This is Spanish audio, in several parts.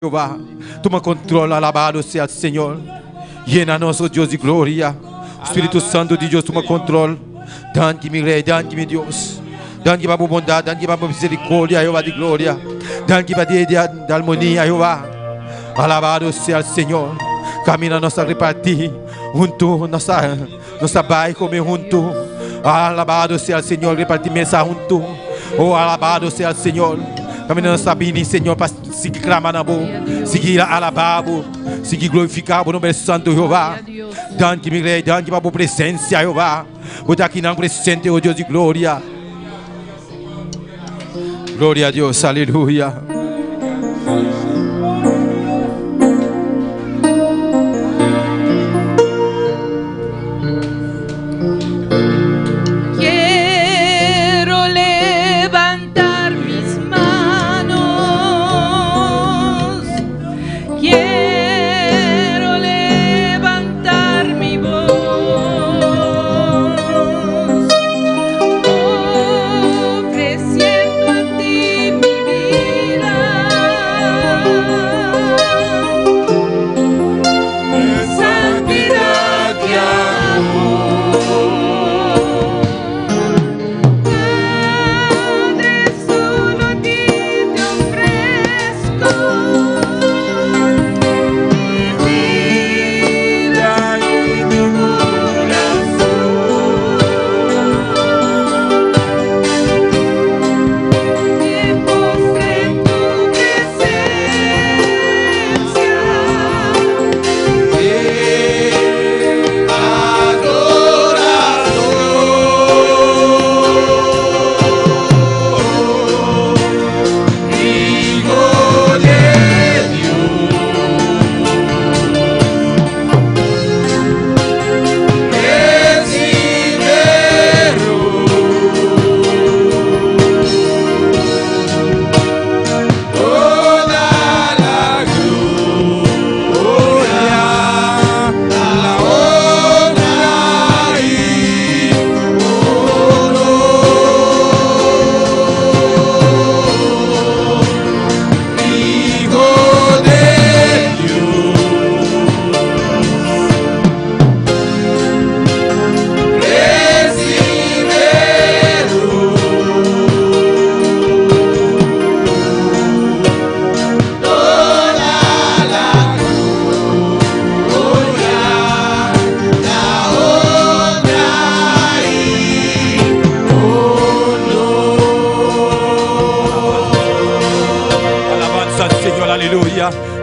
Jehová, toma controle, alabado sea el Señor. Llena-nos, oh Dios de gloria. Espíritu Santo de Dios, toma controle. Dan-me Rei, dan-me Deus. Dan-me para bondade, dan-me para misericórdia, Jehová de glória. Dan-me para de harmonia, Jehová. Alabado sea el Señor. Camina nossa repartir junto, nossa bairro comer junto. Alabado sea el Señor, repartir mesa junto. Oh, alabado sea el Señor. Caminhando sabendo, Senhor, para seguir clamando, seguir alabando, seguir glorificando o nome santo, Jeová. Dante-me, Rei, dante para a tua presença, Jeová. Botar aqui na presente, oh Deus de glória. Glória a Deus, aleluia.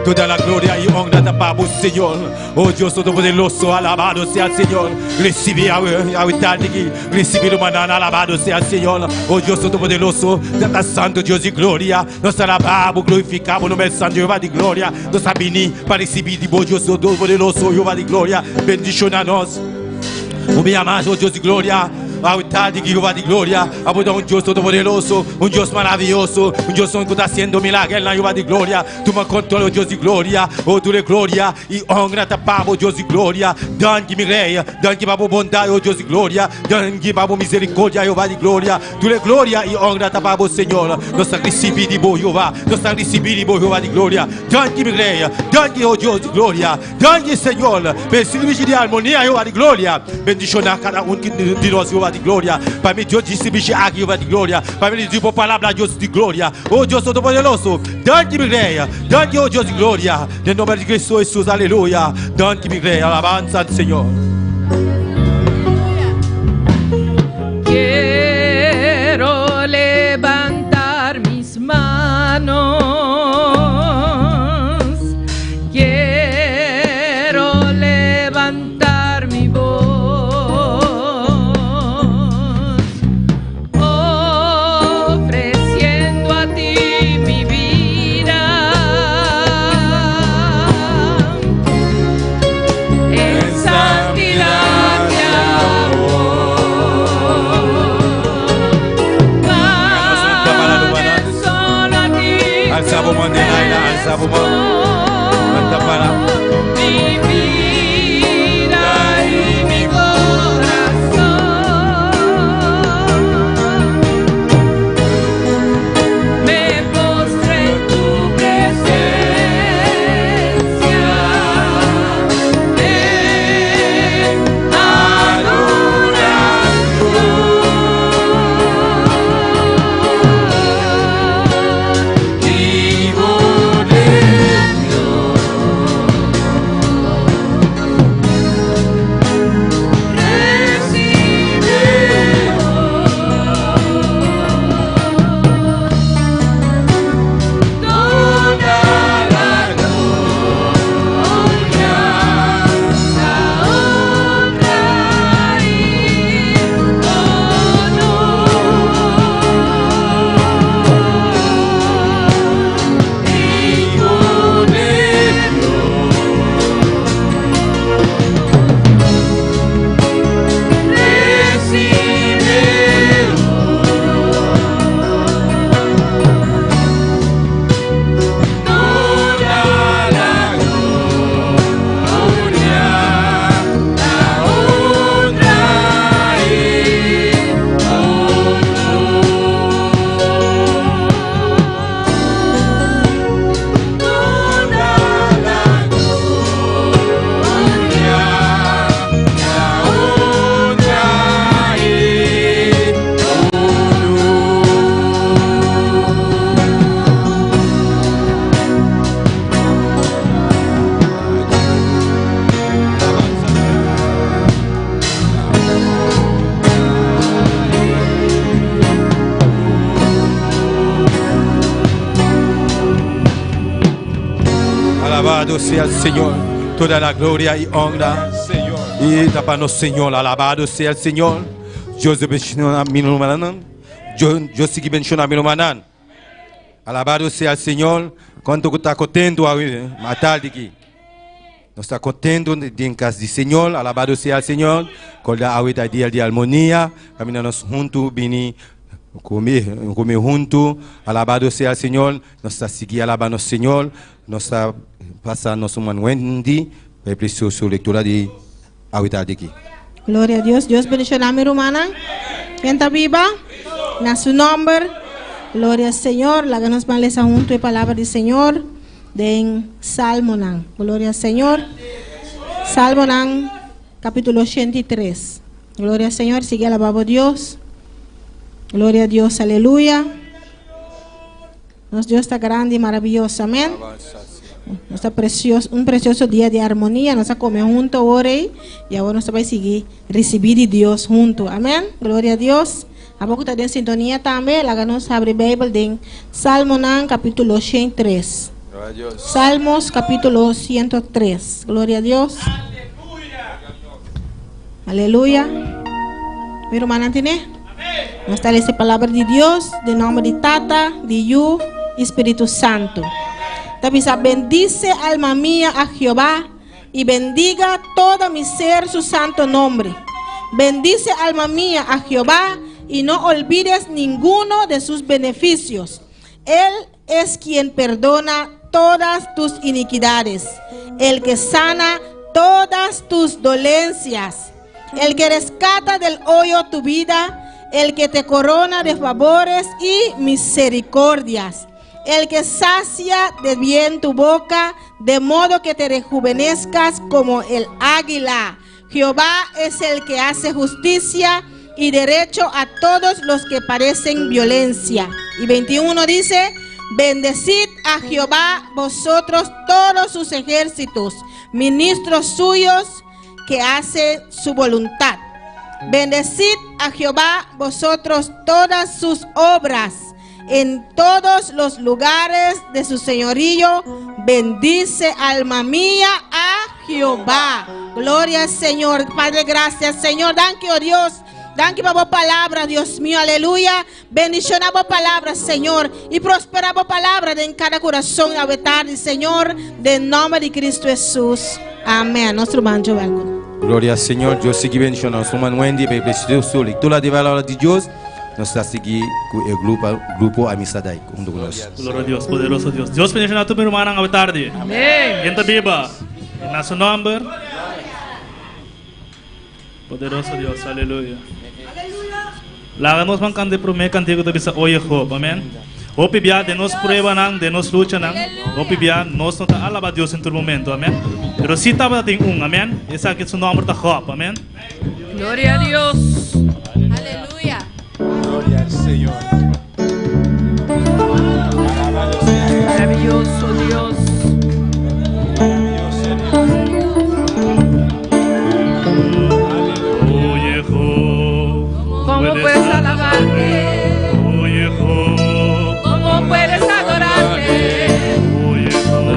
Toda la gloria y honra para vos, Señor. Oh Dios Todopoderoso, alabado sea el Señor. Recibe a eternidad, recibe o manana, alabado sea el Señor. Oh Dios Todopoderoso, Deus Santo, Deus de glória. Nós alabamos, glorificamos o nome santo, Jeová de glória. Nós sabemos para receber de bom Deus Todopoderoso, Jeová de glória. Bendicionar nós. O meu amado, oh Deus de glória. A eternidade, Jeová de glória. A um Deus Todo-Poderoso, um Deus maravilhoso, um Deus que está fazendo milagres na Jeová de glória. Toma controle, oh Deus de glória, oh tua glória e honra para o Deus de glória. Dá-me Rei, dá-me para a bondade, oh Deus de glória, dá-me para a misericórdia, Jeová de glória. Tua glória e honra para o Senhor. Nós recebemos de bom Jeová, nós recebemos de bom Jeová de glória. Dá-me Rei, dá-me, oh Deus de glória, dá-me Senhor, bendição de harmonia, Jeová de glória. Bendicionar cada de nós, Jeová de glória. Para mim, Deus distribui aqui, Jeová de glória. Para mim, Deus, por palavra, Deus de glória. Oh Deus Todo-Poderoso, dá-me Rei, dá-me, oh Deus de glória. Em nome de Cristo Jesus, aleluia. Dá-me Rei, alabança do Senhor. Quiero levantar mis manos. Quiero levantar mi voz. Ofreciendo a ti mi vida. En santidad te amo. Alzavo mandela, alzavo mandela. Mi vida Alabado sea el Señor. Toda la gloria y honra. Y para nuestro Señor. Alabado sea el Señor. Dios bendiga mi hermano. Yo sigo bendicionando a mi hermano. Alabado sea el Señor. Quanto está contento a matar aqui. Nós está contento em casa do Senhor. Alabado seja o Senhor. Quando a vida dia de harmonia, caminhamos juntos, vini comer juntos. Alabado seja o Senhor. Nós está seguindo alabando o Senhor. Nós está passando nosso manuendi. É preciso leitura de a vida aqui. Gloria a Dios. Dios bendiga a mi hermana. ¿Quién está viva? En su nombre. Gloria al Señor. La que nos maleza junto y palabra del Señor. De Salmo. Gloria al Señor. Salmo capítulo 83. Gloria al Señor. Sigue alabando a Dios. Gloria a Dios. Aleluya. Nuestro Dios está grande y maravilloso. Amén. Un precioso día de armonía. Nos comer juntos ahora y ahora nos va a seguir recibir de Dios juntos. Amén. Gloria a Dios. A poco está en sintonía también. La que nos abre Bible de Salmo capítulo 103. Salmos capítulo 103. Gloria a Dios. Aleluya. Mi hermana tiene. Nos está esa palabra de Dios. De nombre de Tata, de Yu, Espíritu Santo. Dice, bendice alma mía a Jehová y bendiga todo mi ser su santo nombre. Bendice alma mía a Jehová y no olvides ninguno de sus beneficios. Él es quien perdona todas tus iniquidades, el que sana todas tus dolencias, el que rescata del hoyo tu vida, el que te corona de favores y misericordias, el que sacia de bien tu boca, de modo que te rejuvenezcas como el águila. Jehová es el que hace justicia y derecho a todos los que padecen violencia. Y 21 dice, bendecid a Jehová vosotros todos sus ejércitos, ministros suyos que hacen su voluntad. Bendecid a Jehová vosotros todas sus obras. En todos los lugares de su señorío, bendice alma mía a Jehová. Gloria al Señor. Padre, gracias, Señor. Danke, oh Dios. Danke por palabra, Dios mío. Aleluya. Bendición a palabra, Señor. Y prospera palabra en cada corazón a tarde, Señor. De nombre de Cristo Jesús. Amén. Nuestro banjo, welcome. Gloria al Señor. Dios sigue bendicionando a su Wendy. Bendito su lectura de palabra de Dios. Nós está seguindo o grupo Amistad aí, junto conosco. Glória a Deus, poderoso Deus. Deus bendiga a tu meu irmão à tarde. Amém. Quem está viva? Na seu nome. Poderoso Deus, aleluia. Lá nós vamos cantar para o meu cantigo da bisa oye hope, amém. Hope bia de nós prueba nang, de nós luta nang. Hope bia nós não está alaba Deus em todo momento, amém. Pero si estava tem amém. Essa aqui é o nome da hope, amém. Gloria a Dios. Aleluya. Gloria al Señor. Maravilloso Dios. Oye hope. ¿Cómo puedes alabarte? Oye hope. ¿Cómo puedes adorarte? Oye hope.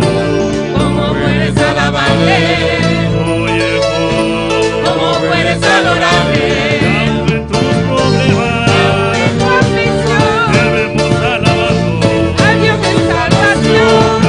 ¿Cómo puedes alabarte? Oye hope. ¿Cómo puedes adorarte? Debemos alabarlo. Al Dios de salvación.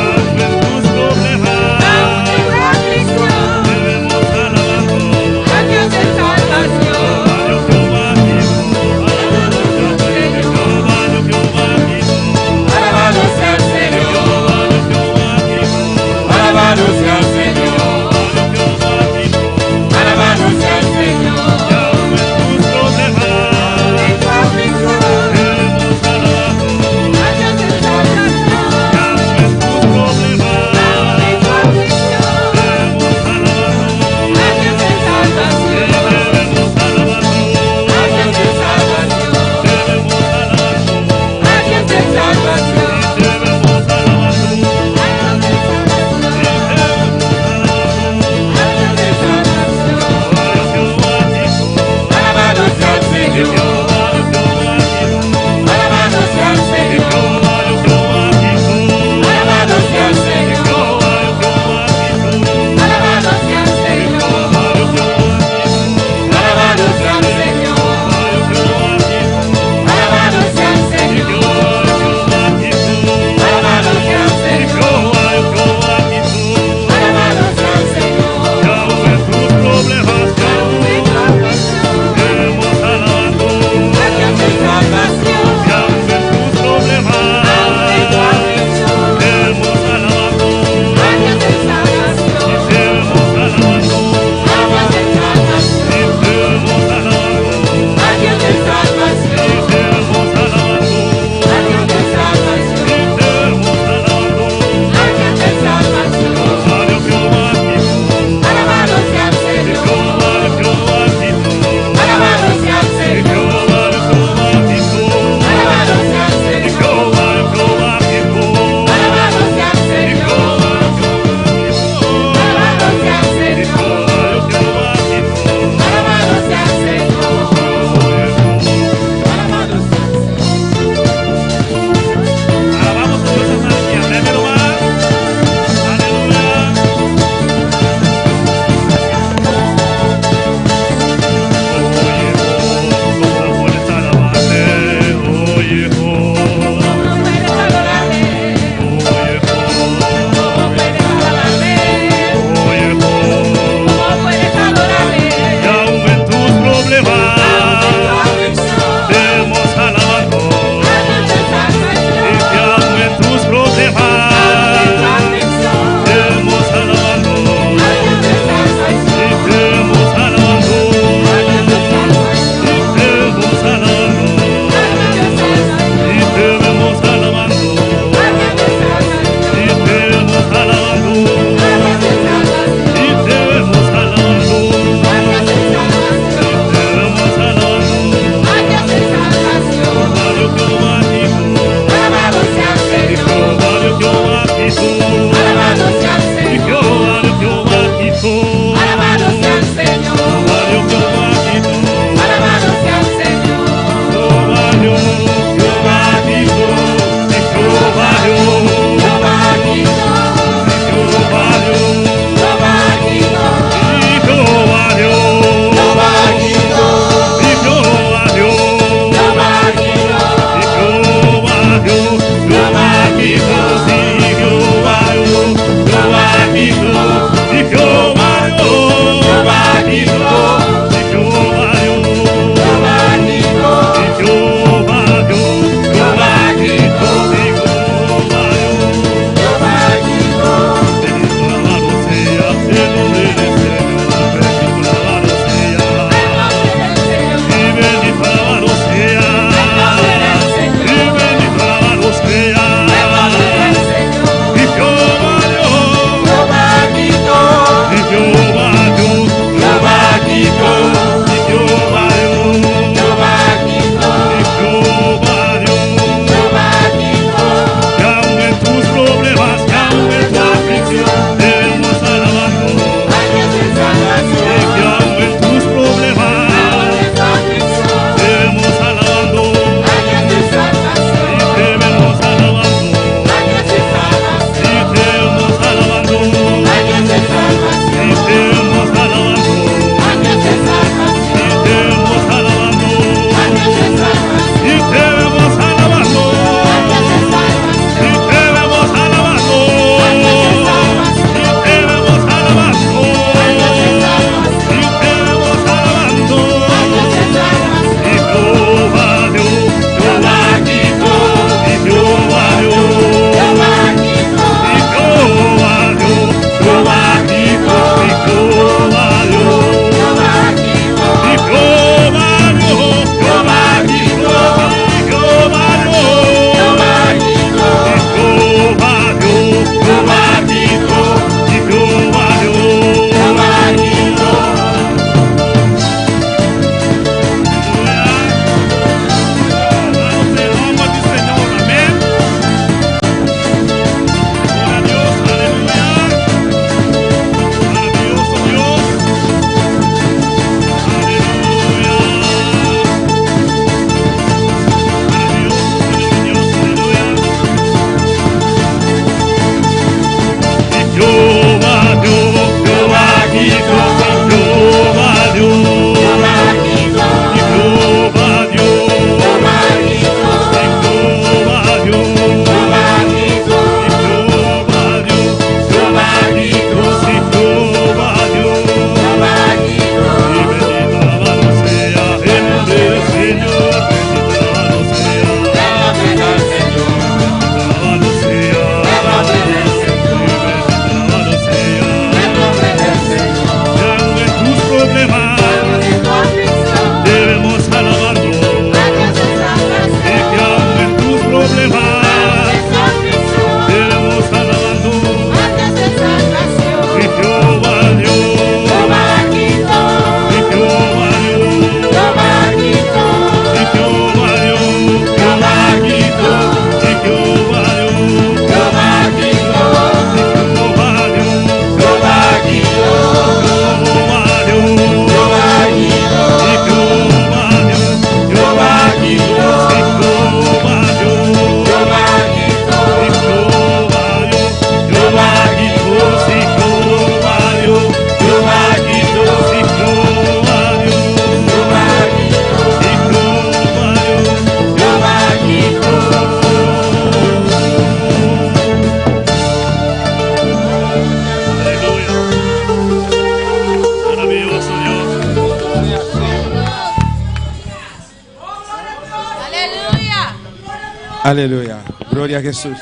Aleluya. Gloria a Jesús.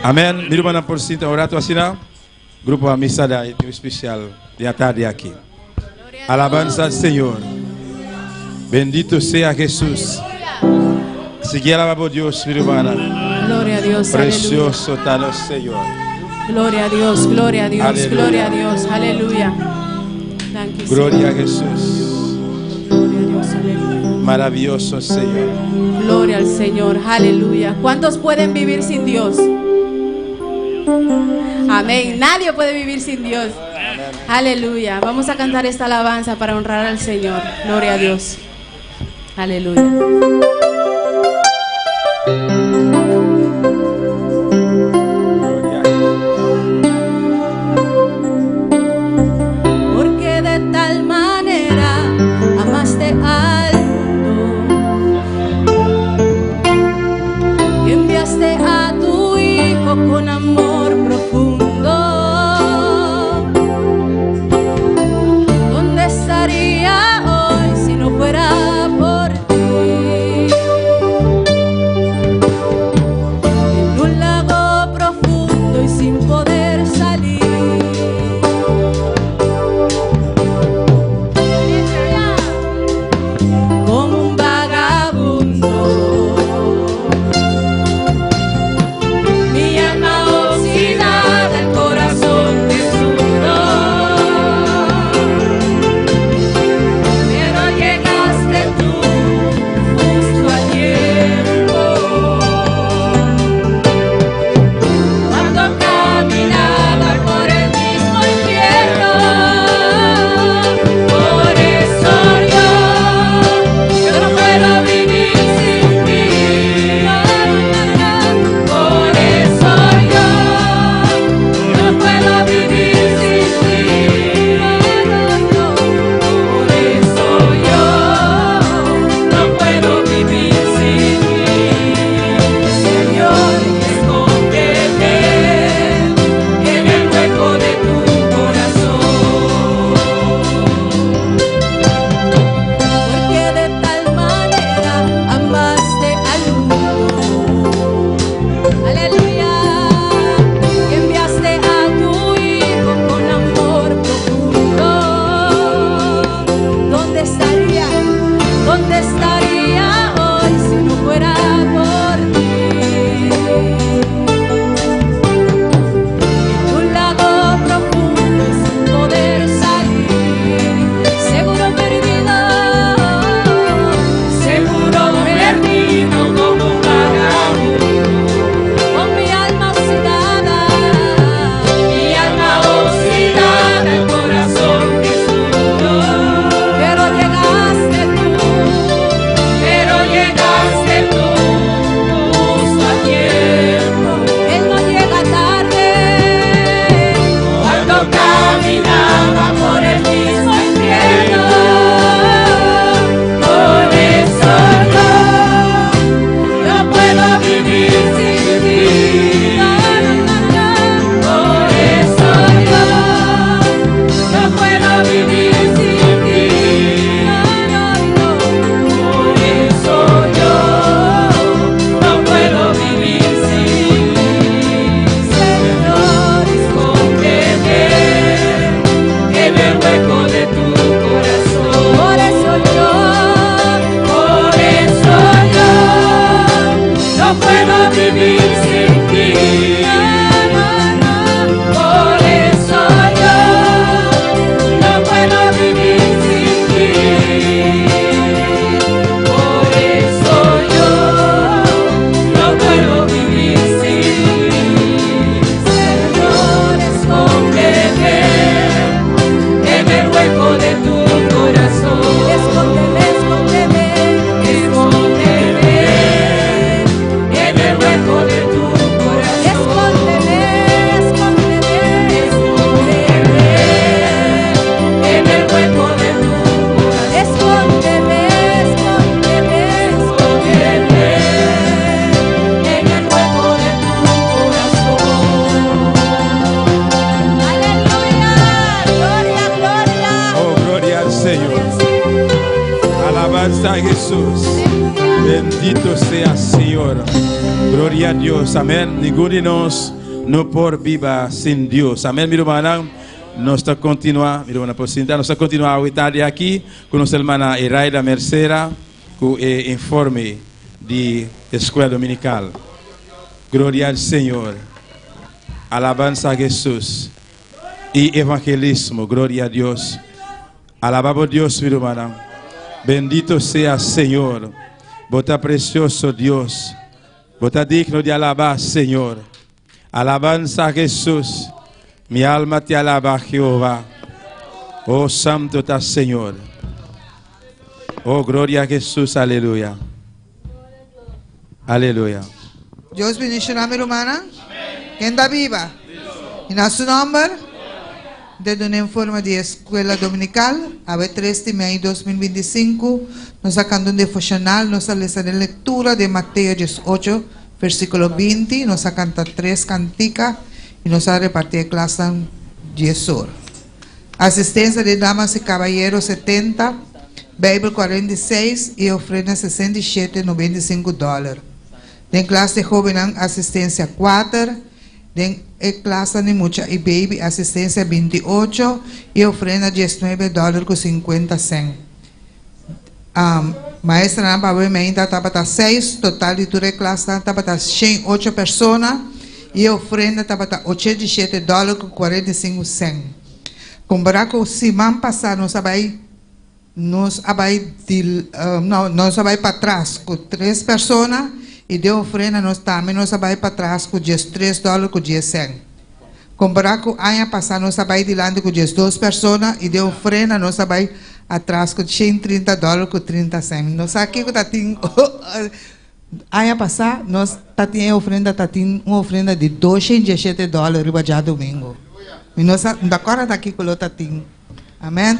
Amén. Mira para por cita orato así, grupo Amisada especial de la tarde aquí. Alabanza al Señor. Bendito sea Jesús. Sigue alabando a Dios, mi hermana. Gloria a Dios. Precioso tal el Señor. Gloria a Dios, gloria a Dios, Aleluya. gloria a Dios. Aleluya. Thank you, Gloria a Señor. Jesús. Gloria a Dios, aleluya. Maravilloso Señor. Gloria al Señor, aleluya. ¿Cuántos pueden vivir sin Dios? Amén. Nadie puede vivir sin Dios. Aleluya. Vamos a cantar esta alabanza para honrar al Señor. Gloria a Dios. Aleluya. Gloria a Jesús. Porque de tal manera amaste al mundo y enviaste a tu Hijo con amor profundo. ¿Dónde estaría hoy si no fuera por ti? En un lago profundo y sin poder salir. Como un vagabundo, mi alma oxidada, el corazón desnudo. Pero llegaste tú justo a tiempo, cuando caminaba por el mismo infierno. Por eso yo no puedo vivir sin ti. Por eso yo no puedo vivir sin ti. Por eso yo no puedo vivir sin ti. Señor, escóndete en el hueco de tu corazón. Porque de tal manera amaste al mundo, aleluya, y enviaste a tu Hijo con amor profundo. ¿Dónde estaría hoy si no fuera por ti? En un lago profundo y sin poder salir, seguro perdido como un vagabundo, con mi alma oxidada, el corazón desnudo. Pero llegaste tú justo a tiempo. Él no llega tarde, cuando caminaba por el mismo infierno. Por eso yo no puedo vivir sin ti. Por eso yo no puedo vivir sin ti. Por eso yo no puedo vivir sin ti. Señor, escóndete en el hueco de tu corazón. Por eso yo no puedo vivir sin ti. Por eso yo no puedo vivir sin ti. Por eso yo no puedo vivir sin ti. Señor, escóndete en el hueco de tu corazón. Escóndeme en el hueco de tu corazón. Escóndeme en el hueco de tu corazón. Escóndeme en el hueco de tu corazón. Aleluya, gloria. Oh, gloria al Señor. Alabanza a Jesús. Bendito Señor. Gloria a Dios. Amén. Ninguno de nos no por viva sin Dios. Amén, mi hermana. Nós está continuar, mi hermana, por sentar, nós está continuar a tarde aqui com nossa irmã Iraida Mercera, com o informe de escola dominical. Glória ao Senhor. Alabanza a Jesus. Y evangelismo. Gloria a Dios. Alabamos a Dios, mi hermana. Bendito sea Señor. Bota precioso Dios. Bota digno de alabar, Señor. Alabanza a Jesús. Mi alma te alaba, Jehová. Oh, santo está Señor. Oh, gloria a Jesús. Aleluya. Aleluya. Dios bendiga a mi hermana. ¿Quién está viva? ¿Y a su nombre? Desde un informe de escuela dominical, a 3 de mayo de 2025, nos sacando un devocional, nos sale de lectura de Mateo 18, versículo 20, nos canta 3 canticas y nos ha repartido clase 10 horas. Asistencia de damas y caballeros 70, Bible 46 y ofrenda $67.95. En clase de joven asistencia 4, en clase de mucha y baby asistencia 28 y ofrenda $19.50. Maestra Nambabementa tabata 6, total de toda clase tabata 108 personas y ofrenda tabata $87.45. Comparar com semana passada, nós abai para trás com 3 pessoas e de ofrenda nós também nós abai para trás com $13.10. Comparar com ano passado, nós abai dilante com 2 pessoas e de ofrenda nós abai atrás com $130.30. Nós aqui com tatim ano passado nós tatim ofrenda uma ofrenda de $217 riba domingo. E nós da agora tá aqui com o tatim. Amém.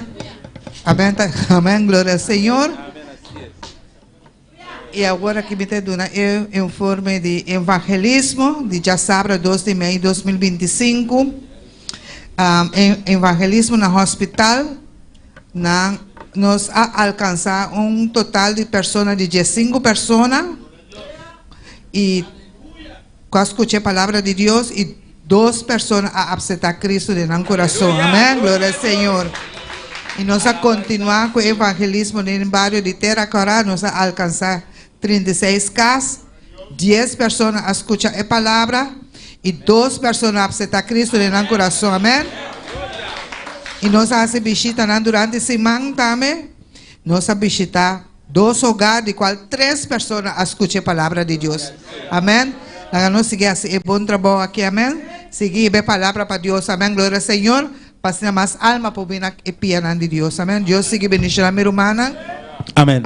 Amém, amém, glória ao Senhor. E agora que me tem dado o informe de evangelismo, de já sábado 2 de maio de 2025. Evangelismo no hospital, nós alcançar um total de pessoas de 15 pessoas. E quando escutei a palavra de Deus, e 2 pessoas a aceitar Cristo de nosso coração. Amém, glória ao Senhor. E nós a continuar com o evangelismo no bairro de Terra Corá, nós a alcançar 36 casas, 10 pessoas a escutar a palavra e 2 pessoas a aceitar Cristo de nosso coração. Amém. E nós a visitar durante a semana também. Nós a visitar 2 hogares, de qual 3 pessoas a escutar a palavra de Deus. Amém. Nós seguir assim, bom trabalho aqui. Amém. Seguir a palavra para Deus. Amém. Glória ao Senhor. Para mais alma para vir e pianar de Deus. Amém. Deus siga bendicionando a minha irmã. Amém.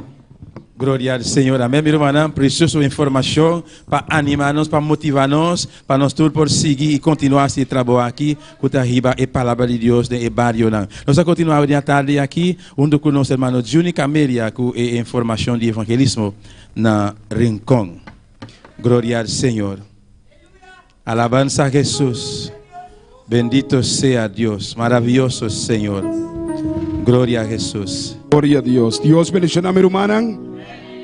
Glória ao Senhor. Amém, minha irmã. Preciosa informação para animar-nos, para motivar-nos, para nós todos por seguir e continuar esse trabalho aqui, com a palavra de Deus de Barrio. Nós vamos continuar a tarde aqui, onde com nosso irmão Juni Camelia, com a informação de evangelismo na Rincón. Glória ao Senhor. Alabanza a Jesus. Bendito sea Dios, maravilloso Señor. Gloria a Jesús. Gloria a Dios. Dios bendiga a mi hermana.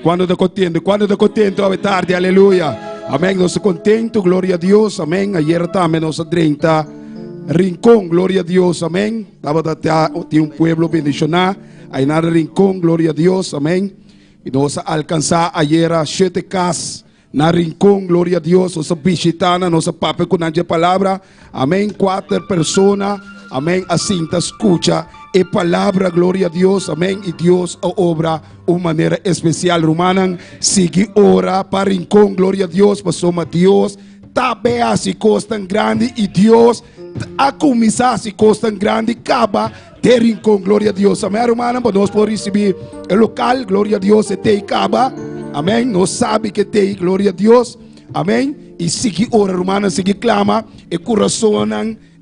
Cuando te contento a tarde, aleluya. Amén, nos contento, gloria a Dios, amén. Ayer también nos 30 Rincón, gloria a Dios, amén. De un pueblo bendicionado, ahí en el Rincón, gloria a Dios, amén. Y nos alcanzó ayer a 7 casas. Na Rincón, gloria a Dios, nossa visitana, nossa papa com a palavra, amém, 4 pessoas, amém, assim te escuta, e palavra, glória a Deus, amém, e Deus a obra de maneira especial, romana, sigue ora para Rincón, glória a Deus, para soma Deus, também assim coisa tão grande, e Deus a começar assim coisa tão grande, acaba de Rincón, glória a Deus, amém, romana, para nós poder receber o local, glória a Deus, e te acaba. Amém. Nós sabemos que tem glória a Deus. Amém. E sigue ora, romana, sigue clama. E coração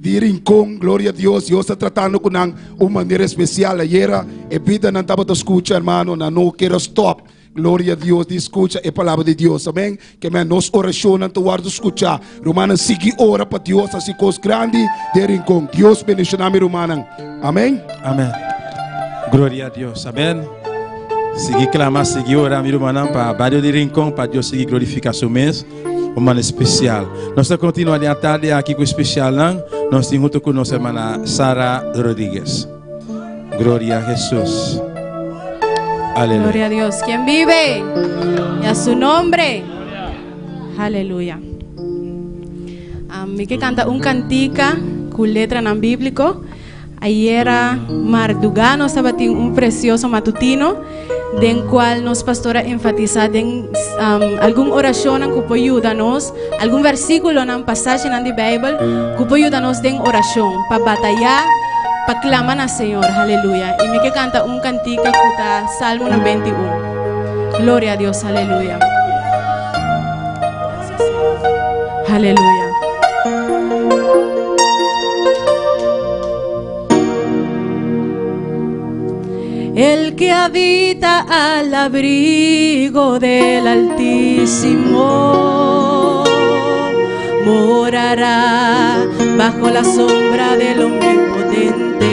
de Rincón, glória a Deus. Deus está tratando com uma maneira especial. Ayer, e vida não estava a escutar, irmão. Não quero stop. Glória a Deus. De escuta a palavra de Deus. Amém. Que nós oração não estamos a escutar. Romana, sigue ora para Deus. Assim, coisa grande de Rincón. Deus bendiga a minha romana. Amém. Amém. Glória a Deus. Amém. Seguir clamar, seguir orar, meu irmão, para barrio de Rincón, para Deus seguir glorificar seu mês, um ano especial. Nós estamos continuando a tarde aqui com o especial, não? Nós temos junto com nossa irmã Sara Rodrigues. Glória a Jesus. Aleluya. Gloria a Dios. ¿Quién vive? Y a su nombre. Aleluya. Mi que canta un cantica con letra en bíblico. Ayer Mardugano estaba en un precioso matutino, den cual nos pastora enfatiza en alguna oración que puede ayudarnos, algún versículo en pasaje en la Biblia que puede ayudarnos en oración para batallar, para clamar al Señor. Aleluya. Y mi que canta un cantica que está Salmo 21. Gloria a Dios. Aleluya. Aleluya. El que habita al abrigo del Altísimo morará bajo la sombra del Omnipotente.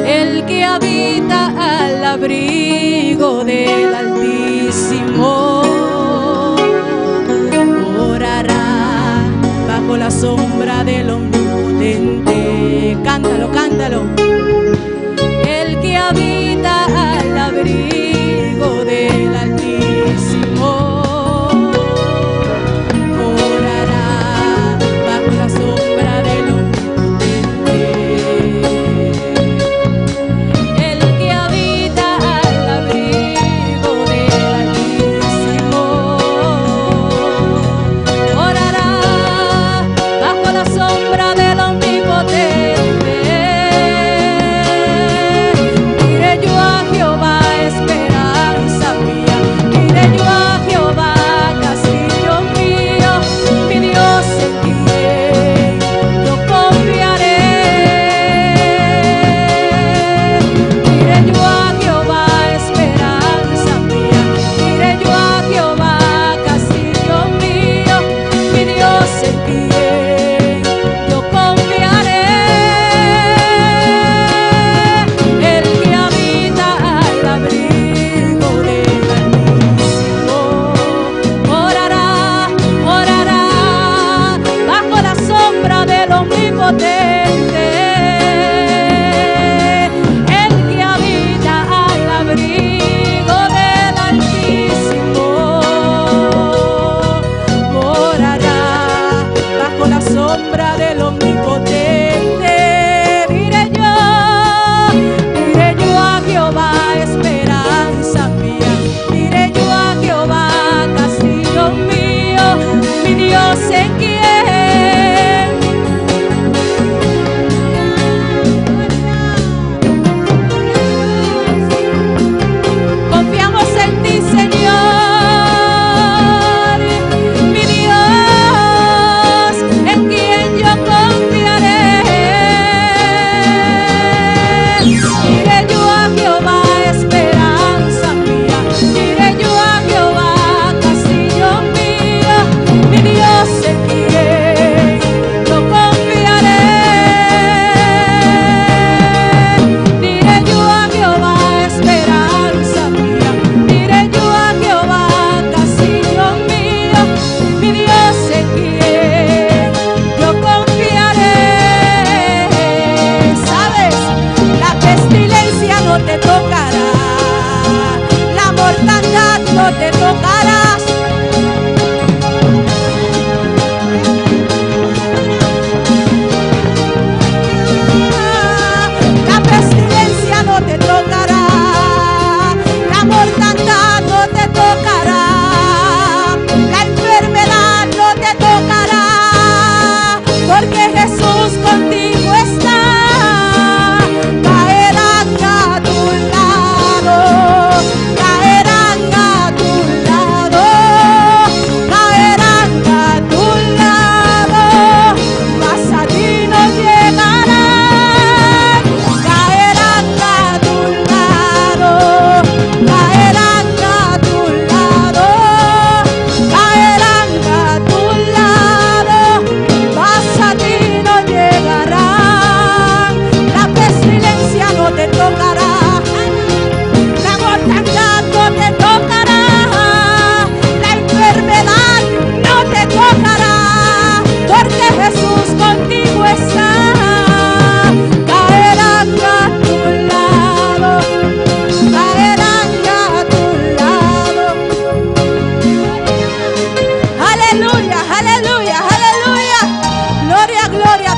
El que habita al abrigo del Altísimo morará bajo la sombra del Omnipotente. Cántalo, cántalo. El que habita al abrigo del Altísimo morará bajo la sombra del Omnipotente. El que habita al abrigo del Altísimo morará bajo la sombra del Omnipotente. Confiaré.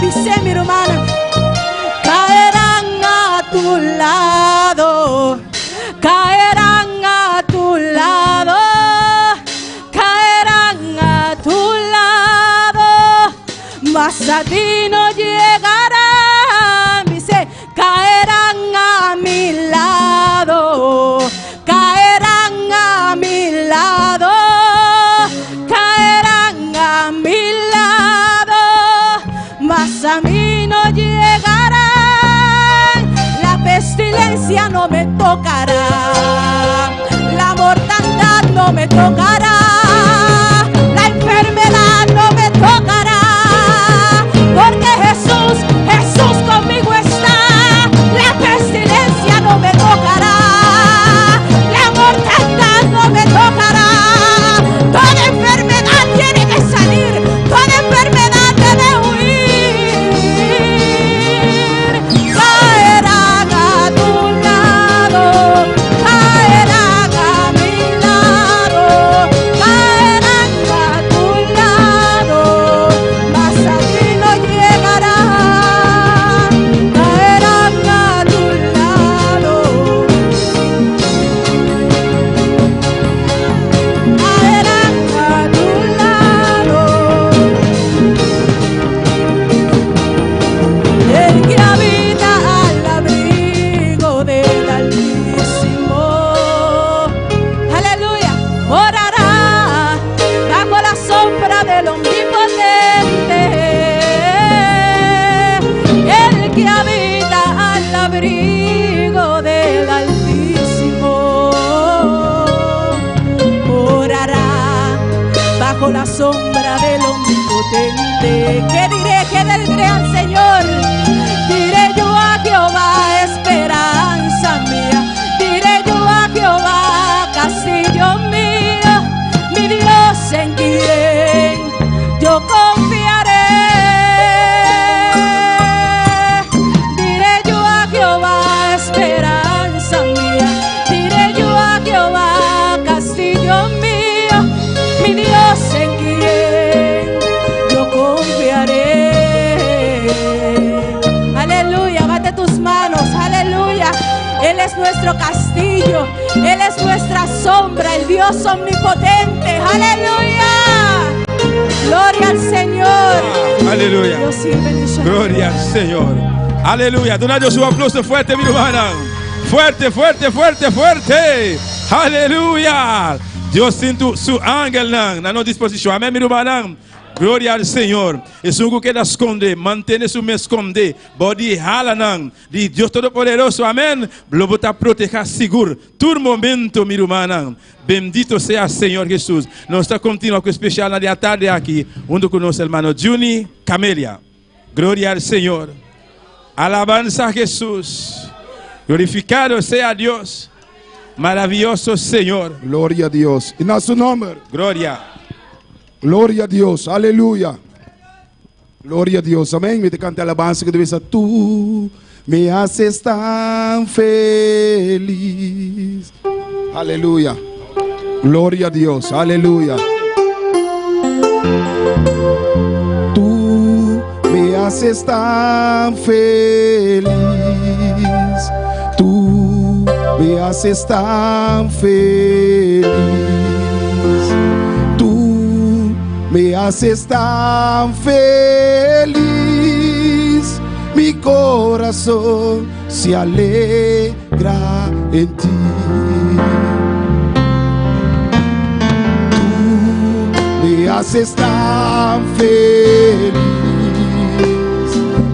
dice mi hermana, caerán a tu lado, caerán a tu lado, caerán a tu lado, mas a ti no llegarán. Dice, caerán a mi lado, caerán a mi lado, caerán a mi lado, mas a mí no llegarán. La pestilencia no me tocará, la mortandad no me tocará, la enfermedad no me tocará, porque Jesús conmigo está. La pestilencia no me tocará, la mortandad no me tocará. Toda enfermedad tiene que salir, toda enfermedad debe huir. Caerán a tu lado, caerán a mi lado, caerán a tu lado, mas a ti no llegarán. Caerán a tu lado, caerán a tu lado. El que habita al abrigo del Altísimo, aleluya, morará bajo la sombra del Omnipotente. El que habita al abrigo del Altísimo morará bajo la sombra del Omnipotente. ¿Qué diré? ¿Qué le diré al Señor? Diré yo a Jehová, esperanza mía. Diré yo a Jehová, castillo mío, mi Dios en quien yo confiaré. Diré yo a Jehová, esperanza mía. Diré yo a Jehová, castillo mío, mi Dios en quien yo confiaré. Aleluya, bate tus manos, aleluya. Él es nuestro castillo, Él es nuestra sombra, el Dios omnipotente. Aleluya. Gloria al Señor. Aleluya. Dios sí, bendición. Gloria al Señor. Aleluya. Dona Dios un aplauso fuerte, mi hermana. Fuerte, fuerte, fuerte, fuerte. Aleluya. Dios tiene su ángel a nuestra disposición. Amén, mi hermana. Gloria al Señor. Es algo que la esconde, mantiene su me esconde. Body halanan. Di Dios Todopoderoso. Amén. Lo va a proteger seguro. Todo momento, mi hermana. Bendito sea el Señor Jesús. Nos está continuando con especial de la tarde aquí. Junto con nuestro hermano Juni Camelia. Gloria al Señor. Alabanza a Jesús. Glorificado sea Dios. Maravilloso Señor. Gloria a Dios. En su nombre. Gloria. Gloria a Dios, aleluya. Gloria a Dios, amén. Me te canta alabanza que debes a tú me haces tan feliz. Aleluya. Gloria a Dios, aleluya. Tú me haces tan feliz. Tú me haces tan feliz. Me haces tan feliz, mi corazón se alegra en ti. Tú me haces tan feliz,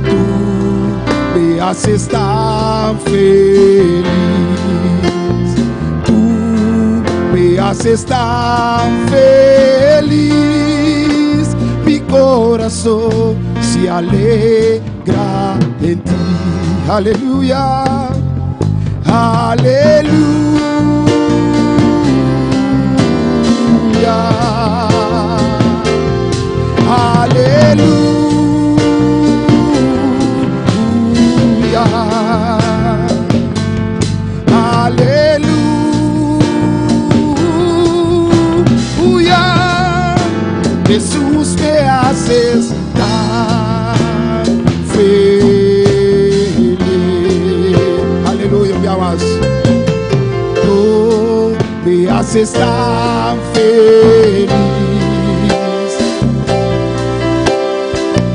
tú me haces tan feliz, tú me haces tan feliz. Mi corazón se alegra en ti. Aleluya, aleluya, aleluya, aleluya. Jesús, me haces tan haces tan feliz.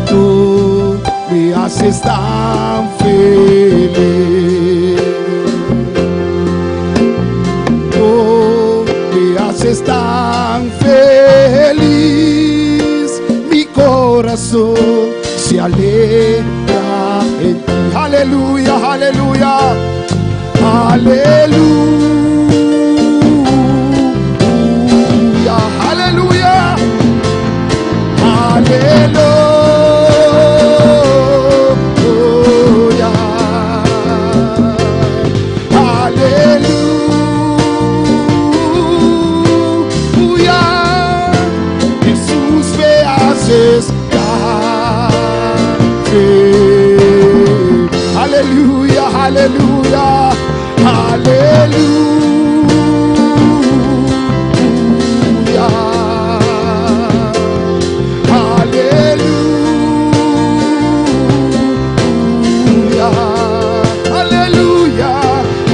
Tú me haces tan feliz. Tú me haces tan feliz. Mi corazón se alegra en ti. Aleluya, aleluya, aleluya, aleluya, aleluya, aleluya. Jesús me haces tan feliz. Aleluya, aleluya, aleluya, aleluya, aleluya,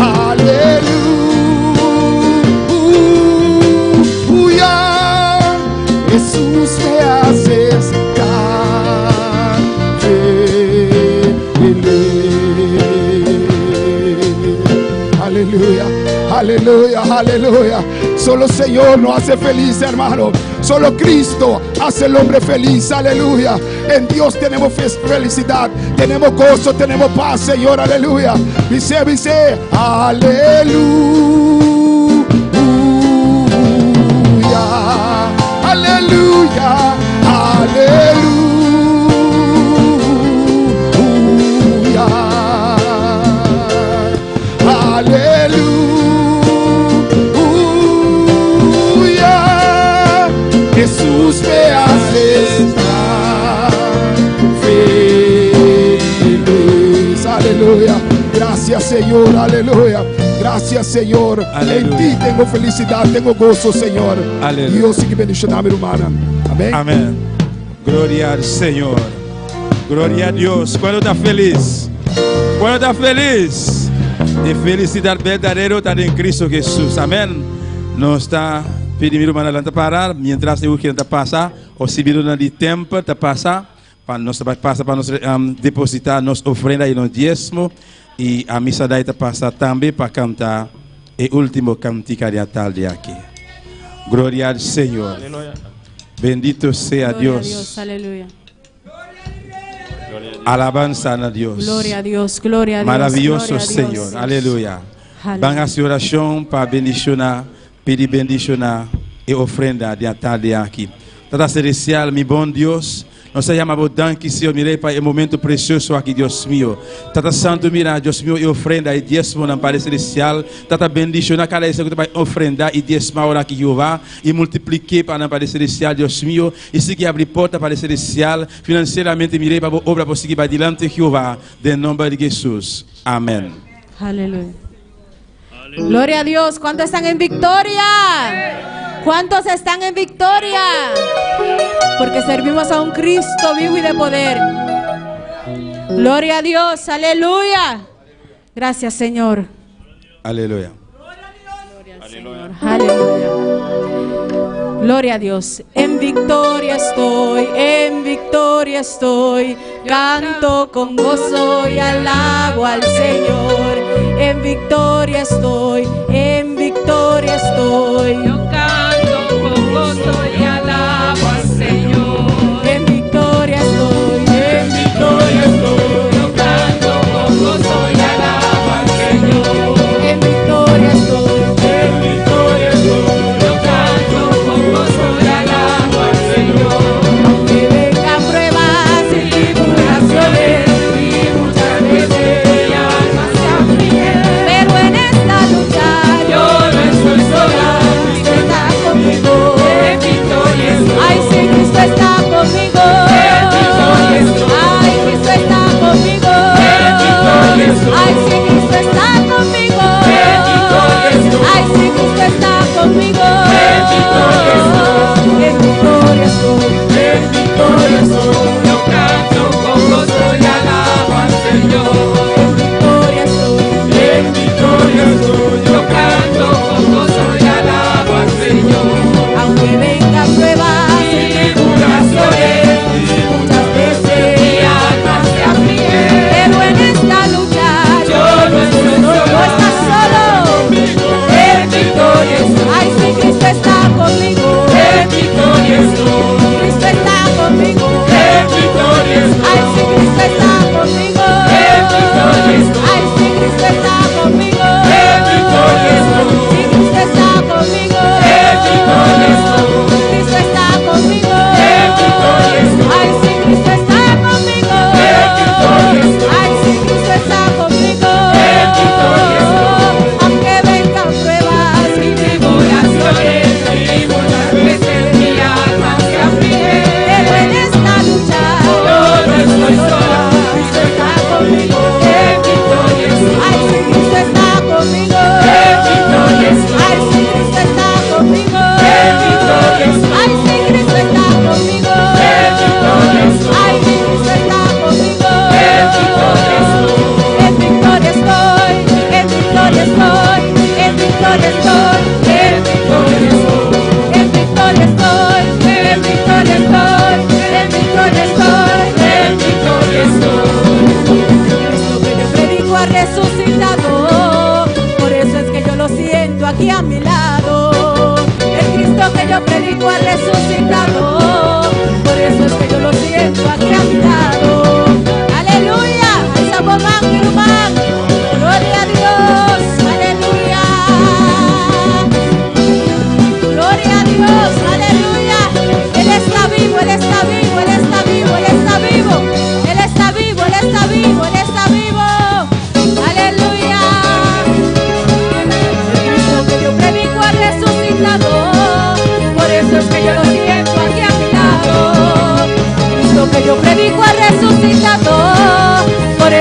aleluya. Jesús me haces tan feliz. Aleluya, aleluya, aleluya. Solo Señor nos hace feliz, hermano. Solo Cristo hace el hombre feliz. Aleluya. En Dios tenemos felicidad, tenemos gozo, tenemos paz, Señor. Aleluya. Dice, aleluya, aleluya, aleluya, aleluya. Jesús me haces tan feliz. Aleluya. Gracias, Señor. Aleluya. Gracias, Señor. Aleluya. En ti tengo felicidad, tengo gozo, Señor. Aleluya. Dios sigue bendiciendo a mi hermana. Amén. Amén. Gloria al Señor. Gloria a Dios. ¿Cuándo está feliz? ¿Cuándo está feliz? De felicidad verdadera está en Cristo Jesús. Amén. No está pedindo para parar mientras eu quero passar o civil de tempo tá passar para nós passar para nós depositar nossa ofrenda e no diezmo e a missa daí tá passar também para cantar o último cântico de tarde aqui. Glória ao Senhor. Bendito sea Dios. Aleluya. Alabanza a Dios. Gloria a Dios, gloria a Dios. Maravilloso gloria a Dios. Señor. Aleluya. Aleluya. Van a hacer oración para bendicionar, pedir bendicionar y ofrenda de tarde aquí. Tata celestial, mi bom Dios. Nós chamamos danke, Senhor, mirei para o momento precioso aqui, Deus meu. Tata santo, mira, Deus meu, e ofrenda e diezmo na Pai celestial. Tata bendicionar cada vez que tu vai ofrendar e diezmar aqui, Jeová, e multiplicar para na Pai celestial, Deus meu. E seguir abrir porta para o celestial, financeiramente mirei para a obra para seguir para adiante, Jeová, em nome de Jesus. Amém. Aleluya. Gloria a Dios. ¿Cuántos están en victoria? ¿Cuántos están en victoria? Porque servimos a un Cristo vivo y de poder. Gloria a Dios. Aleluya. Gracias, Señor. Aleluya. Señor. Aleluya. Gloria a Dios. En victoria estoy, en victoria estoy. Canto con gozo y alabo al Señor. En victoria estoy, en victoria estoy. Yo canto con gozo y alabo al Señor. En victoria estoy, en victoria estoy. Yo canto con gozo y alabo al Señor. En victoria estoy, en victoria estoy. Yo canto con gozo y alabo al Señor. Aunque vengan pruebas y tribulaciones y muchas veces mi alma se aflige, pero en esta lucha yo no estoy sola, Cristo está conmigo. En victoria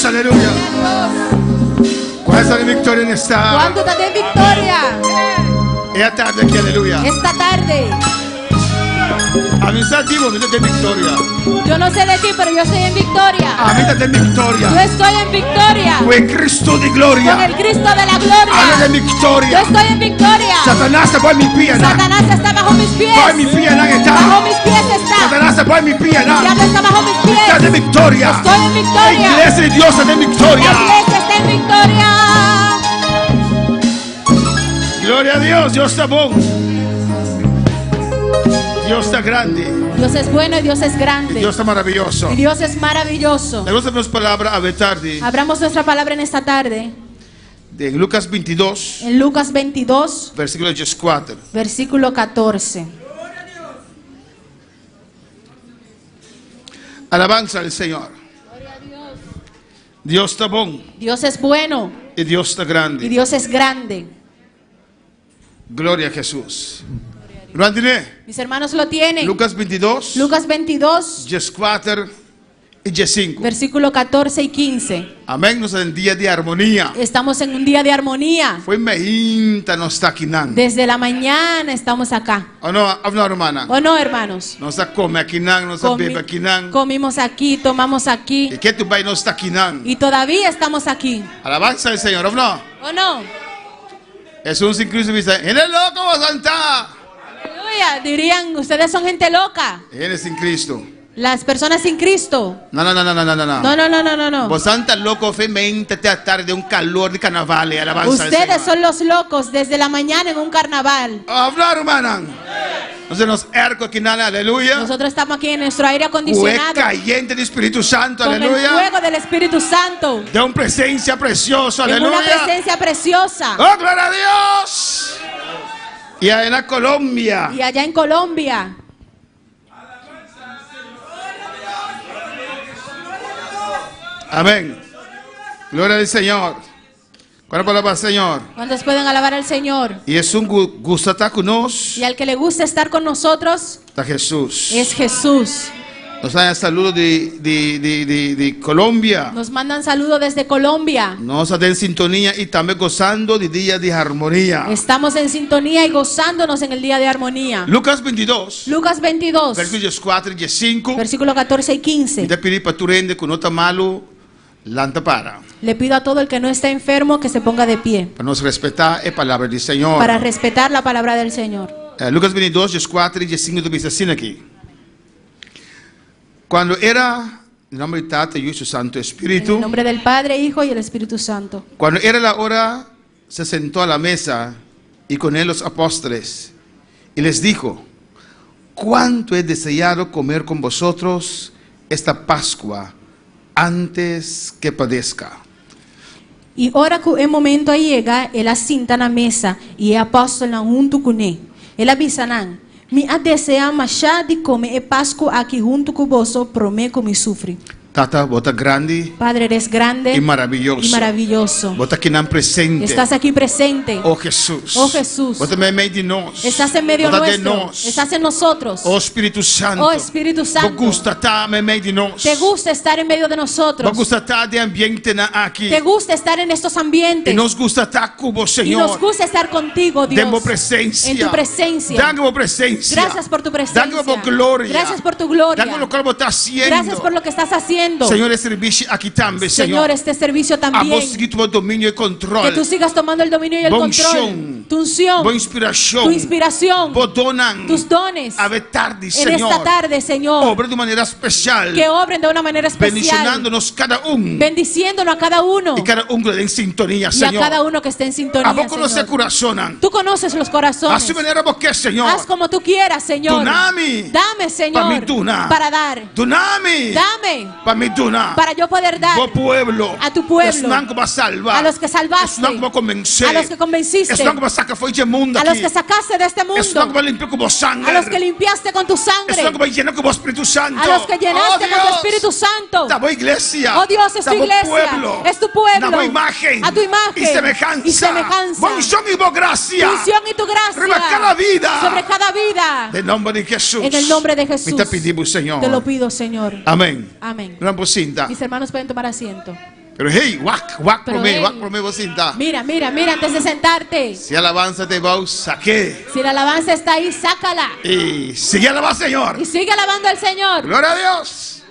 Dios, aleluya. ¿Cuál es la victoria en esta? ¿Cuánto te den victoria Esta tarde aquí, aleluya. esta tarde? A mí está vivo, a mí te den victoria. Yo no sé de ti, pero yo estoy en victoria. A mí te den victoria. Yo estoy en victoria. Con Cristo de Con gloria. el Cristo de la A mí gloria. de Yo victoria. estoy en victoria. Satanás está por mi pie, ¿no? Satanás está bajo mis pies. Por mi pie, ¿no? Bajo mis pies está. Satanás está por mi pie, ¿no? El diablo está bajo mis pies. Está de victoria. Estoy en La victoria. iglesia de Dios está de La victoria. iglesia está en victoria. Gloria a Dios, Dios está bueno. Dios está grande. Dios es bueno y Dios es Y grande. Dios está maravilloso. Y Dios es maravilloso. Le gusta nuestra palabra a ver tarde. Abramos nuestra palabra en esta tarde. De Lucas 22, En Lucas 22, versículo 14. versículo 14. Alabanza al Señor. Dios está bueno Dios es bueno y Dios está y grande. Dios es grande. Gloria a Jesús. ¿Lo entiende? Mis hermanos lo tienen. Lucas 22, Lucas 22, 14 y 15. versículo 14 y 15. Amén. Nos en día de armonía. Estamos en un día de armonía. Fue meinta no está aquí nan. Desde la mañana estamos acá. ¿O no, hermana? ¿O no, hermanos? No se come aquí nan, no se Comi- bebe aquí nan. comimos aquí, tomamos aquí ¿Y qué tu bai no está aquí nan? y todavía estamos aquí. Alabanza al Señor, ¿o no? ¿O no? Jesús incluso dice, ¿en el loco vas a santa? Aleluya. Dirían, ustedes son gente loca. Él es sin Cristo. Las personas sin Cristo. No. No, no, no. Vos santa loco fe mente te tarde de un calor de carnaval, alabanza al Ustedes Señor. son los locos desde la mañana en un carnaval. Hablar, hermana. Entonces nos erco aquí nada, aleluya. Nosotros estamos aquí en nuestro aire Fue acondicionado cayente del Espíritu Santo, con el aleluya. fuego del Espíritu Santo. De una presencia preciosa, En aleluya. una presencia preciosa. ¡Oh, gloria a Dios! Y en la Colombia. Y allá en Colombia. Amén. Gloria al Señor. ¿Cuál es la palabra del Señor? ¿Cuántos pueden alabar al Señor? Y es un gusto estar con nosotros. Y al que le gusta estar con nosotros Está Jesús. es Jesús. Nos dan saludos de Colombia. Nos mandan saludos desde Colombia. Nos dan sintonía y también gozando de días de armonía. Estamos en sintonía y gozándonos en el día de armonía. Lucas 22, Lucas 22, versículos 4 y 5. versículo 14 y Y 15. te pedí para tu rende con nota malo, lanta para. Le pido a todo el que no está enfermo que se ponga de pie Para nos respetar la palabra del Señor. para respetar la palabra del Señor. Lucas 22, 4 y 5 tú dices así aquí. Cuando era, en nombre de Tata y su Santo En Espíritu, el nombre del Padre, Hijo y el Espíritu Santo. cuando era la hora, se sentó a la mesa y con él los apóstoles y les dijo, cuánto he deseado comer con vosotros esta Pascua antes que padezca. E ora que o momento aí chega, ela sinta na mesa e é apóstolo junto com ele. Ela avisanan, me a desear machar de comer e Páscoa aqui junto com você, prometo me sofre. Tata, bota grande Padre, eres grande y maravilloso. y maravilloso. Bota aquí nan presente. Estás aquí presente. Oh Jesús. Oh Jesús. Bota me meio de nós. Estás en medio Bota de nuestro. nós. Estás en nosotros. Oh Espíritu Santo. Oh Espíritu Santo. Vos gusta estar me meio de nós. Te gusta estar en medio de nosotros. Vos gusta estar de ambiente aquí. Te gusta estar en estos ambientes. Y nos gusta estar con vos, Y nos Señor. gusta estar contigo, Dios. Demos presencia. En tu presencia. Damos presencia. Gracias por tu presencia. Damos por gloria. Gracias por tu gloria. Damos lo que vos estás haciendo. Gracias por lo que estás haciendo. Señor, este servicio aquí también, Señor, Señor. este servicio A también. vos seguir tu dominio y control. Que tú sigas tomando el dominio y el Bon control. unción. Tu unción. Boa inspiración. Tu inspiración. Vos donan. Tus dones. A ver tarde, En Señor. esta tarde, Señor. Obra de manera especial. Que obren de una manera especial. Bendicionándonos cada uno. Bendiciéndonos a cada uno. Y cada uno en sintonía, Y a Señor. cada uno que esté en sintonía, A vos conoces Señor. corazón. Tú conoces los A corazones. su manera vos que, Señor. Haz como tú quieras, Señor. Dunami. Dame, Señor. Pa' mí duna. Para dar. Dunami. Dame. Para mí duna. Para yo poder dar. Vos pueblo. A tu pueblo. Es que va a salvar. A los que salvaste. Es que va a convencer. A los que convenciste. Es que va a sacar fuera del mundo A los aquí. que sacaste de este mundo. Es que va a limpiar con vos sangre. A los que limpiaste con tu Es sangre. que va a llenar con vos Espíritu Santo. A los que llenaste Oh, con tu Dios. Espíritu Santo. Estamos iglesia. Oh Dios, es tu Estamos iglesia. pueblo. Es tu pueblo. Estamos imagen. A tu imagen. Y semejanza. Y semejanza. Buena unción y vos gracia. Tu unción y tu gracia. Sobre cada vida. Sobre cada vida. En nombre de Jesús. En el nombre de Jesús. Me te pedimos, Señor. Te lo pido, Señor. Amén. Amén. Una cosita. Mis hermanos pueden tomar asiento. Pero hey, wak Pero, por hey, vos cinta. Mira, mira, mira, antes de sentarte. Si alabanza te va, saqué. Si la alabanza está ahí, sácala. Y sigue alabando, Señor. Y sigue alabando al Señor. Gloria a Dios.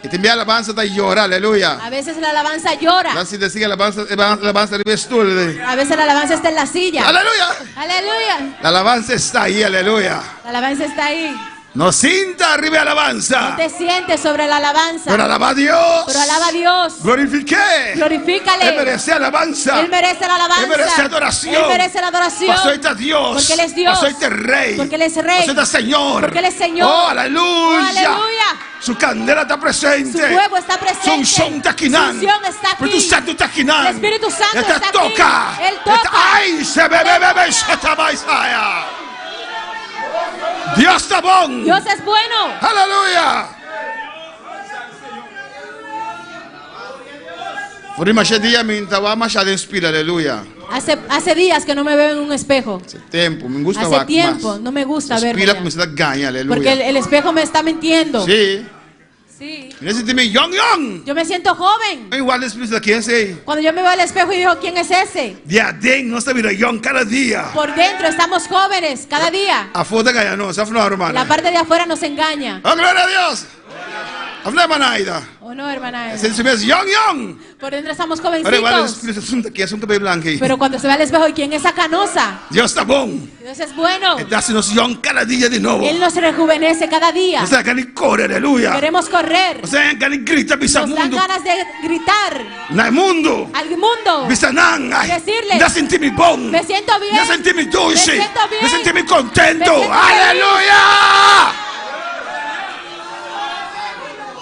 Y te envía alabanza te llora, aleluya. A veces la alabanza llora. Si te sigue alabanza arriba tú. A veces la alabanza está en la silla. Aleluya. Aleluya. La alabanza está ahí, aleluya. La alabanza está ahí. No sienta arriba alabanza. No te sientes sobre la alabanza. Pero alaba a Dios. Pero alaba a Dios. Glorifique. Glorifícale. Él merece alabanza. Él merece la alabanza. Él merece adoración. Él merece la adoración. Soy Dios. Porque Él es Dios. Soy Rey. Porque Él es Rey. Soy Señor. Porque Él es Señor. Oh, aleluya. Oh, aleluya. Su candela está presente. Su fuego está presente. Su unción está aquí. Su unción está aquí. Espíritu Santo está aquí. El Espíritu Santo está aquí. Toca. Él toca. Ay, se bebe. Dios está bon. Dios es bueno. Aleluya. Por ese día me estaba más inspira, aleluya. Hace días que no me veo en un espejo. Hace tiempo, me gusta Hace tiempo, no me gusta verme. Porque el espejo me está mintiendo. Sí. Sí. Young. Yo me siento joven. Igual el Espíritu aquí ese. Cuando yo me veo al espejo y digo, ¿quién es ese? No está viendo young cada día. Por dentro estamos jóvenes cada día. Afuera gaya no, hermano. La parte de afuera nos engaña. ¡Oh, gloria a Dios! Habla, hermanaida. ¿O no, hermana? Young. Por dentro estamos jovencitos. Pero cuando se ve al espejo, ¿y quién es esa canosa? Dios está bon. Dios es bueno. Cada día de nuevo. Él nos rejuvenece cada día. O sea, aleluya. Queremos correr. O sea, grita, nos dan ganas de gritar. Al mundo. Al mundo. Decirle. Me siento bien. Me siento bien. Me siento dulce. Me siento contento. Me siento Aleluya.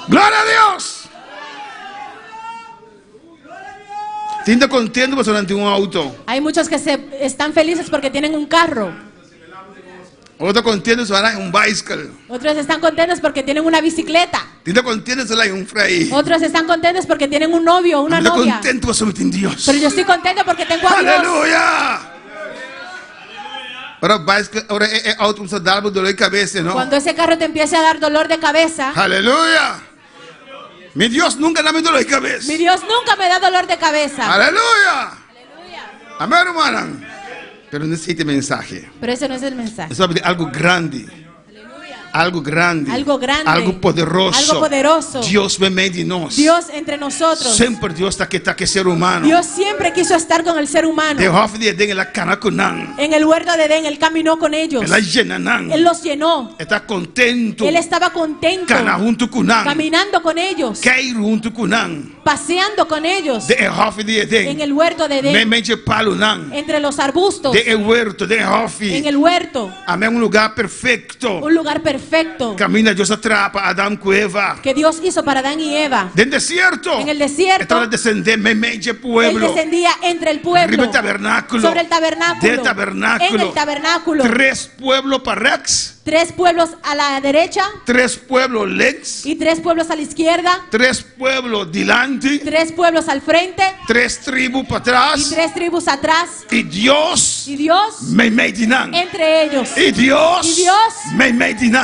Gloria a Dios. Siento contento por solamente un auto. Hay muchos que están felices porque tienen un carro. Otros contentos por un bicycle. Otros están contentos porque tienen una bicicleta. Siento contentos por un frey. Otros están contentos porque tienen un novio, una novia. Contento por solamente Dios. Pero yo estoy contento porque tengo a Dios. Aleluya. Ahora el auto comienza a dar dolor de cabeza, ¿no? Cuando ese carro te empiece a dar dolor de cabeza. Aleluya. Mi Dios nunca da dolor de cabeza. Mi Dios nunca me da dolor de cabeza. Aleluya. Amén, hermana. Pero necesita mensaje. Pero ese no es el mensaje. Es algo grande. Algo grande. Algo grande. Algo poderoso. Algo poderoso. Dios me made en nosotros. Dios entre nosotros. Siempre Dios está que ser humano. Dios siempre quiso estar con el ser humano. En el huerto de Edén, Él caminó con ellos. Él los llenó. Está contento. Él estaba contento. Caminando con ellos. Paseando con ellos. En el huerto de Edén. Entre los arbustos. En el huerto. Amén, un lugar perfecto. Un lugar perfecto. Camina Dios atrapa Adán con Eva. Que Dios hizo para Adán y Eva. En el desierto. Él descendía entre el pueblo. Sobre el tabernáculo. En el tabernáculo. 3 pueblos parrex. 3 pueblos a la derecha. 3 pueblos legs. Y 3 pueblos a la izquierda. 3 pueblos delante. 3 pueblos al frente. 3 tribus para atrás. Y 3 tribus atrás. Y Dios. Me entre ellos. Y Dios. Me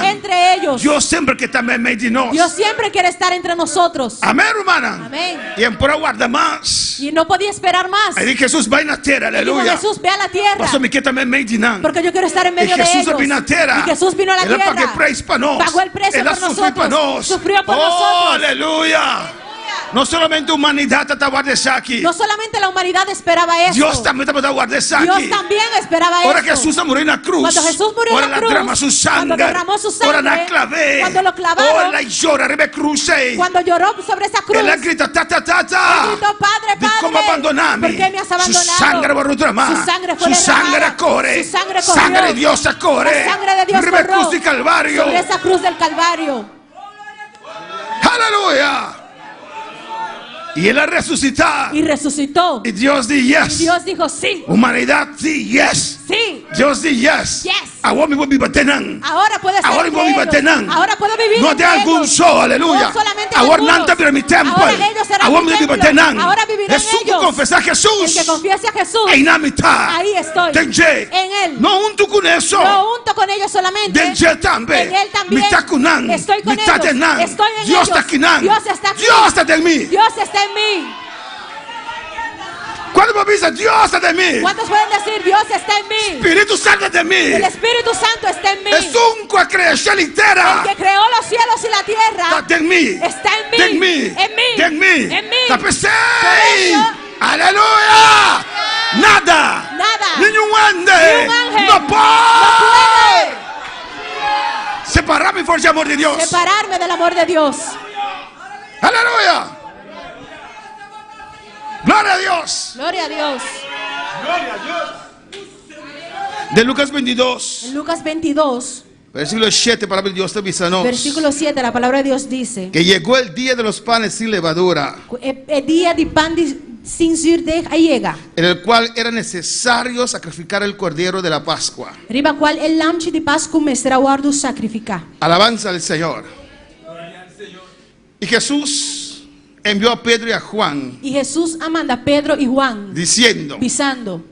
entre ellos. Dios siempre que está Dios siempre quiere estar entre nosotros. Amén, hermana. Amén. Y en pura guarda más. Y no podía esperar más. Ahí Jesús va en la tierra, aleluya. Jesús ve a la tierra. Porque yo quiero estar en medio de ellos. Y Jesús vino a la tierra. Pagó el precio por nosotros. Sufrió por nosotros. Aleluya. No solamente humanidad te guarda aquí. No solamente la humanidad esperaba eso. Dios también te guarda aquí. Dios también esperaba eso. Ahora Jesús murió en la cruz. Cuando Jesús murió en la cruz. Cuando derramó su sangre. Cuando lo clavaron. Cuando lloró sobre esa cruz. Él grita Él gritó, Padre, ¿cómo abandonarme? ¿Por qué me has abandonado? Su sangre fue derramada. Su sangre fue derramada. Corre. Su sangre corrió. Sangre de Dios corre. La sangre de Dios corrió. Sobre esa cruz del Calvario. Aleluya. Y él resucitó. Y resucitó. Y Dios dijo yes. Y Dios dijo sí. Humanidad sí, yes. Sí. Dios dijo yes. Yes. Ahora me voy a vivir tenang. Ahora puedes ser Ahora de puedo vivir ellos. tenang. Ahora puedo vivir No entre de algún ellos. sol, aleluya. No solamente Ahora algunos. nanta para mi templo. Ahora ellos serán Ahora mi me voy a vivir templo. tenang. Ahora vivirán Jesús que ellos. confesa a El que Jesús. confiese a Jesús, Ahí na mitad. ahí estoy. Denje. En él. No junto con eso. No junto con ellos solamente. Denje también. En él también. Mitad kunan. Estoy con Mitad ellos. tenan. Estoy en Dios ellos. está aquí nan. Dios está aquí. Dios está en mí. Dios está en mí. Cuando me dice Dios está en mí. ¿Cuántos pueden decir Dios está en mí? Espíritu Santo está en mí. El Espíritu Santo está en mí. Es un creación entera. El que creó los cielos y la tierra Está en mí. está en mí. En mí. En mí. En mí. En mí. Está presente. Por ello, Aleluya. Nada. Nada. Ni un ángel. Ni un ángel. No puede. puede Separarme por el amor de Dios. separarme del amor de Dios. Aleluya. Gloria a Dios. Gloria a Dios. De Lucas 22, En Lucas 22, versículo 7, palabra de Dios te avísanos versículo 7, la palabra de Dios dice: que llegó el día de los panes sin levadura, El día de pan sin surdez llega, en el cual era necesario sacrificar el cordero de la Pascua. riba qual el lamci di Pascua me sarà guardo sacrificar. Alabanza al Señor. Y Jesús envió a Pedro y a Juan Y Jesús manda a Pedro y Juan diciendo: pisando: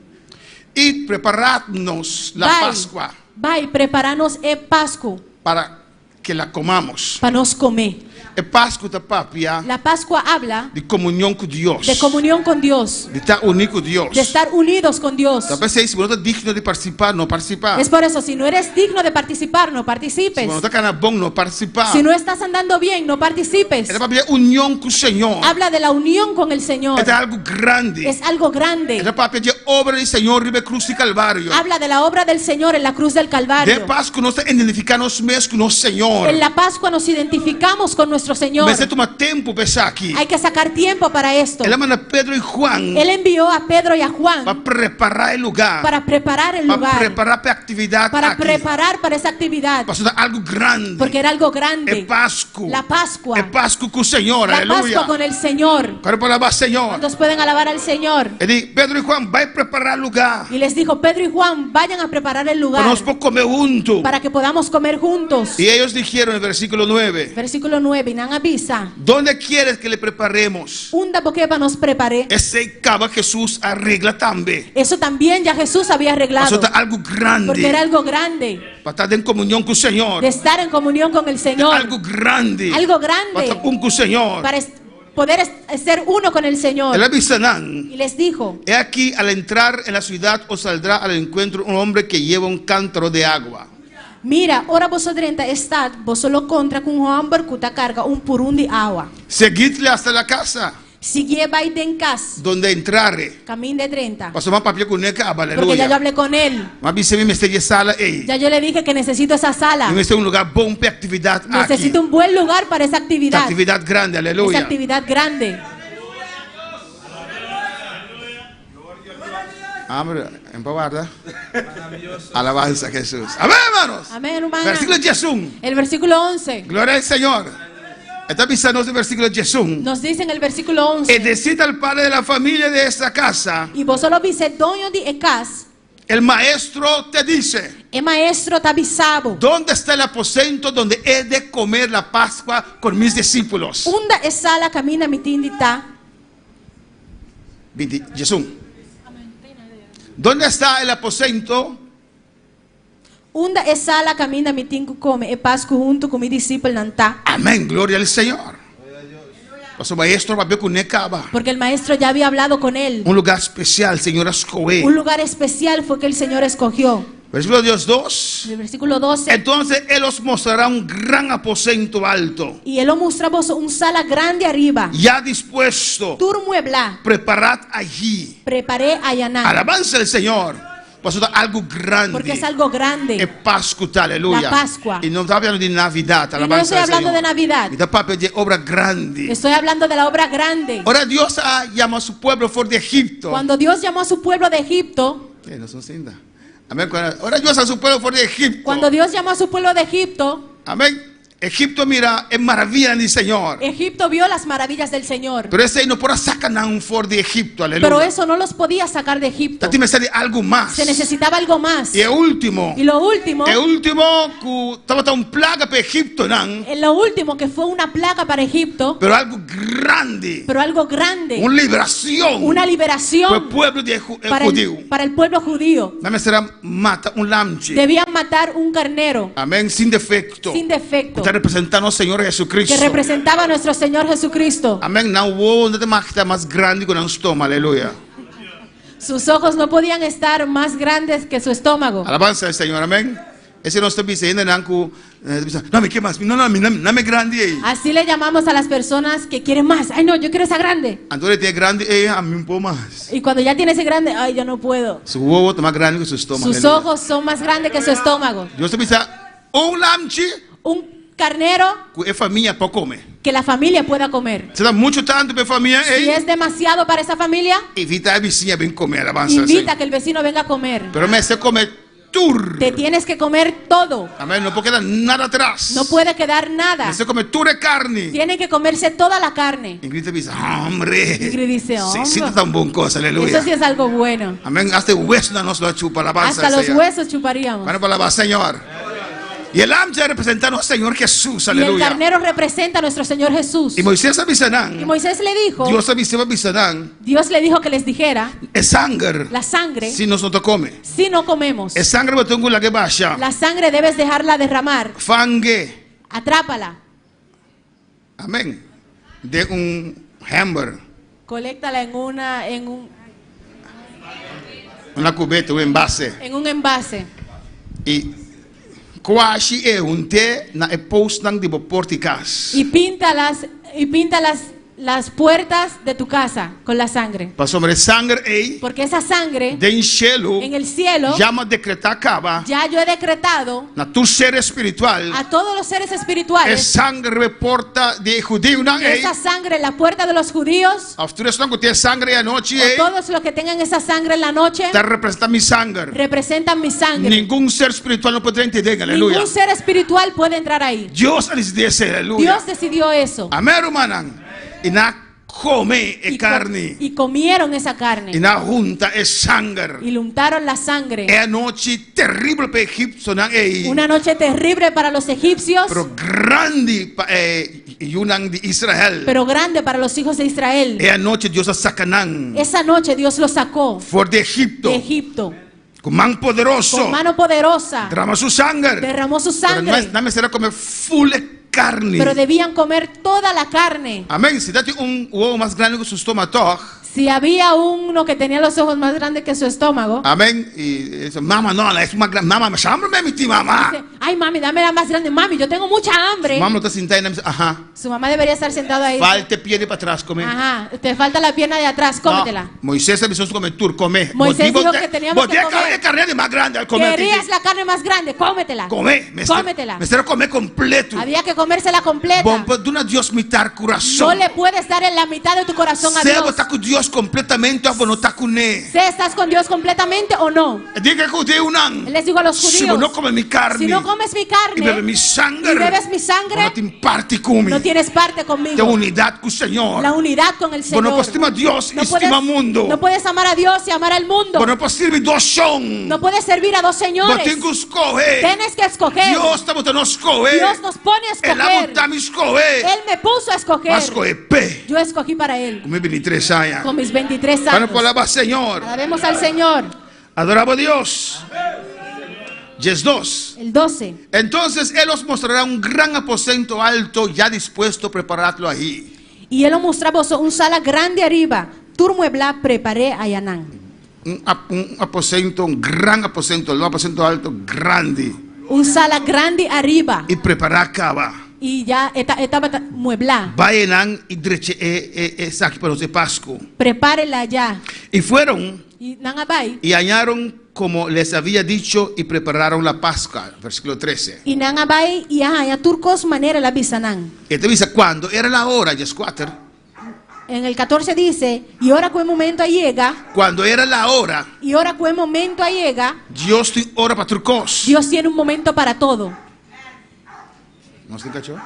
id, preparadnos la Pascua vai prepararnos el Pascua para que la comamos. para nos comer. El Pascua te papia La Pascua habla de comunión con Dios, de comunión con Dios, de estar unido con Dios. de estar unidos con Dios. Tal vez si no estás digno de participar, no participar. Es por eso, si no eres digno de participar, no participes. Si no estás canabón, no participar. Si no estás andando bien, no participes. Esta papia unión con el Señor. Habla de la unión con el Señor. Este es algo grande. Es algo grande. Esta papia de obra del Señor ribe cruz y calvario. Habla de la obra del Señor en la cruz del De Calvario. Pascua nos identificamos más con el Señor. En la Pascua nos identificamos con nuestro Señor. Me se toma tiempo pensar aquí. Hay que sacar tiempo para esto. Él manda a Pedro y Juan Él envió a Pedro y a Juan para preparar el lugar. para preparar el Para lugar, preparar para actividad para aquí. preparar para esa actividad, Para hacer algo grande. porque era algo grande. El Pascua. La Pascua. El Pascua con el Señor. La Aleluya. Pascua con el Señor. Cuando palabra Señor. ¿Cuántos pueden alabar al Señor? Él dice, Pedro y Juan, va a preparar el lugar. Y les dijo: Pedro y Juan, vayan a preparar el lugar Para nosotros comer juntos. para que podamos comer juntos. Y ellos dijeron en el versículo 9, Versículo 9, Nan avisa: ¿dónde quieres que le preparemos? Unda porque nos preparé. Ese cava Jesús arregla también. Eso también ya Jesús había Para arreglado, nosotros algo grande. porque era algo grande, Para estar en comunión con el Señor. de estar en comunión con el Señor, Algo grande. algo Para estar grande, con el Señor. para poder ser uno con el Señor. Él avisan. Y les dijo: He aquí, al entrar en la ciudad os saldrá al encuentro un hombre que lleva un cántaro de agua. mira, ora vos drenta estad, vos solo contra con un hombre que carga un purún de agua. Seguidle hasta la casa Si lleva ahí en casa, donde entrare. camino de 30. Pasó más papel con aleluya. Porque ya yo hablé con él. Más bien se me estrella sala. Ya yo le dije que necesito esa sala. En este un lugar bom para actividad aquí. Necesito un buen lugar para esa actividad. Actividad grande, Esa aleluya. actividad grande. Hombre, en Pavarda. Alabanza a Jesús. Amén, hermanos. Amén, hermana. Versículo de Jesús. El versículo 11 Gloria al Señor. Está avisando el versículo de Jesús. nos dice en el versículo Y 11: decid al padre de la familia de esta casa, y vos solo viste doño de ecas, el maestro te dice, el maestro te avisado. ¿dónde está el aposento donde he de comer la Pascua con mis discípulos? Unda es sala camina mi tindita. Jesús. ¿Dónde está el aposento? Unda es sala camina mi tingu come e pascu junto con mi discípulo nanta. Amén, gloria al Señor. Pues el maestro va a ver con Necaba. Porque el maestro ya había hablado con él. Un lugar especial, Señor escoge. Un lugar especial fue que el Señor escogió. Versículo Dios 2. En el versículo 12. Entonces Él os mostrará un gran aposento alto, Y él lo mostró vos un sala grande arriba. ya dispuesto. Tur muebla. Preparad allí. Preparé allanar. Alabanza al Señor. Pues es algo grande. Porque es algo grande. Es Pascua, aleluya. La Pascua. Y no está hablando de Navidad. Y no estoy hablando de Navidad. Y está papel de obra grande. Estoy hablando de la obra grande. Ahora Dios llama a su pueblo fuera de Egipto. Cuando Dios llamó a su pueblo de Egipto. No son Amén. Ahora Dios a su pueblo fuera de Egipto. Cuando Dios llamó a su pueblo de Egipto. Amén. Egipto mira es maravilla del Señor. Egipto vio las maravillas del Señor. Pero ese no podrá sacar un for de Egipto, aleluya. Pero eso no los podía sacar de Egipto. Tati me sale algo más. Se necesitaba algo más. Y el último. Y lo último. El último que estaba un plaga para Egipto, ¿no? Lo último que fue una plaga para Egipto. Pero algo grande. Pero algo grande. Una liberación. Una liberación. Para el pueblo de judío. Para el pueblo judío. Dame será mata un lamche. Debían matar un carnero. Amén, sin defecto. Sin defecto. Está representando al Señor Jesucristo. Que representaba a nuestro Señor Jesucristo. Amén. No hubo nada más grande que un estómago. Aleluya. Sus ojos no podían estar más grandes que su estómago. Alabanza al Señor. Amén. Ese no está diciendo no me quieras, no me grande. Así le llamamos a las personas que quieren más. Ay, no, yo quiero esa grande. Entonces tiene grande, a mí un poco más. Y cuando ya tiene ese grande, ay, yo no puedo. Su huevo está más grande que su estómago. Sus ojos son más grandes que su estómago. Dios te dice, un lamche. Un carnero que familia para comer. Que la familia pueda comer. Se da mucho tanto para familia. Si es demasiado para esa familia, invita a vecina a comer. Alabanza. Invita a que el vecino venga a comer. Pero me se come. Te tienes que comer todo. Amén. No puede quedar nada atrás. No puede quedar nada. Se come toda la carne. Tiene que comerse toda la carne. Ingrid dice, hombre. Ingrid dice, hombre. Sí, está tan buena cosa, aleluya. Eso sí es algo bueno. Amén. Hasta el hueso no nos lo chupa la base. Hasta los huesos chuparíamos. Bueno, para la Señor. Y el lamche representa a nuestro Señor Jesús, aleluya. Y el carnero representa a nuestro Señor Jesús. Y Moisés avisanán. Y Moisés le dijo. Dios le dijo que les dijera. Es sangre. La sangre. Si nosotros come. Si no comemos. Es sangre la que vaya. La sangre debes dejarla derramar. Fangue. Atrápala. Amén. De un hamburger. Coléctala en una cubeta, un envase. En un envase. Y quasi é té na post nang di porticas. Y píntalas las puertas de tu casa con la sangre. Porque esa sangre en el cielo ya yo he decretado a todos los seres espirituales. Esa sangre en la puerta de los judíos. O todos los que tengan esa sangre en la noche representan mi sangre. Ningún ser espiritual no podrá entender. Aleluya. Ningún ser espiritual puede entrar ahí. Dios decidió eso. Amén, hermanan. Y carne. Y comieron esa carne. Y na junta es sangre. Y le untaron la sangre. Noche terrible para Egipto. Una noche terrible para los egipcios. Pero grande para Israel. Pero grande para los hijos de Israel. Noche Dios sacanán. Esa noche Dios los sacó. De Egipto. Con mano poderosa. Derramó su sangre. Pero no me será comer full carne. Pero debían comer toda la carne. Amén. Si date un huevo más grande que su estómago. Si había uno que tenía los ojos más grandes que su estómago. Amén. Y eso, mamá, no, es más grande. Mamá, me hambre, mi tía, mamá. Dice, ay, mami, dame la más grande. Mami, yo tengo mucha hambre. Mamá está sentada y ajá. Su mamá debería estar sentada ahí. Falta pierna para atrás, come. Ajá, te falta la pierna de atrás, cómetela. No, Moisés avisó su comer, come. Moisés dijo que teníamos que comer. Carne más grande al comer. Querías la carne más grande, cómetela. Cómetela. Me será comer completo. Había que comérsela completa. No Dios mitad corazón. No le puedes dar en la mitad de tu corazón a Dios. Está con Dios completamente. ¿Estás con Dios completamente o no? Les digo a los judíos, si no comes mi carne, y bebes mi sangre, no tienes parte conmigo. La unidad con el Señor. La unidad con el Señor. No puedes amar a Dios y amar al mundo. No puedes servir a dos señores. Tienes que escoger. Dios nos pone a escoger. Él me puso a escoger. Yo escogí para Él. Con mis 23 años. Señor. Alabemos al Señor. Adoramos a Dios. Yes 2. El 12. Entonces Él os mostrará un gran aposento alto ya dispuesto a prepararlo ahí. Y Él os mostrará un sala grande arriba. Turmuebla preparé a Yanán. Un aposento, un gran aposento, un aposento alto grande. Un sala grande arriba. Y preparar cava. Y ya estaba mueblada. Vayan y para los de Pascua. Prepárenla ya. Y fueron y hallaron como les había dicho y prepararon la Pascua. Versículo 13. Y nangabay y ya turcos manera la bisanan. Y te dice cuando era la hora, ya es 4. En el 14 dice, y ahora que el momento llega. Cuando era la hora. Y ahora que el momento llega. Dios tiene hora para turcos. Dios tiene un momento para todo. ¿No se cachó?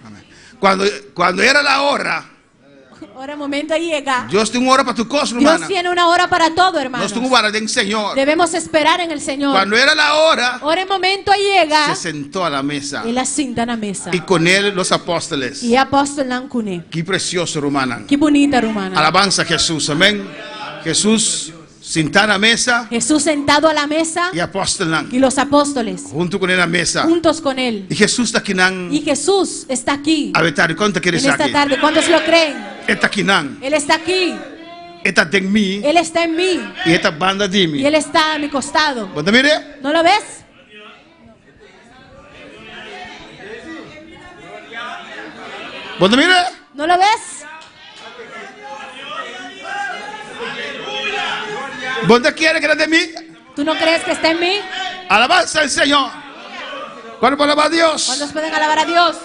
Amén. Cuando era la hora, Ahora el momento llega. Dios tiene una hora para tu cosa, Dios hermana. tiene una hora para todo, hermanos. Dios tiene una hora del Señor. Debemos esperar en el Señor. Cuando era la hora, Ahora el momento llega. se sentó a la mesa. Él asienta na mesa. Y con él los apóstoles. Y apóstol nan kune. Qué precioso, hermana. Qué bonita, hermana. Alabanza a Jesús, amén. Jesús sentado a la mesa Jesús sentado a la mesa y apóstoles y los apóstoles junto con él a la mesa. juntos con él. Y Jesús está aquí. Y Jesús está aquí A ver, ¿cuánto en quieres esta aquí? tarde. ¿Cuántos lo creen? Está aquí. Él está aquí. Está en mí. Él está en mí. Y esta banda de Y mí. Él está a mi costado. ¿Vos mire? ¿No lo ves? ¿Vos mire? ¿No lo ves? ¿Vos quieres que era de mí? ¿Tú no crees que está en mí? Alabanza al Señor. ¿Cuándo puedo alabar a Dios? ¿Cuántos pueden alabar a Dios?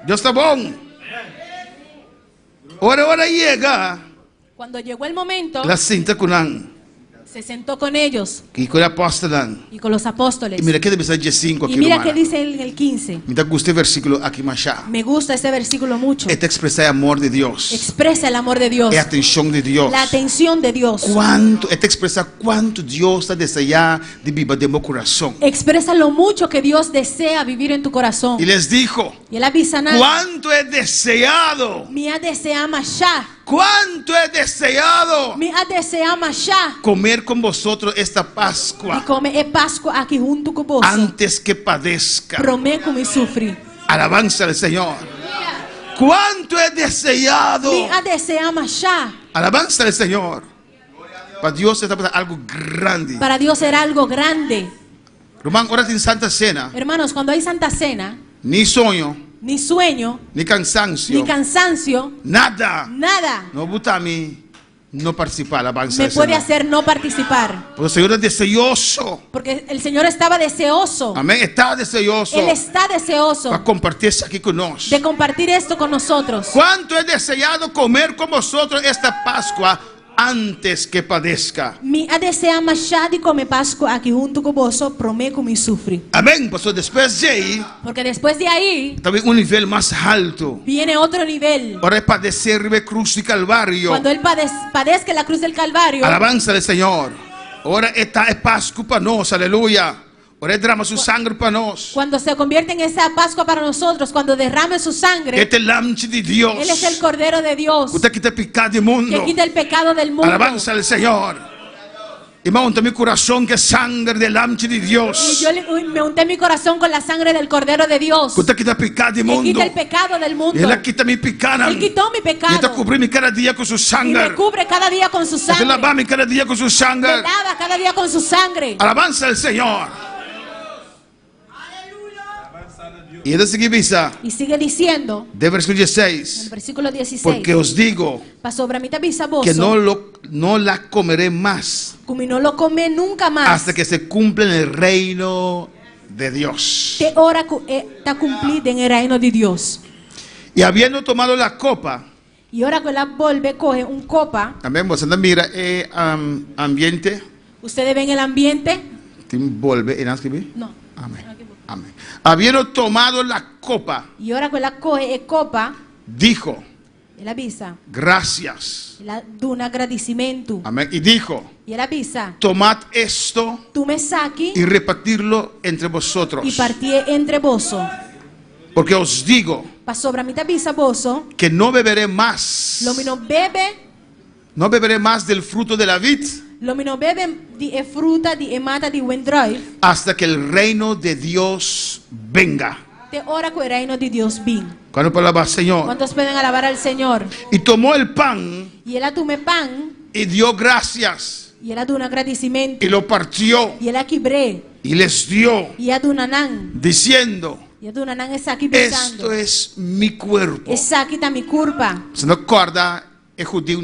Dios está bon. Ahora llega Cuando llegó el momento, la cinta con An. se sentó con ellos Y con el apóstol An. y con los apóstoles. Y mira que debe ser 5 aquí. Y mira que dice en el 15. Me gusta el versículo aquí más allá. Me gusta este versículo mucho. Este expresa el amor de Dios. Expresa el amor de Dios, La atención de Dios. la atención de Dios. Este expresa cuánto Dios está deseando de vivir de mi corazón. Expresa lo mucho que Dios desea vivir en tu corazón. Y les dijo, Y él avisa nada. cuánto he deseado. Mi desea más ya. Cuánto he deseado Mi desea más ya. comer con vosotros esta Y Pascua come é Páscoa aqui junto com você. antes que padezca. Prometo me sufrir. Alabanza al Señor. Cuánto he deseado. Mi desea más ya. Alabanza al Señor. Para Dios está pasando algo grande. Para Dios era algo grande. Román, ahora en Santa Cena, Hermanos, cuando hay Santa Cena, ni sueño, ni sueño, ni cansancio, ni cansancio, nada. nada No gusta a mí no participar. Alabanza me al puede Señor. hacer no participar. Porque el Señor es deseoso. Porque el Señor estaba deseoso. Amén. Está deseoso Él está deseoso para compartirse aquí con nosotros. de compartir esto con nosotros. ¿Cuánto he deseado comer con vosotros esta Pascua antes que padezca? Mi desea mais já de comer Páscoa aqui junto com você, prometo me sufrir. Amén. Pues después de ahí, Porque después de ahí también un nivel más alto. viene otro nivel. Ahora es padecer de cruz y calvario. Cuando Él padezca la cruz del Calvario, Alabanza del Señor. Ahora esta es Pascua para nosotros. Aleluya. Ahora derrama su sangre para nosotros. cuando se convierte en esa Pascua para nosotros, cuando derrame su sangre, Este es el lamche de Dios. Él es el Cordero de Dios Usted quita el pecado del mundo. que quita el pecado del mundo. Alabanza al Señor. Y me unta mi corazón que es sangre del lamche de Y Dios. yo me unté mi corazón con la sangre del Cordero de Dios, Usted quita el pecado del que mundo. quita el pecado del Y mundo. Él quita mi pecado. Él quitó mi Y está pecado cubrirme cada día con su y sangre. me cubre cada día con su Usted sangre. lavame cada día con su Me sangre. lava cada día con su sangre. Alabanza al Señor. Y es seguir visa Y sigue diciendo, de versículo en el 16. versículo 16, Porque os digo pasó mi bisaboso, que no la comeré más como no lo come nunca más. hasta que se cumpla en el reino de Dios. Te hora está cumplida en el reino de Dios. Y habiendo tomado la copa, Y ahora que la vuelve, coge un copa. también vos mira ambiente, Ustedes ven el ambiente. te vuelve en escribir. No. Amén. Amén. Habiendo tomado la copa, Y ahora que la coge el copa, dijo, él avisa. gracias. Él da un agradecimiento. Amén. Y dijo, Y él avisa. tomad esto Tú me saques y repartirlo entre vosotros. y partí entre vos. Porque os digo Pasó sobre mi bisaboso. que no beberé más. Lo mi no bebe. No beberé más del fruto de la vid Lo mi no bebe di fruta di mata di wendrive. hasta que el reino de Dios venga. Te ora que el reino de Dios vin. Cuando palabra Señor. ¿Cuántos pueden alabar al Señor? Y tomó el pan Y él tume pan. y dio gracias Y él da un agradecimiento. y lo partió Y él quibré. y les dio, Y él da un anán. diciendo, Y él da un anán es aquí pensando. esto es mi cuerpo. Esa aquí está mi curva. ¿Se no acuerda el judío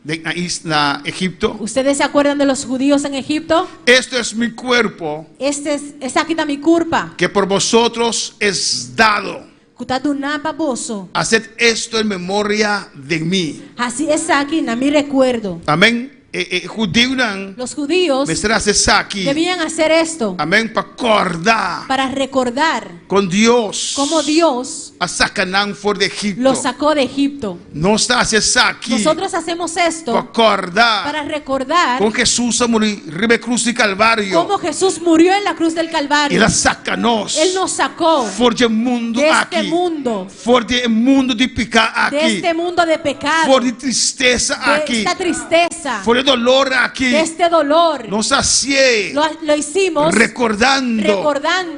de la isla Egipto? ¿Ustedes se acuerdan de los judíos en Egipto? Esto es mi cuerpo Esa aquí está mi curva. que por vosotros es dado. Kuta do napa boso. Haced esto en memoria de mí. Así es aquí, na mi recuerdo. Amén. judío nan Los judíos mesra se saki. debían hacer esto Amén, para acordar para recordar con Dios. cómo Dios A sacanan for de Egipto. los sacó de Egipto. No está se saki. Nosotros hacemos Para esto acordar para recordar con Jesús a morir ribe cruz y calvario. cómo Jesús murió en la cruz del Y Calvario. la sacanos. Él nos sacó For de mundo de este aquí. mundo, For de mundo de picar de aquí. este mundo de pecado, For de tristeza de aquí. esta tristeza, For de dolor aquí. de este dolor. Nos hacía Lo hicimos recordando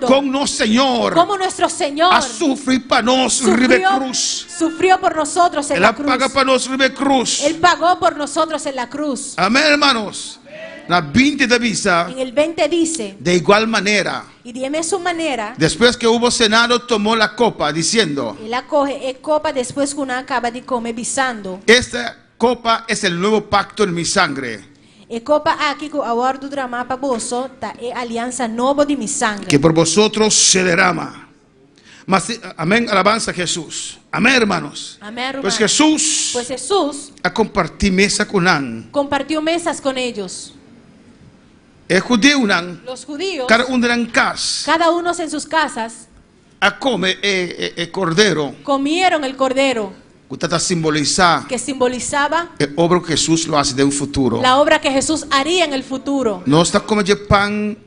con nuestro Señor cómo nuestro Señor a sufrir para nos ribe cruz. sufrió por nosotros en Él la cruz. paga para nos ribe cruz. Él pagó por nosotros en la cruz. Amén, hermanos. La 20 de visa, En el 20 dice, de igual manera, y dime su manera, después que hubo cenado, tomó la copa, diciendo: Él acoge copa después que una acaba de comer bisando. esta copa es el nuevo pacto en mi sangre, E copa aqui que o aguardo drama para boso, ta é aliança nova de mi sangue. que por vosotros se derrama. Mas, amén, alabanza a Jesús. Amén, hermanos. Amén, hermano. Pues Jesús Pues Jesús a compartir mesa con Nan. compartió mesas con ellos. El judío Nan, Los judíos, cada uno en casa, cada uno en sus casas, a come cordero, comieron el cordero que está simbolizar que simbolizaba el obra que Jesús lo hace de un futuro. la obra que Jesús haría en el futuro. No está como el pan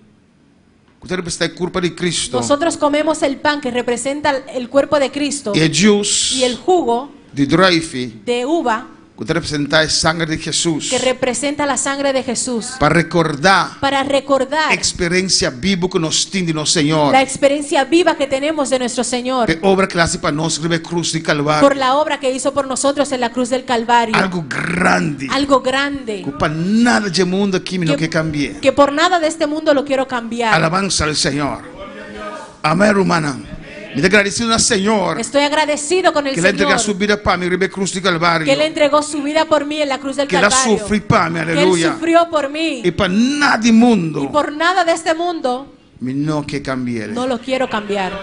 que representa el cuerpo de Cristo. Nosotros comemos el pan que representa el cuerpo de Cristo Y el juice y el jugo de Dreyfi de uva que representa la sangre de Jesús. que representa la sangre de Jesús. Para recordar Para recordar experiencia viva que nos tiene nuestro Señor. la experiencia viva que tenemos de nuestro Señor Que obra que hace para nos ribe cruz y calvario. por la obra que hizo por nosotros en la cruz del Calvario. Algo grande. Algo grande Que para nada de mundo aquí no que cambie. que por nada de este mundo lo quiero cambiar. Alabanza al Señor. Amén, hermana. Me agradecido al Señor Estoy agradecido con el que le entrega Señor su vida para mí, ribe cruz y calvario. que Él entregó su vida por mí en la cruz del Que la Calvario. sufrí para mí, Que Él aleluya. sufrió por mí. Y para nada de Y mundo, por nada de este mundo me no que cambie. no lo quiero cambiar.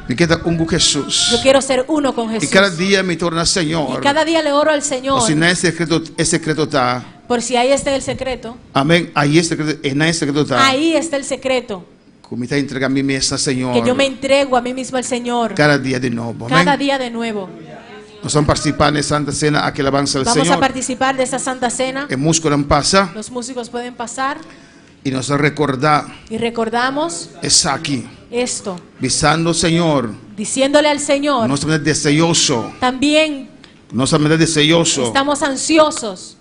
Me queda un con Jesús. Yo quiero ser uno con Y Jesús. cada día me torna Y Señor. cada día le oro al Señor. O si no es secreto está. Por si ahí está el secreto. Amén. Ahí es secreto, en el secreto está. Ahí está el secreto. Como está entrega mi mesa, Señor. Que yo me entrego a mí mismo al Señor. Cada día de nuevo. Cada Amén. día de nuevo. Nos vamos a participar en la Santa Cena a que alabanza al Vamos a Señor. participar de esa Santa Cena. El músculo pasa Los músicos pueden pasar y nos recordar y recordamos es aquí. esto, Visando, Señor. diciéndole al Señor, No estamos deseoso. también No estamos deseoso. estamos ansiosos,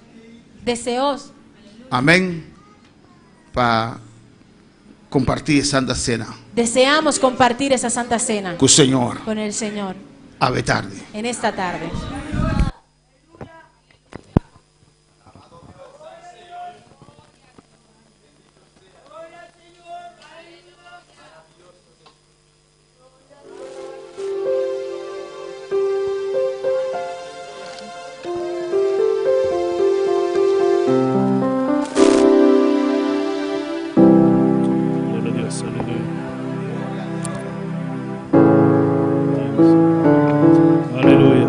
deseosos, Amén. Para compartir Santa Cena deseamos compartir esa Santa Cena con el Señor. con el Señor Ave tarde. en esta tarde. Gloria a Dios, aleluya. Aleluya.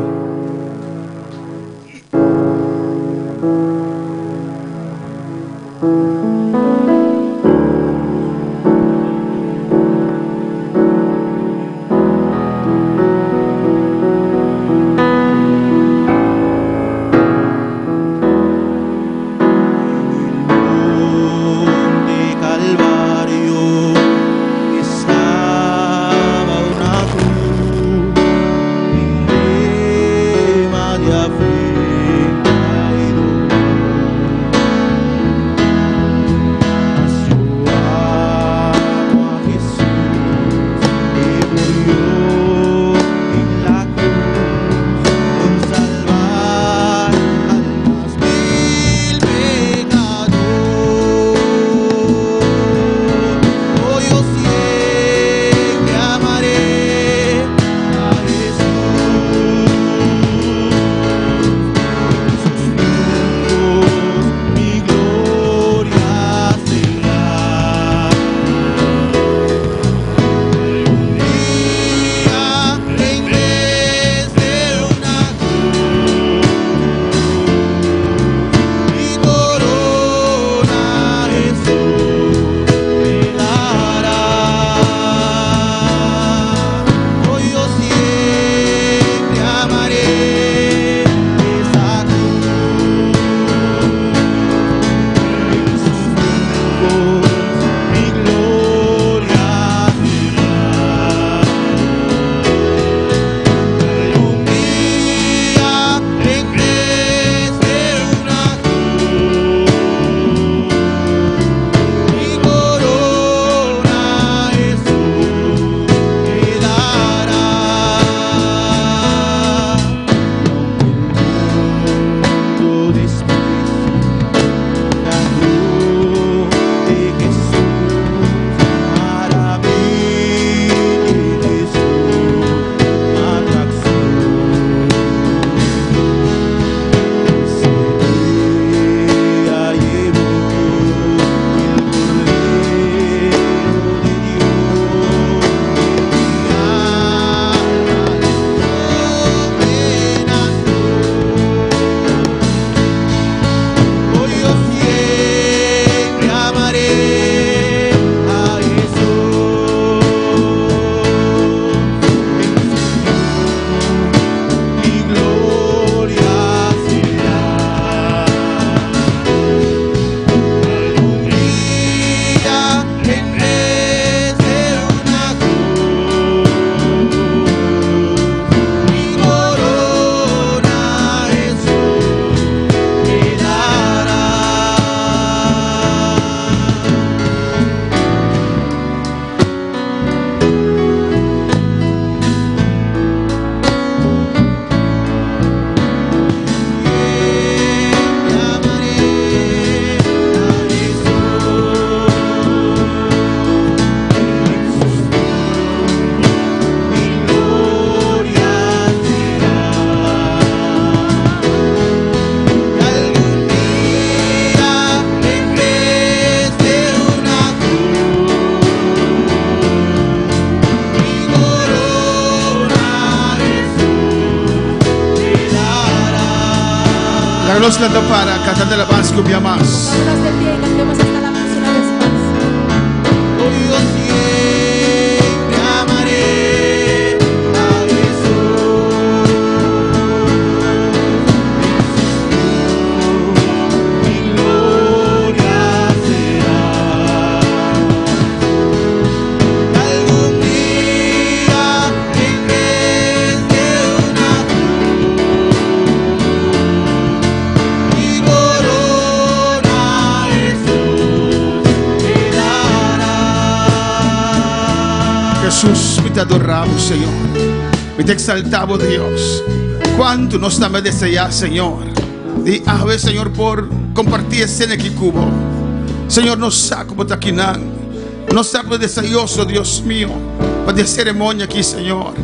Háganos la para cantar de alabanza que hubiera más. Vámonos de pie y cantemos esta alabanza una vez más. Yo siempre amaré a Jesús. Mi gloria será. Algún día en vez de una cruz, mi corona Jesús me dará. Jesús, me te adoramos, Señor. Me te exaltamos, Dios. Cuánto nos dame desear, Señor. Y a ver, Señor, por compartir escena que cubo. Señor, nos saco por taquinan. Nos saco deseoso, Dios mío, para de ceremonia aquí, Señor.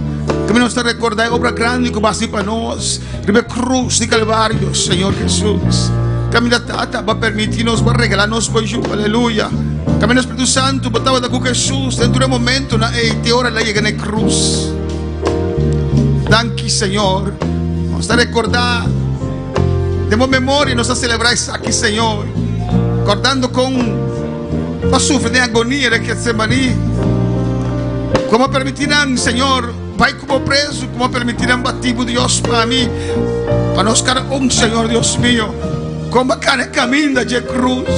Que me nos te recordar obra grande que va así para nos. Ribe cruz de Calvario, Señor Jesús. Camina tata, va a permitirnos, va a regalarnos por you, aleluya. Camina Espíritu Santo, botava da com Jesus dentro do momento na te hora lá chega na cruz. Danke, Senhor. Nos a recordar, temos memória, nos a celebrar isso aqui, Senhor. Acordando com a sofrer de agonia de Getsemani. Como permitirão, Senhor, Pai, como preso, como permitirão batido Deus para mim, para nós cada Senhor, Deus meu, como cada caminho de cruz.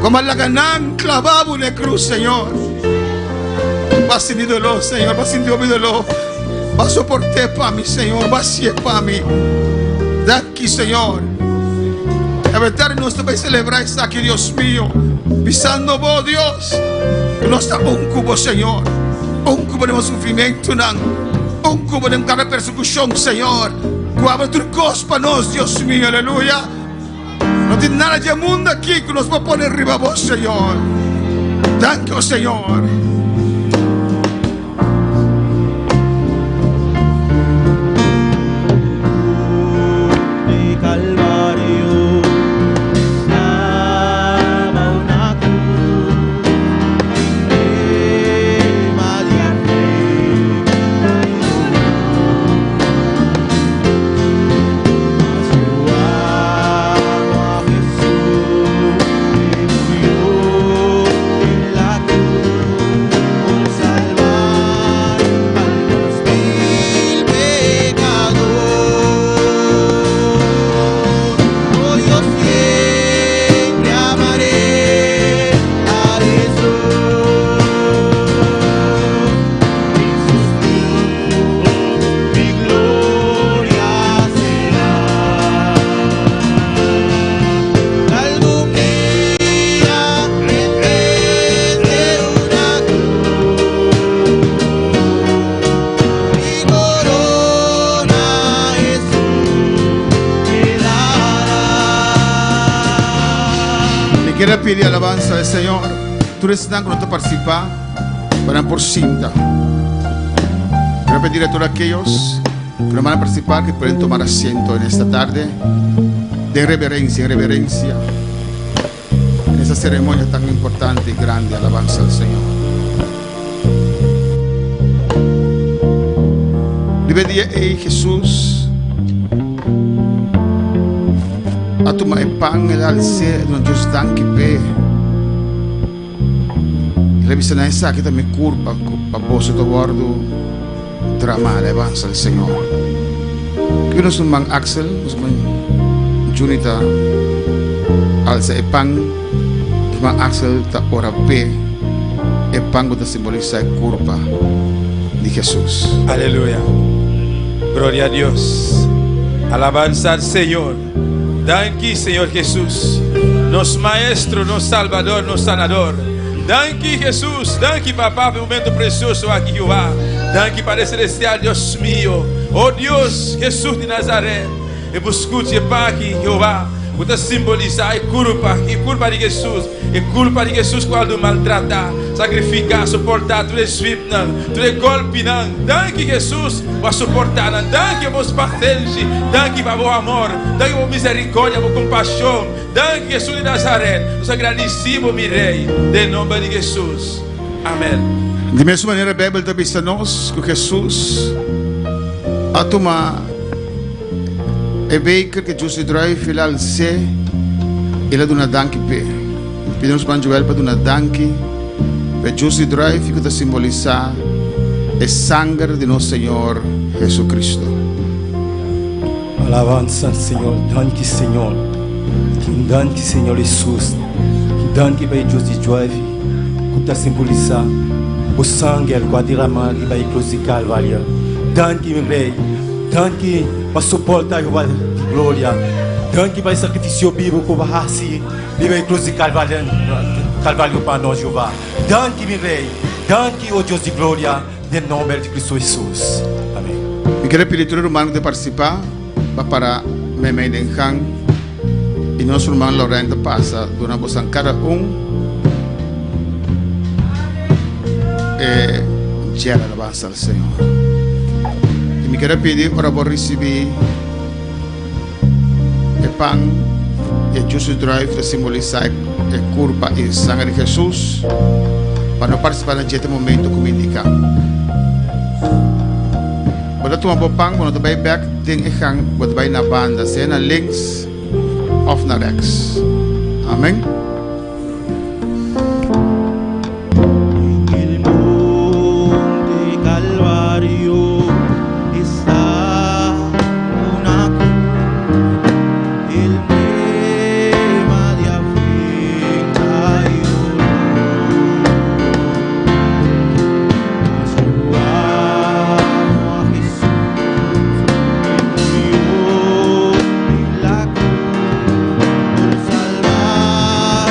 Como la ganan clavado na cruz, Senhor. Vai sentir dolor, Senhor. Vai sentir o dolor. Vai suportar para mim, Senhor. Vai ser para mim. Daqui, Senhor. É verdade, nós também celebrar isso aqui, Deus meu. Visando vos, Deus. Que nós estamos cubo, Senhor. Cubo de sofrimento, não. Cubo de cada persecução, Senhor. Guarda tu cruz para nós, Deus meu. Aleluia. Não tem nada de mundo aqui que nos vai pôr em riba vos, Senhor. Thank you, Senhor. De Calvario estaba una cruz, emblema de amor. Mas eu amo a Jesús que murió en la cruz por salvar al 2000 pecador. Oh, yo siempre amaré a Jesús. Jesús mío, mi gloria será. Algún día en vez de una cruz, mi corona Jesús me dará. Me quiero pedir alabanza al Señor. Tú eres tan que no te participa para por cinta. Quiero pedir a todos aquellos que no van a participar que pueden tomar asiento en esta tarde de reverencia en reverencia en esa ceremonia tan importante y grande. Alabanza al Señor. Le pedí a Jesús a tu pan el alce no Dios dan que pe. Le bisogna essa che mi curva a posto to guardo drama alabanza al Señor. Que no son man Axel, no son man Junita alza e pan, man Axel ta ora pe e pan que simboliza la curva de Jesús. Aleluya. Gloria a Dios. Alabanza al Señor. Danke, Señor Jesús. Nos maestro, nos salvador, nos sanador. Danke, Jesús. Danke, papá, por momento precioso aqui, Jeová. Danke para celestial Deus mío. Oh Deus, Jesús de Nazaré. E buscute para aqui, Jeová. Para simbolizar a culpa de Jesus. E culpa de Jesus quando maltratar, sacrificar, suportar tudo swift, tudo golpe, danke Jesus, para suportar, danke vos paciência, danke para o amor, danke por misericórdia, por compaixão, danke Jesus de Nazaré. Nos agradecemos, meu Rei, em nome de Jesus. Amém. De mesma maneira, a Bíblia também está nós que Jesus a tomar E beker que Jussi Drive ele alce, ele dona danke pe. Pedimos para Joel para dona danke, para Jussi Drive que está simbolizar o sangue de nosso Senhor Jesus Cristo. Alabanza al Señor, danke Señor, danke Señor Jesús, danke para Jussi Drive, que está simbolizar o sangue que vai derramar e vai cruz de Calvário. Danke meu rei, danke para suportar a glória, danke para o sacrifício vivo que vai fazer e vai cruz de Calvário para nós, Jeová. Danke meu rei, danke o Deus de glória, em nome de Cristo Jesus. Amém. Eu quero pedir a todo irmão de participar para Memei Denhang e nosso irmão Lorena passa durante cada gera alabanza al Senhor. E me quero pedir para vos receber o pão e o Jussi Drive para simbolizar a curva e o sangue de Jesus para não participar neste momento como indica. Quando tu tomar pão, quando tu vai back, tem que hang, quando vai na banda, seja na links ou na rechts. Amém? En el monte Calvario está una cruz, el tema de afrenta y dolor. Mas yo amo a Jesús, que murió en la cruz por salvar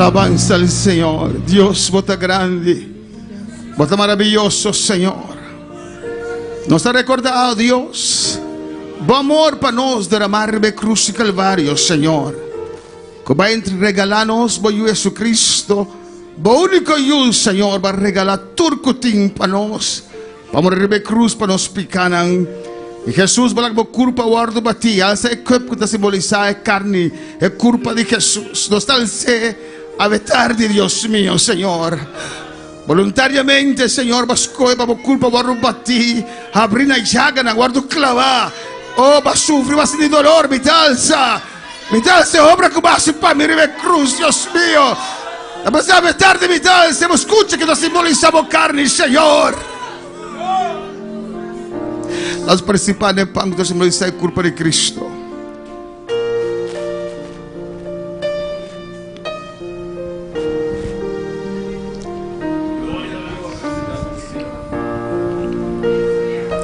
Alabanza al Señor. Dios, vota grande, vota maravilloso, Señor. Nos ha recordado, Dios, bom amor para nós derramar de cruz e calvário, Senhor. Que vai regalar-nos, bom Jesus Cristo, bom único eu, Senhor, vai regalar tudo que tem para nós. Vamos receber cruz para nós picanan. E Jesus vai dar culpa ao ordo bati. Essa é corpo que simboliza a carne, é culpa de Jesus. Nós estamos a vetar de Deus meu, Senhor. Voluntariamente, Senhor, bascoe para culpa ao ordo bati. Abrir na jaga, na guardo clavar. Oh, va a sufrir, va a sentir dolor, mi talza, obra que va a ser para mi rebe cruz, Dios mío. A pesar de tarde, mi talza, escucha que nos simbolizamos carne, Señor. Las principales pan que simboliza la culpa de Cristo.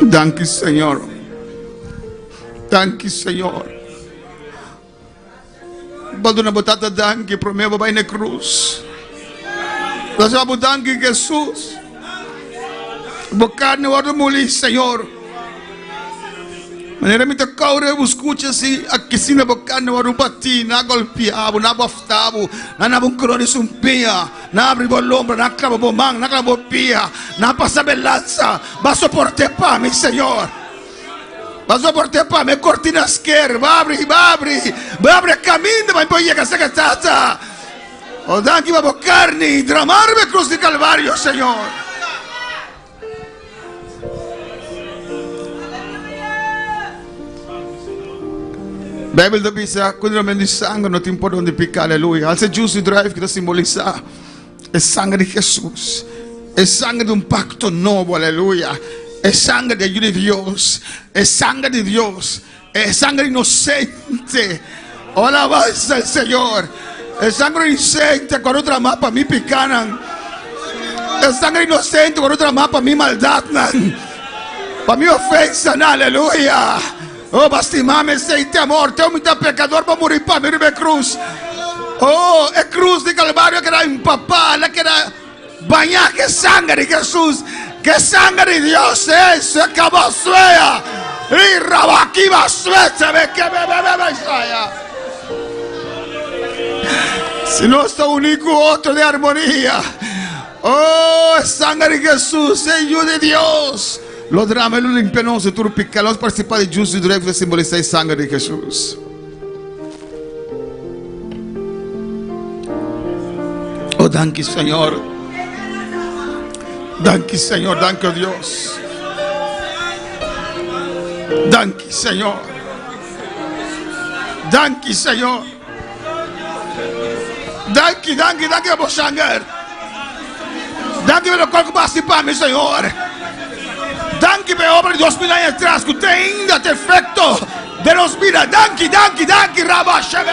Danke, Señor. Danke, Senhor. Quando na botata danke para mim vai na cruz. Nós vamos danke Jesus. Bocar no ordo muli, Senhor. Maneira muito caura eu escuto assim, aqui sim na bocar no ordo bati, na golpeava, na baftava, na buncrone sumpia, na abre lombra, na clava bomang, na clava pia, na passa belança, va suportar para mim, Senhor. Mas eu portei para me cortina esquerda, vai abrir caminho, mas poi chega essa casa. O danke va carne, dramar me cruz de Calvário, Senhor. Bibel da bisa, quando não me sangue, não tem por onde picar, aleluia. Alça juice drive que simboliza é sangue de Jesus, é sangue de pacto novo, aleluia. Es sangre de ayuda de Dios, es sangre de Dios, es sangre inocente. Alabanza al Señor. Es sangre inocente cuando otra más para mí picanan. Es sangre inocente cuando otra más para mí maldad. Para mi ofensa, aleluya. Oh, bastimame aceite amor. Tengo mitad pecador para morir para mí en cruz. Oh, es cruz de Calvario que era empapada, que era bañada que sangre de Jesús. Que sangre de Dios es, acabó suya. Y rabaki va suya, ve que me si no está único otro de armonía. Oh, sangre de Jesús, Señor de Dios. Los dramas, los impenosos, tudo picalos participar de justo y directo simboliza la sangre de Jesús. Oh, danke, Señor. Danke, Señor, danke, Dios. Danke, Señor. Danke, Señor. Danke, Boshanger. Danke pelo qual que participa, meu Senhor. Danke pela obra de 2000 anos atrás, que tem ainda tem efeito de nos vida. Danke, Rabasha.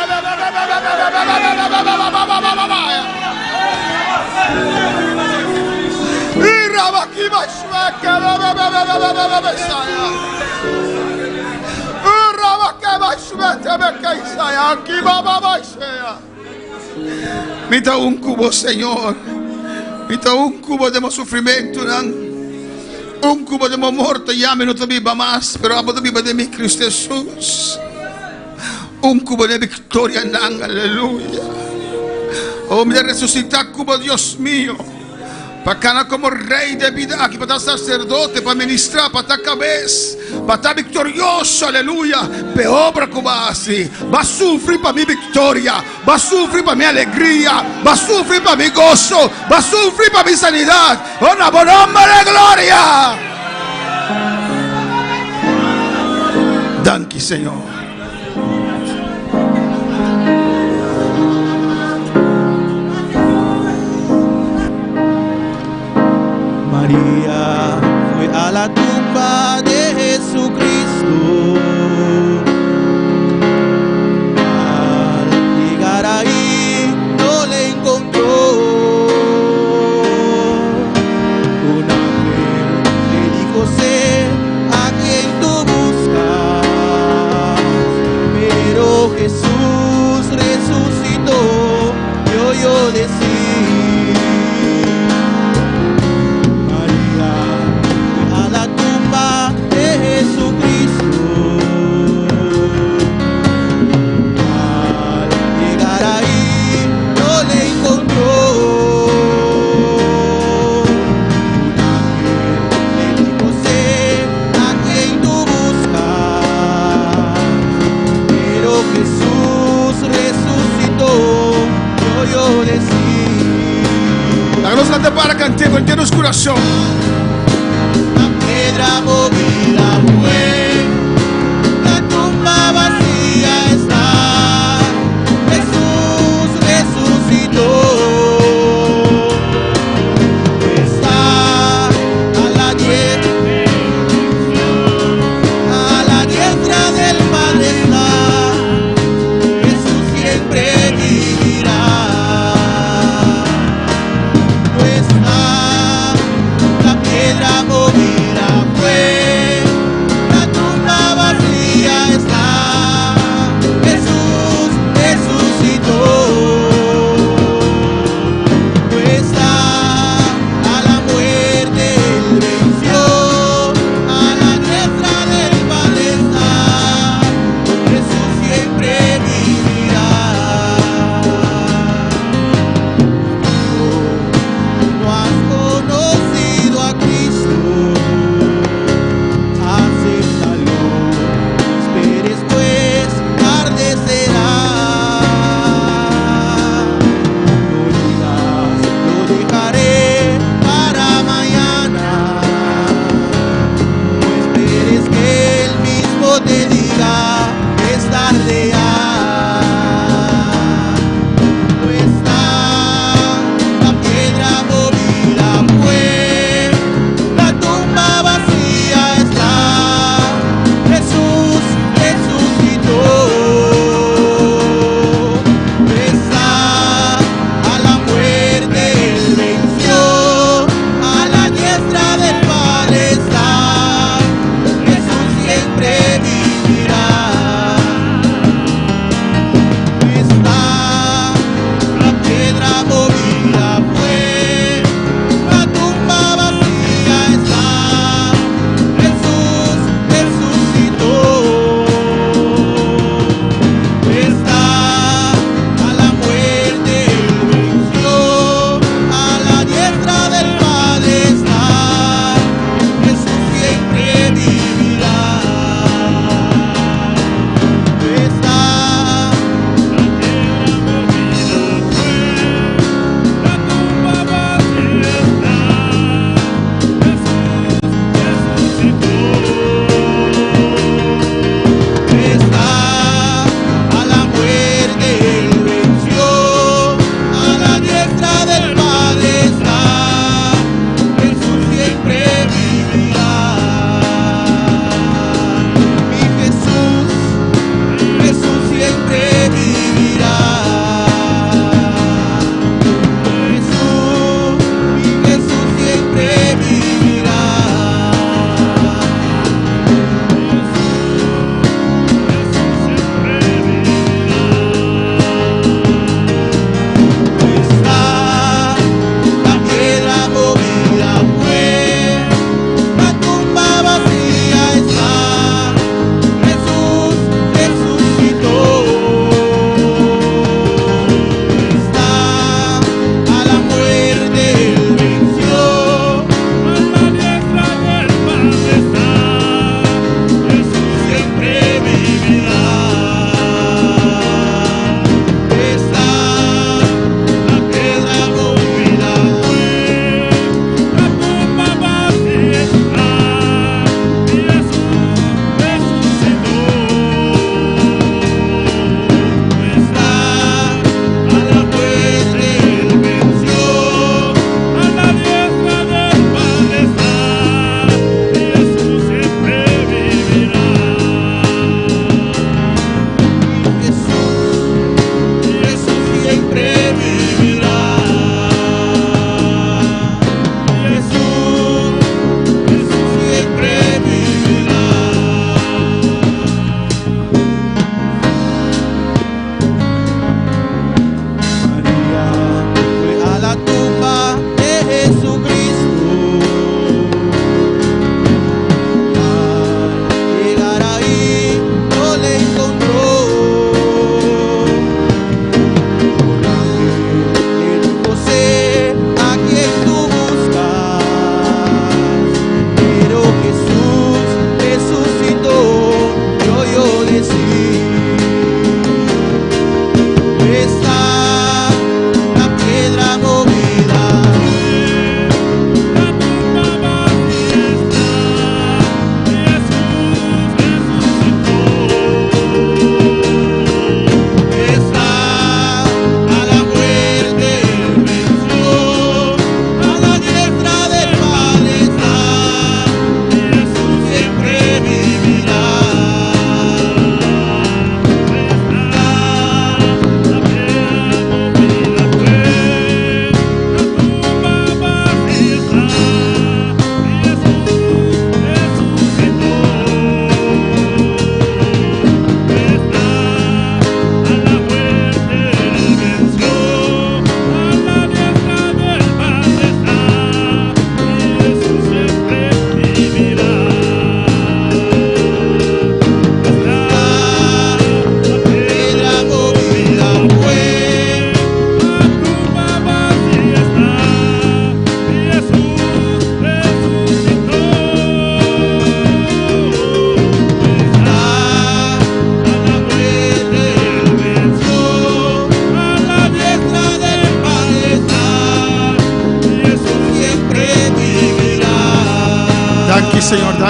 Me dá cubo, Senhor. Me dá cubo de meu sofrimento, cubo de meu morto, ya me não te viva mais, pero amo te viva de mi Cristo Jesus. Cubo de victoria, aleluya. Oh, me resucitar cubo, Dios mío. Para cada como rei de vida, aqui para estar sacerdote, para ministrar, para estar cabeça, para estar victorioso, aleluia. Pe obra que vai sofrer para minha vitória, vai sofrer para minha alegria, vai sofrer para meu gozo, vai sofrer para minha sanidade. Oh, na bom nome de glória. Danke, Senhor. María fue a la tumba de Jesucristo. Al llegar ahí no le encontró. Un ángel le dijo: sé a quien tú buscas. Pero Jesús resucitó y oyó decir. María fue a la tumba de Jesucristo. Al llegar ahí no le encontró. Un ángel le dijo: sé a quien tú buscas. Pero Jesús resucitó, yo decir. Háganos la para cantar con llenos corazón. La piedra movida fue, la tumba vacía está. Jesús resucitó. Está a la diestra del Padre está. Jesús siempre vivirá. No está, la piedra movida fue.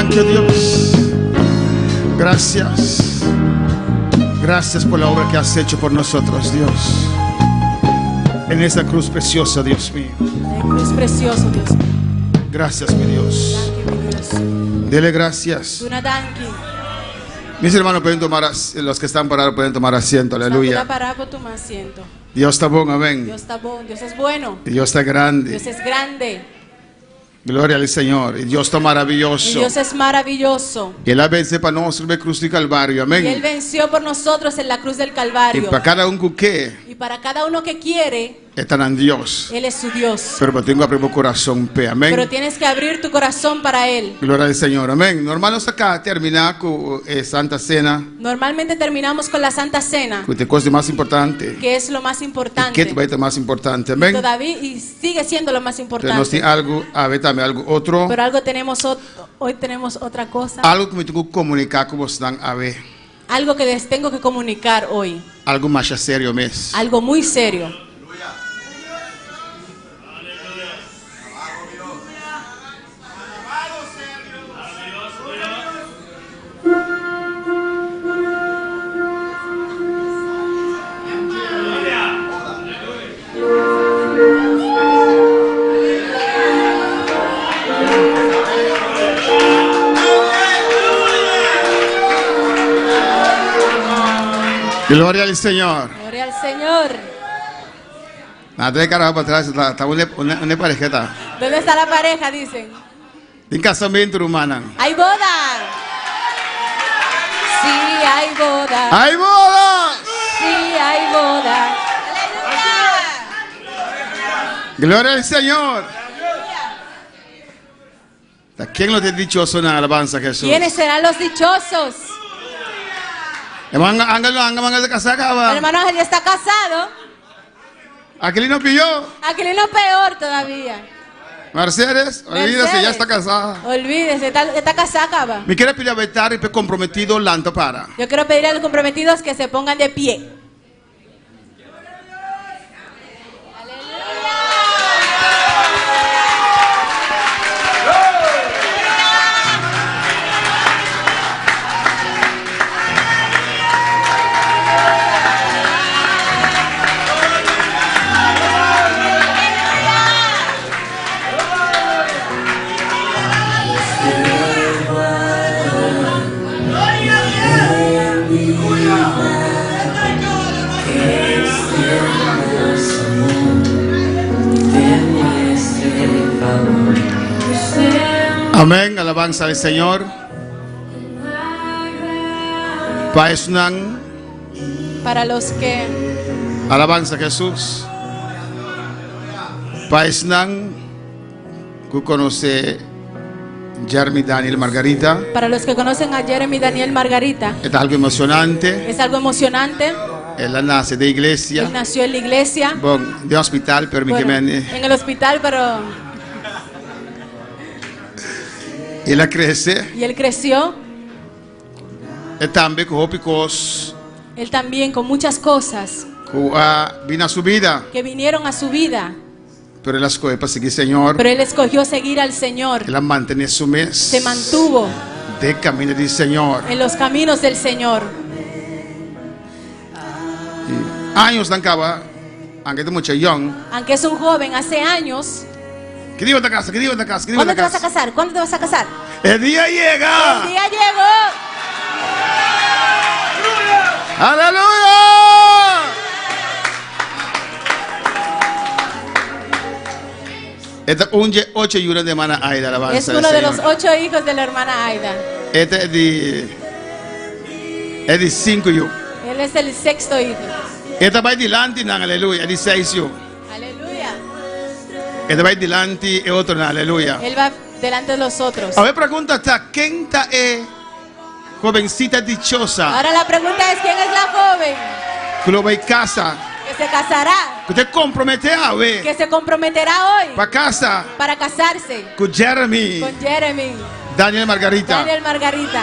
Thank you, Dios. Gracias. Gracias por la obra que has hecho por nosotros, Dios. En esa cruz preciosa, Dios mío. Es precioso, Dios. Gracias, mi Dios. Danke, mi Dios. Dele gracias. Duna danke. Mis hermanos pueden tomar, los que están parados pueden tomar asiento, aleluya. Para por tu asiento. Dios está bueno, amén. Dios está bueno, Dios es bueno. Y Dios está grande. Dios es grande. Gloria al Señor. Y Dios está Y maravilloso. Dios es maravilloso. Y Él vence para nosotros en la cruz del Calvario, Y Él amén. venció por nosotros en la cruz del Y Calvario. para cada uno que Y para cada uno que quiere, están en Dios. Él es su Dios. Pero tengo que abrir mi corazón, Pero amén. tienes que abrir tu corazón para Él. Gloria al Señor, amén. Hermanos, acá terminar con Santa Cena, Normalmente terminamos con la Santa Cena, que es cosa más importante. que es lo más Y importante. que va a ser más importante, amén. Todavía y sigue siendo lo más Pero nos importante. tiene algo, a ver también algo otro. Pero algo tenemos hoy tenemos otra cosa. Algo que me tengo que comunicar con vosotros, a ver. Algo que les tengo que comunicar hoy. Algo más serio, mes. Algo muy serio. Gloria al Señor. Gloria al Señor. Nada de carajo para atrás, está una parejita. ¿Dónde está la pareja? Dicen. En casamiento, hermana. ¡Hay boda! Sí, hay boda. ¡Hay boda! Sí, hay boda. Gloria al Señor. ¿Quién los ha dichoso en la alabanza, Jesús? ¿Quiénes serán los dichosos? Hermano, Ángel de casar, El acaba. hermano Ángel ya está casado. Aquelino pilló. Aquilino peor todavía. Mercedes, olvídese, Mercedes. ya está casada. Olvídese, está casada, acaba. Me quiere pedir a vetar y comprometido lanto para. Yo quiero pedirle a los comprometidos que se pongan de pie. Amén, alabanza al Señor. Paesnan, Para los que alabanza a Jesús. Paesnan, que conoce Jeremy, Daniel, Margarita. conocen a Jeremy, Daniel, Margarita, Es algo emocionante. es algo emocionante. Él nace de iglesia. Él nació en la iglesia, Bon, de hospital, pero bueno, en el hospital, pero él crece. y él creció. Él también con picos Él también con muchas cosas que vino a su vida. que vinieron a su vida, Pero él escogió para seguir Señor. pero él escogió seguir al Señor. Él mantenía su mes. Se mantuvo De camino del Señor. en los caminos del Señor. Años dan caba, aunque es mucho young. Aunque es un joven, hace años. ¿Qué digo de casa? ¿Qué digo de casa? ¿Qué digo ¿Cuándo de te vas a casa? casar? ¿Cuándo te vas a casar? El día llega. El día llegó. ¡Aleluya! Este es un 8 y 1 de hermana Aida, alabanza Es al uno de Señor. los 8 hijos de la hermana Aida. Este es de 5 yo. Él es el sexto hijo. Este va delante, aleluya, es de 6 yo. Aleluya. Este va delante y otro, aleluya. Él va delante de los otros. A ver, pregunta está, ¿quién está jovencita dichosa? Ahora la pregunta es, ¿quién es la joven Que lo va a casa. que se casará? Que te compromete a ver. Que se comprometerá hoy Para casa. para casarse Con Jeremy. con Jeremy, Daniel Margarita. Daniel, Margarita.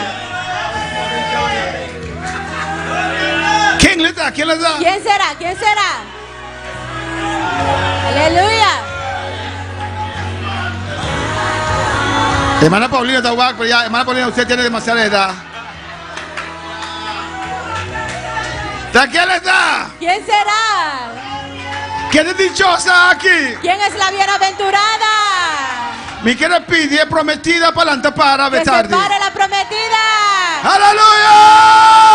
¿Quién le da? ¿Quién le da? ¿Quién será? ¿Quién será? Aleluya. Hermana Paulina está guapa, pero ya, hermana Paulina, usted tiene demasiada edad. ¿Quién está? ¿Quién será? ¿Quién es dichosa aquí? ¿Quién es la bienaventurada? Mi quiere pedir prometida para adelante para Que se Betardi. pare la prometida. ¡Aleluya!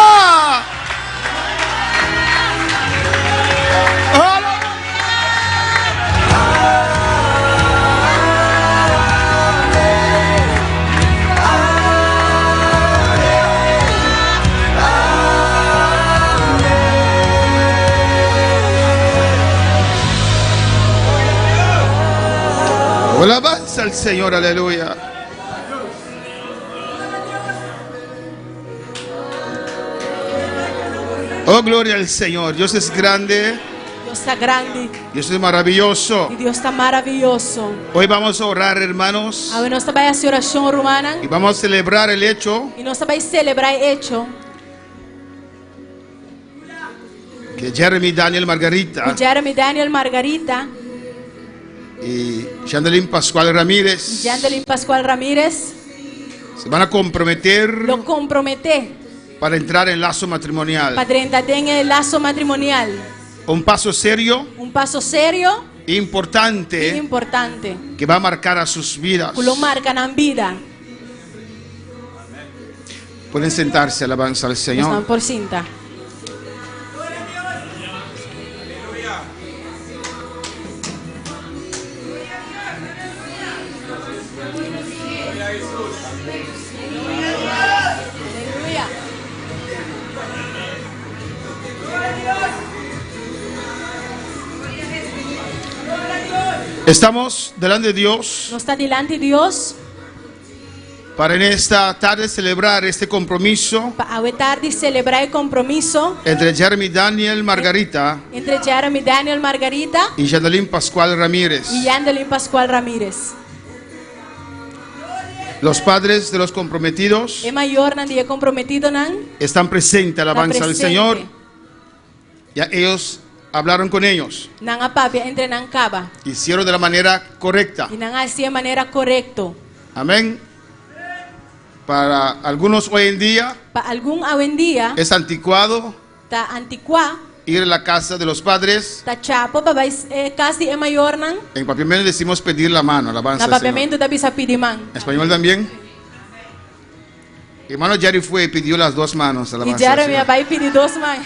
Alabanza al Señor, aleluya. Oh, gloria al Señor. Dios es grande. Dios está grande Dios es maravilloso. y Dios está maravilloso. Hoy vamos a orar, hermanos. Agora nós vai fazer oração romana Y vamos a celebrar el hecho e nós vai celebrar o hecho que Jeremy, Daniel, que Margarita Jeremy, Daniel, Margarita y Chandelín Pascual Ramírez e Jandelin Pascual Ramírez se van a comprometer lo comprometer para entrar en lazo matrimonial. para entrar em el laço matrimonial. Un paso serio, Passo sério e importante, importante que va a marcar a sus vidas. que lo marca na vida. Pueden sentarse, alabanza al Nós estamos Señor. por cinta. Aleluia. Estamos delante de Dios Nós está diante de Deus para en esta tarde celebrar este compromiso para a tarde celebrar o compromisso entre Jeremy, Daniel, Margarita entre Jeremy, Daniel, Margarita y Chandelín Pascual Ramírez. e Jandelin Pascual Ramírez. Los padres de los comprometidos É maior nan dia comprometido nan están presentes, alabanza al presente. Señor. Ya ellos hablaron con ellos, nan a papia entre nan caba hicieron de la manera correcta. e nan hacía maneira correcto. Amén. Para algunos hoy en día Para algum hoje dia es anticuado tá antiqua, ir a la casa de los padres. tá chapo, babay casi é maior nan En papiamento decimos pedir la mano, alabanza na al Señor. papiamento da bisa pidiman. En español también. Hermano Jerry fue y pidió las dos manos, E alabanza al Jeremy Señor. vai pedir duas mães.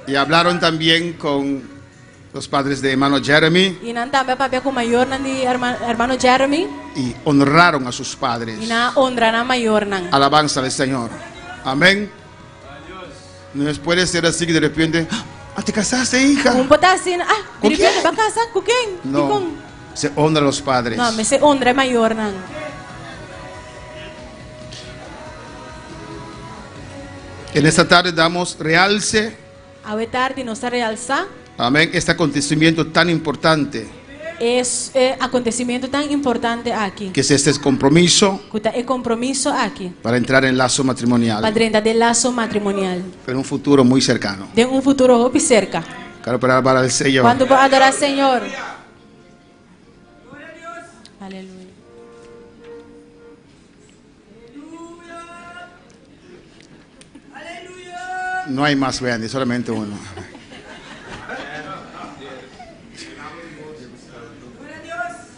Y hablaron también con los padres de hermano Jeremy E nan também papia com maior nan di hermano Jeremy y honraron a sus padres. e na honra na maior nan. Alabanza al Señor. Amén. No puede ser así que de repente, ah, te casaste, hija. Botar assim, Com de quem? repente vai casar com quem? No, se honra a los padres. Não, mas se honra é maior nan. En esta tarde damos realce, A tarde nós realçar amén, este acontecimiento tan importante esse acontecimento tão importante aqui. que es este compromiso Que é compromisso aqui. para entrar en lazo matrimonial Padrinha de laço matrimonial. en un futuro muy cercano. De futuro hope cerca. Claro, para el sello. Quando para adorar ao Senhor. Aleluia. No hay más grande, solamente uno.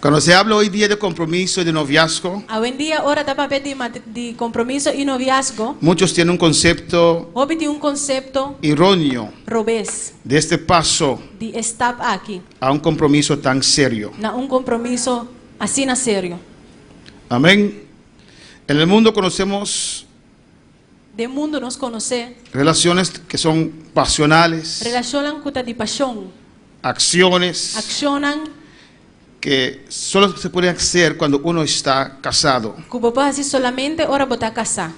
Cuando se habla hoy día de compromiso y de noviazgo, Hoje em dia, hora da papel de compromisso e noviazgo, muchos tienen un concepto houve de conceito erróneo robês de este paso de estar aqui, a un compromiso tan serio. na compromisso assim na sério. Amén. En el mundo conocemos De mundo nos conhecer, relaciones que son pasionales, relacionam com de paixão, acciones accionam que solo se pueden hacer cuando uno está casado. que você assim solamente hora botar casar.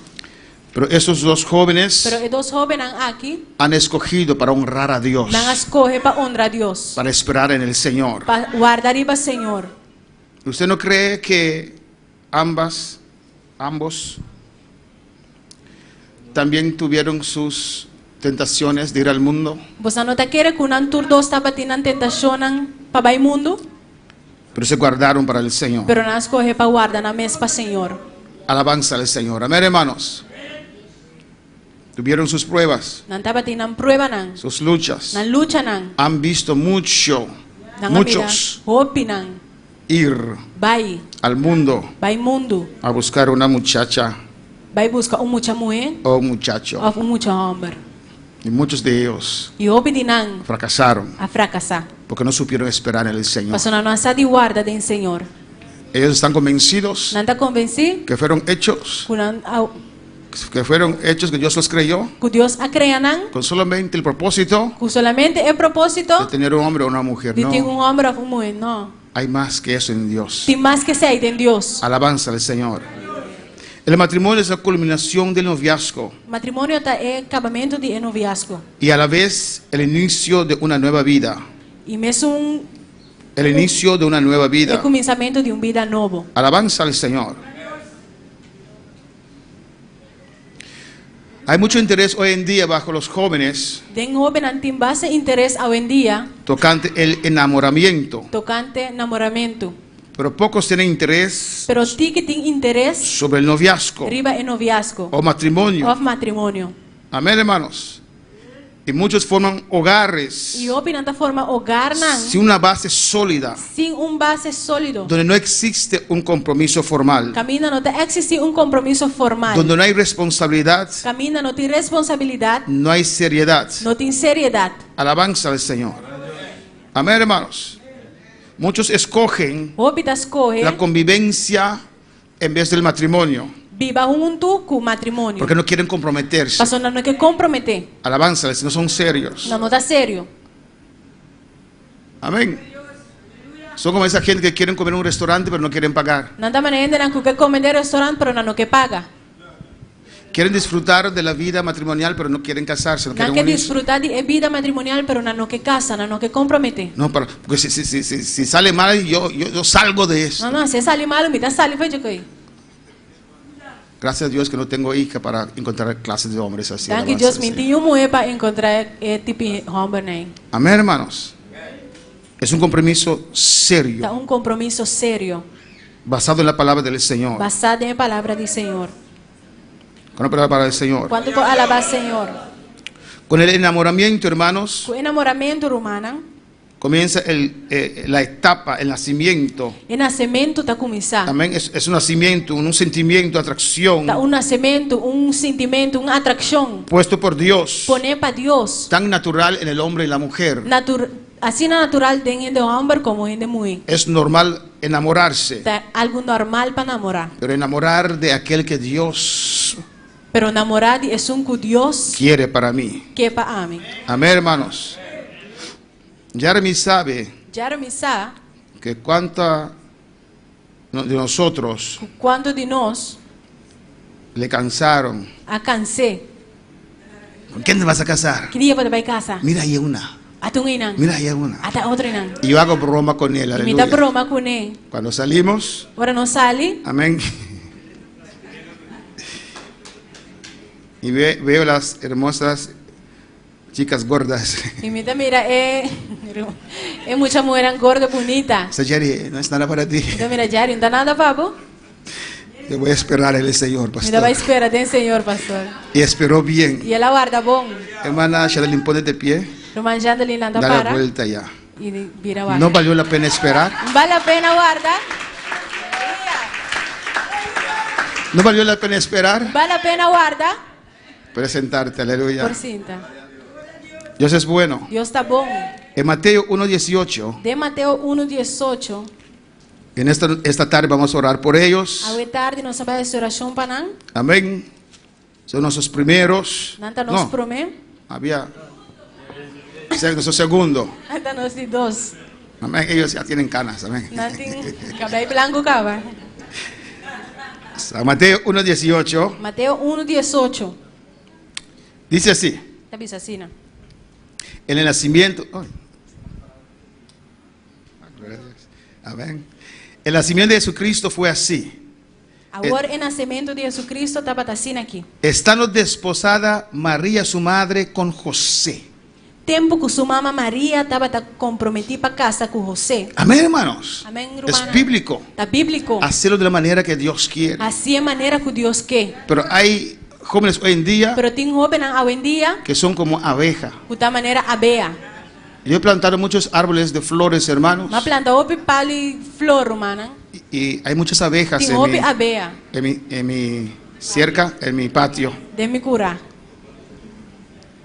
Pero esos dos jóvenes Pero os dois jovens aqui han escogido para honrar a Dios, não escolhe para honrar a Deus, para esperar en el Señor. para guardar para o Senhor. ¿Usted no cree que ambos también tuvieron sus tentaciones de ir al mundo? Você não está querendo que um tur dos estava tendo tentação para o mundo? pero se guardaron para el Señor. pero não escolhe para guardar na mesa para Senhor. Alabanza al Señor. Amén, hermanos. Tuvieron sus pruebas, Não estava tendo prueba não, sus luchas. não luta não, Han visto muchos hope não, ir vai al mundo mundo, a buscar una muchacha vai buscar muita mulher o un muchacho. ou muito homem. Y muchos de ellos E hope de não fracasaron a fracassar, porque no supieron esperar en el Señor. mas não está de guarda do Senhor. Ellos están convencidos Não está convencido que fueron hechos, que Dios los creyó que Deus a crea não, con solamente el propósito que solamente é propósito de tener un hombre o una mujer. de ter No, homem ou uma mulher. Não, hay más que eso en Dios. tem mais que ser em Deus. Alabanza al Señor. El matrimonio es la culminación del noviazgo Matrimônio é acabamento de noviazgo y a la vez el inicio de una nueva vida. e mesmo El inicio de una nueva é vida. começamento de vida novo. Alabanza al Señor. Hay mucho interés hoy en día bajo los jóvenes Den jovem não tem base interesse hoje em dia tocante el enamoramiento, tocante namoramento, pero pocos tienen interés pero ti que tem interesse sobre el noviazgo riba é noviazgo o matrimonio. ou matrimônio. Amén, hermanos. Y muchos forman hogares E hoje não forma hogar não, sin una base sólida, sem base sólido. donde no existe un compromiso formal, Camina não existe compromisso formal. donde no hay responsabilidad, Camina não tem responsabilidade, no hay seriedad. não tem seriedade. Alabanza al Señor. Amén, hermanos. Muchos escogen Hoje das escolhe la convivencia en vez del matrimonio, viva junto com matrimônio. porque no quieren comprometerse. Passou não quer comprometer, Alabanza, no son serios. não está sério. Amén. Son como esa gente que quieren comer en un restaurante pero no quieren pagar. Não está maneira não quer comer no restaurante, pero não quer paga. Quieren disfrutar de la vida matrimonial pero no quieren casarse, no Não quieren quer unirse. desfrutar de vida matrimonial, pero não quer casa, não quer comprometer. No, porque si sale mal, yo salgo de eso. Não, se sale mal, me dá sale, vai de que. Gracias a Dios que no tengo hija para encontrar clases de hombres así. Danke alabanza Deus, al me Señor. tem mulher para encontrar tipo homem nem. Amén, hermanos. Es un compromiso serio, Dá compromisso sério, basado en la palabra del Señor. basado em palavra do Senhor. Con la palabra del Señor. Quando for alabar Senhor, Con el enamoramiento, hermanos, com enamoramento humano, comienza la etapa, el nacimiento. o nascimento está começando. Amén. Es un nacimiento, un sentimiento, atracción Tá nascimento, sentimento, uma atração. puesto por Dios, Poner para Deus, tan natural en el hombre y la mujer. assim natural dentro do homem como dentro da mulher. Es normal enamorarse, Tá algo normal para namorar. pero enamorar de aquel que Dios Pero namorar é que Deus quiere para mí. quer para mim. Amén, hermanos. Jeremy sabe Jeremy sabe que cuánta de nosotros quanto de nós le cansaron. cansei. ¿Con quién te vas a casar? Que dia você vai casar? Mira, ahí hay una. Até um inang. Mira, ahí hay una. Até outro inang. Y yo hago broma con él. E me Aleluya. dá broma com ele. Cuando salimos, Agora não sale. amén. Y veo las hermosas chicas gordas. E me dá mira, é muita mulher gorda, bonita. Dice, Jerry, no es nada para ti. Então mira, Jerry, não dá nada, babo. Yo voy a esperar el Señor, Me dá vai pastor. esperar do Senhor, pastor. Y esperó bien. E ela guarda bom. Hermana Shadalin, ponte de pie. No manjando ali nada Da la para. vuelta ya. E vira guarda. No valió la pena esperar. Vale a pena guardar. No valió la pena esperar. Vale a pena guardar. Puedes sentarte, aleluya. Por cinta. Dios es bueno. Deus está bom. En Mateo 1:18, De Mateus 1:18. en esta tarde vamos a orar por ellos. A tarde nós vamos fazer oração para nós. Amén. Son nuestros primeros. Nanta nos No, promete. había nuestro segundo. Nanta nos de dois. Amén. Ellos ya tienen canas. Amén. Natin cabelo branco cava. San Mateo 1:18 Mateus 1:18. dice así. Tabi sa sina. En el nacimiento. Ay. Amén. El nacimiento de Jesucristo fue así. Agora o nascimento de Jesus Cristo estava assim aqui. Estando desposada María su madre con José. tempo que su mamá María estaba comprometida para casa con José. Amén, hermanos. Amén, Es hermana. bíblico. Está bíblico. Hacerlo de la manera que Dios quiere. Así es manera que Dios quiere. Pero hay jóvenes hoy en día Pero tiene jóvenes hoy en día que son como abeja. de esta manera abea. Yo he plantado muchos árboles de flores, hermanos. Una planta opi pali flor romana. Y hay muchas abejas Tiene opi abea. en mi cerca, en mi patio. De mi cura.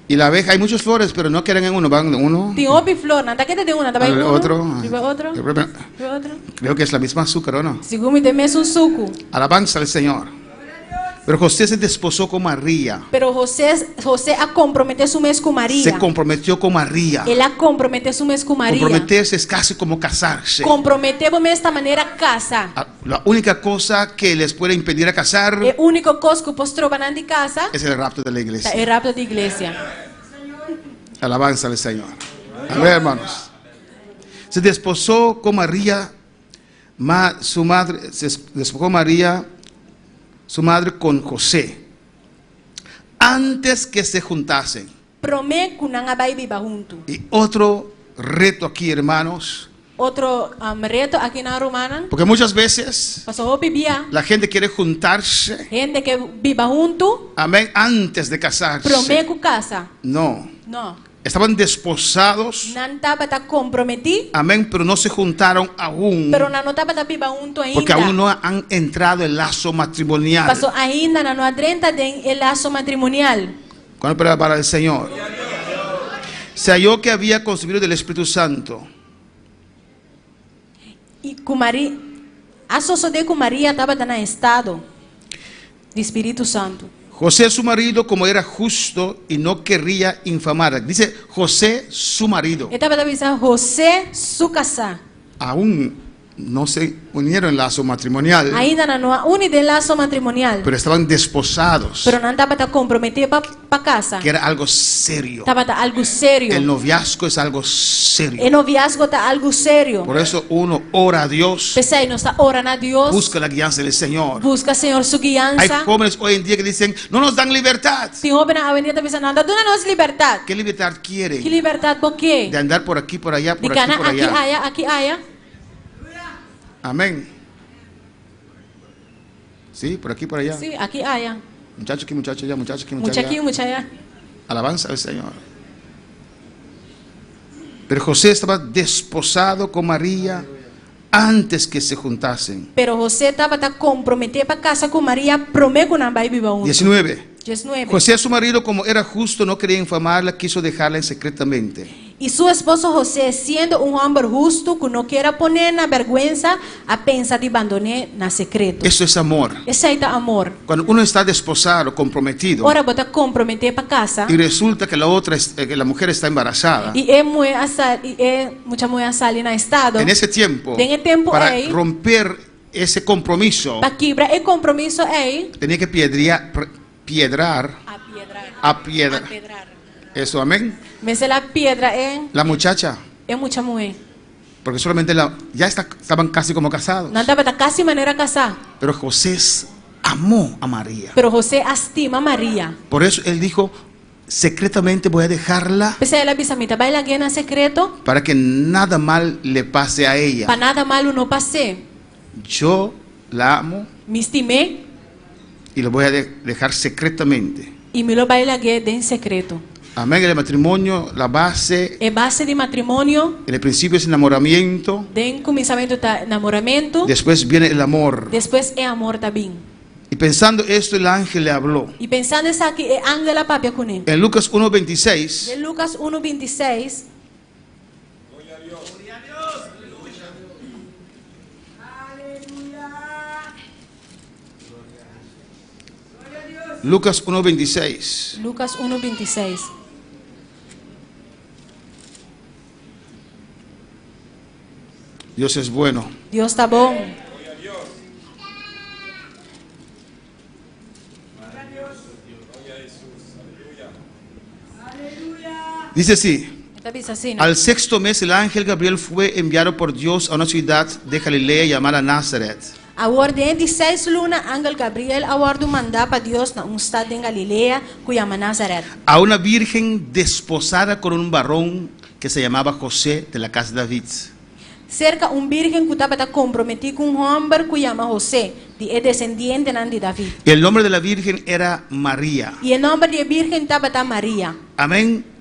Y la abeja, hay muchas flores, pero no quieren en uno, van de uno Tiene opi flor. Nada que te tengo una. Te va al uno. otro. Te va otro. Te va otro. Creo que es la misma azúcar, ¿o no? Según mi temes un suku. Alabanza al Señor. Pero José se desposó con María. Pero José ha comprometido su mes con María. Se comprometió con María. Él ha comprometido su mes con María. Comprometerse es casi como casarse. Comprometemos de esta manera casa. La única cosa que les puede impedir a casar El único cosa que puedes trobar en casa es el rapto de la es iglesia. el rapto de iglesia. Alabanza al Señor. Amén, hermanos. Se desposó con María, su madre, se desposó María, su madre, con José, antes que se juntasen. Promé que no vai viva junto. Y otro reto aquí, hermanos, Otro reto aquí en la romana. porque muchas veces Pasó vivía la gente quiere juntarse, gente que viva junto. amén, antes de casarse. Promé que casa. No, No. estaban desposados, No estaba comprometido. amén, pero no se juntaron aún, Pero no estaba viva junto ainda. porque aún no han entrado el lazo matrimonial. Pasó ainda no adrenta del lazo matrimonial. ¿Cuándo para el Señor? Se halló que había concebido del Espíritu Santo. Y con María, asociado con María estaba en estado de Espíritu Santo. José su marido, como era justo y no querría infamarla. Dice José su marido. Estaba avisando José su casa. Aún no se unieron en lazo matrimonial, Ainda no ha unido el lazo matrimonial. pero estaban desposados, Pero no estaba comprometido para casa. que era algo serio. Estaba algo serio. El noviazgo es algo serio. El noviazgo está algo serio. Por eso uno ora a Dios, Pensé, no está orando a Dios. busca la guianza del Señor. Busca, Señor, su Hay guianza. jóvenes hoy en día que dicen, no nos dan libertad. Si joven ha venido pensando, no, tú no nos libertad. ¿Qué libertad ¿Qué quieren? libertad por qué? De andar por aquí, por allá, De por aquí, ganar por aquí, allá. allá, aquí, allá. Amén. Sí, por aquí, por allá. Sí, aquí, allá. Muchacho aquí, muchacho allá, muchacho aquí, Mucha muchacho aquí, allá. mucha allá. Alabanza al Señor. Pero José estaba desposado con María antes que se juntasen. Pero José estaba comprometido para casa con María, promete que no va a vivir juntos. 19. 19. José, su marido, como era justo, no quería infamarla, quiso dejarla secretamente. Y su esposo José, siendo un hombre justo, que no quiera poner en vergüenza, a pensar de abandonar en secreto. Eso es amor. Ese es amor. Cuando uno está desposado, comprometido, Ahora vos te comprometido para casa. y resulta que que la mujer está embarazada, Y mucha mujer sale en estado. en ese tiempo, En el tiempo para ahí, romper ese compromiso, para quebrar el compromiso ahí. tenía que piedrar. Eso, amén. Me la piedra en La muchacha, mucha mujer. porque solamente estaban casi como casados. No estaba casi manera casada. Pero José amó a María. Pero José estima a María. Por eso él dijo, secretamente voy a dejarla Pensé en la bisamita, baila aquí en secreto, para que nada mal le pase a ella. para nada malo no pase. Yo la amo Me estimé y lo voy a dejar secretamente. y me lo baila aquí en secreto. Amén. El matrimonio, la base, Es base de matrimonio, en el principio es enamoramiento, de comenzamiento está enamoramiento, después viene el amor. después es amor también. Y pensando esto, el ángel le habló. Y pensando en eso, que es ángel la papia con él. En Lucas 1:26, De Lucas 1:26. Lucas 1:26. Lucas 1:26. Dios es bueno. Dios está bueno. Dice así. Esta dice así, ¿no? Al sexto mes el ángel Gabriel fue enviado por Dios a una ciudad de Galilea llamada Nazaret. Agora de 6 luna, Ángel Gabriel aguardo mandar para Dios na estado en Galilea, que llama Nazaret. a una virgen desposada con un varón que se llamaba José de la casa de David. Cerca virgen que estaba comprometido con hombre que llama José, de descendiente de David. Y el nombre de la virgen era María. Y el nombre de virgen estaba María. Amén.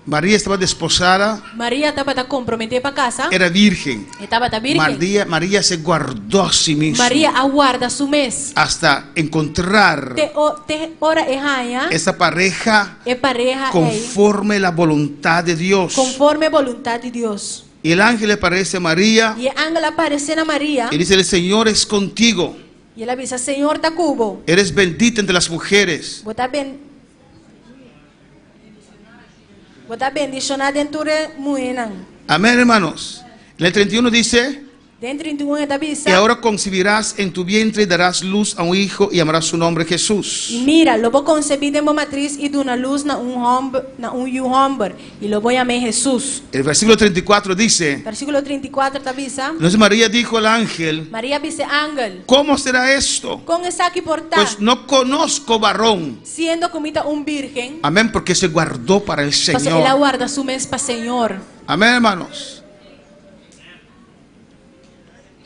María estaba desposada, María estaba comprometida para casa. era virgen. Estaba virgen. María se guardó a sí misma María aguarda su mes. hasta encontrar Te ora esa pareja pareja conforme la voluntad de Dios. conforme voluntad de Dios. Y el ángel le aparece a María Y el ángel aparece a María. y dice: el Señor es contigo, Y él avisa: Señor, ta cubo. eres bendita entre las mujeres. Bota bendicionada dentro de muenan. Amén, hermanos. En el 31 dice: Dentro de tu avisa. y ahora concebirás en tu vientre y darás luz a un hijo y llamarás su nombre Jesús. Y mira, lo voy a concebir de matriz y de una luz na un hombre. Y lo voy a llamar Jesús. El versículo 34 dice: Versículo 34 te avisa. entonces María dijo al ángel: María dice: Ángel, ¿cómo será esto? con esa aquí portar. Pues no conozco varón. Siendo comida virgen. Amén, porque se guardó para el Él Señor. aguarda su mes para Señor. Amén, hermanos.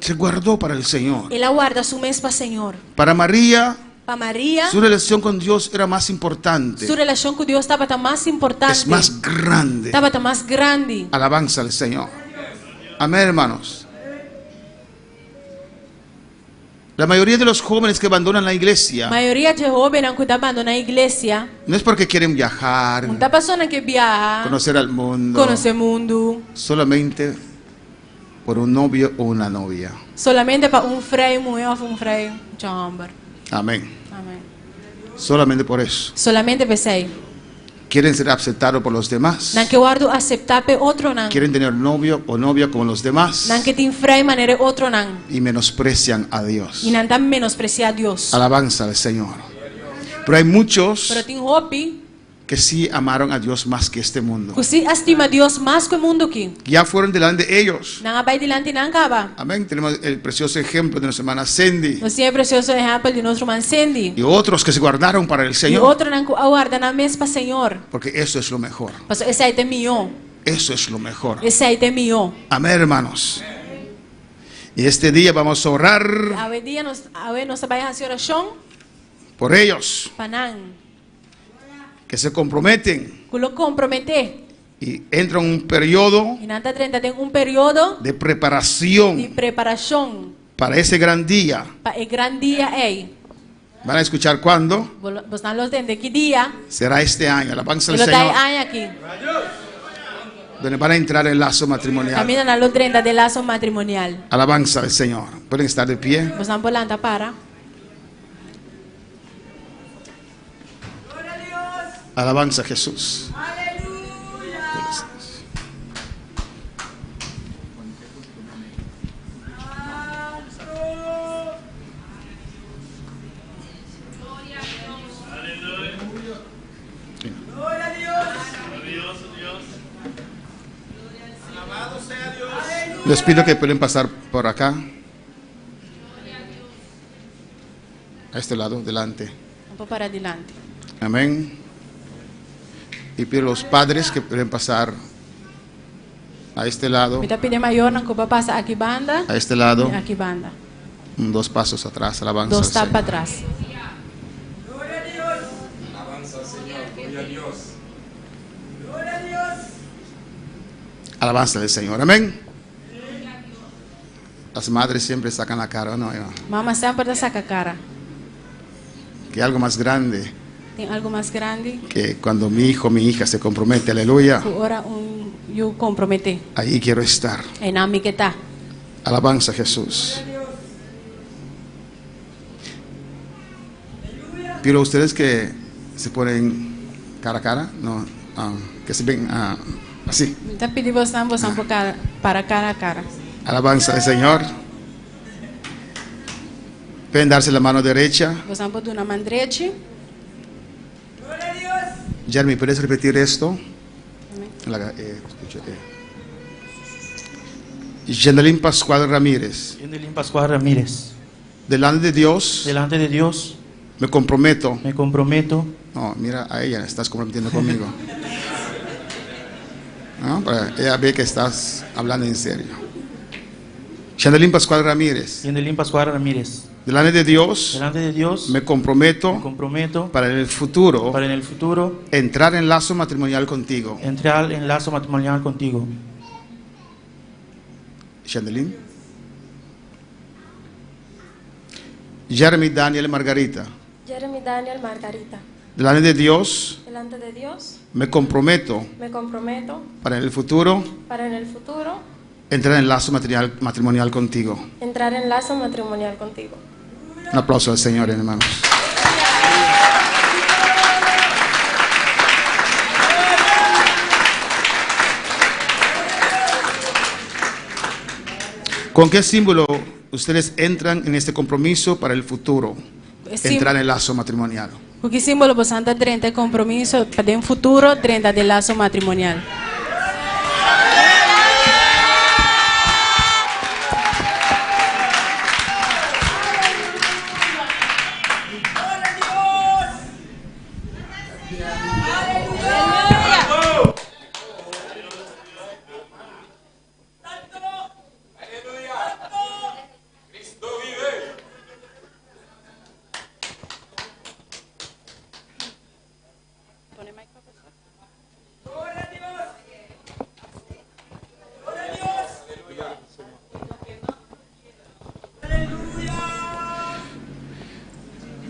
Se guardó para el Señor. Él aguarda su mes para Señor. Para María, Para María, su relación con Dios era más importante. su relación con Dios estaba más importante. Es más grande. Estaba más grande. Alabanza al Señor. Amén, hermanos. La mayoría de los jóvenes que abandonan la iglesia Mayoría de jóvenes que abandonan la iglesia, no es porque quieren viajar, una persona que viaja, conocer al mundo, conoce el mundo, solamente por un novio o una novia. solamente para un frei, mujer o un frei, hombre. Amén. Amén. Solamente por eso. Solamente pensei. Quieren ser aceptados por los demás. Nan que guardo aceptar pe otro nan. Quieren tener novio o novia como los demás. Nan que te frei manere otro nan. Y menosprecian a Dios. Y nan tan menosprecia a Dios. Alabanza al Señor. Pero hay muchos Pero tin hopi, que sí amaron a Dios más que este mundo. que si estima a Dios más que el mundo aquí. Ya fueron delante de ellos. Nan abay dilante nan kaba. Amén. Tenemos el precioso ejemplo de nuestra hermana Cindy. No siempre precioso ejemplo de nuestro man Sandy. Y otros que se guardaron para el Y Señor. otro nan que aguarda na mes pa Señor. Porque eso es lo mejor. Pues ese aí tem mío. Eso es lo mejor. Ese aí tem mío. Amén, hermanos. Y este día vamos a orar A ver día nos vai a hacer oración por ellos panan. que se comprometen Que lo compromete. y entran en un periodo Y nanta 30 tem período de de preparación preparación para ese gran día. para el gran día aí. Van a escuchar cuándo. Vos não los de que día. Será este año. Alabanza Y al lo Señor. dai aí aqui. Donde van a entrar en lazo matrimonial. Caminan a los 30 de lazo matrimonial. Alabanza al Señor. Pueden estar de pie. Vos não polanta para. Alabanza a Jesús. Les pido que pueden pasar por acá. A este lado, delante. Un poco para adelante. Amén. Y pido a los padres que pueden pasar a este lado, Me tá pedindo maior não que passa aqui banda. a este lado, Aqui banda. 2 pasos atrás. Alabanza al Dos tapas Señor. atrás. Alabanza al Señor. Amén. Las madres siempre sacan la cara, ¿no? Mama sempre tá saca a cara. Que algo más grande Tem algo mais grande. que cuando mi hijo, mi hija se compromete, aleluya. Que ora eu comprometer. Ahí quiero estar. É na mi que tá. Alabanza a Jesús. Pido a ustedes que se ponen cara a cara, no, que se ven así. Me tá pedindo vos para cara a cara. Alabanza al Señor. Pueden darse la mano derecha. Vos não pode uma mandrete. Jeremy, ¿puedes repetir esto? Jenelín Pascual Ramírez. Yendelin Pascual Ramírez. delante de Dios, me comprometo. No, mira a ella, estás comprometiendo conmigo. ¿No? Para ella ve que estás hablando en serio. Chandelín Pascual Ramírez. Delante de Dios, me comprometo para en el futuro entrar en lazo matrimonial contigo. Chandelín. Jeremy Daniel Margarita. Delante de Dios, me comprometo para en el futuro entrar en lazo matrimonial contigo. Un aplauso al Señor, hermanos. ¿Con qué símbolo ustedes entran en este compromiso para el futuro? Entrar en el lazo matrimonial. Com que símbolo você anda dentro de compromisso para o futuro dentro do laço matrimonial?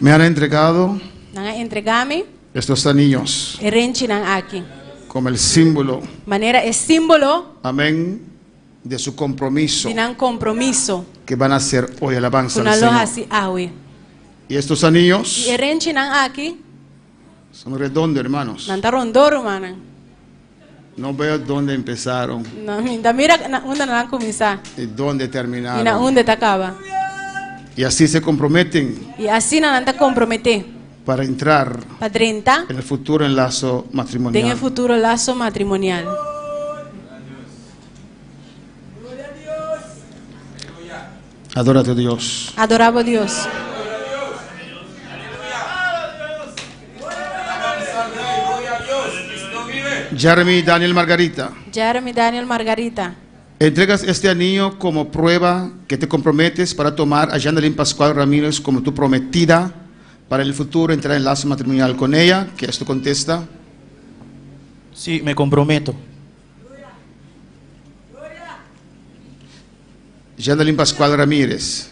Me han entregado Entregame estos anillos e rentinam aqui. como el símbolo, Maneira é símbolo amén, de su compromiso de não compromisso que van a hacer hoy alabanza com al a Señor. loja se awe. Y estos anillos E rentinam aqui, son redondos, hermanos. não tá rondoro, mano. No veo dónde empezaron Não, ainda mira onde não começar y dónde e na terminaron. onde tá acaba. Y así se comprometen E assim não tá comprometer para entrar para 30 en el futuro enlazo tem o matrimonial. futuro laço matrimonial. Adórate a Dios. Adorava Deus. Jeremy Daniel Margarita, Jeremy Daniel Margarita. entregas este anillo como prueba que te comprometes para tomar a Jandelín Pascual Ramírez como tu prometida para el futuro entrar en lazo matrimonial con ella. Que esto contesta. Sí, me comprometo. Jandelín Pascual Ramírez,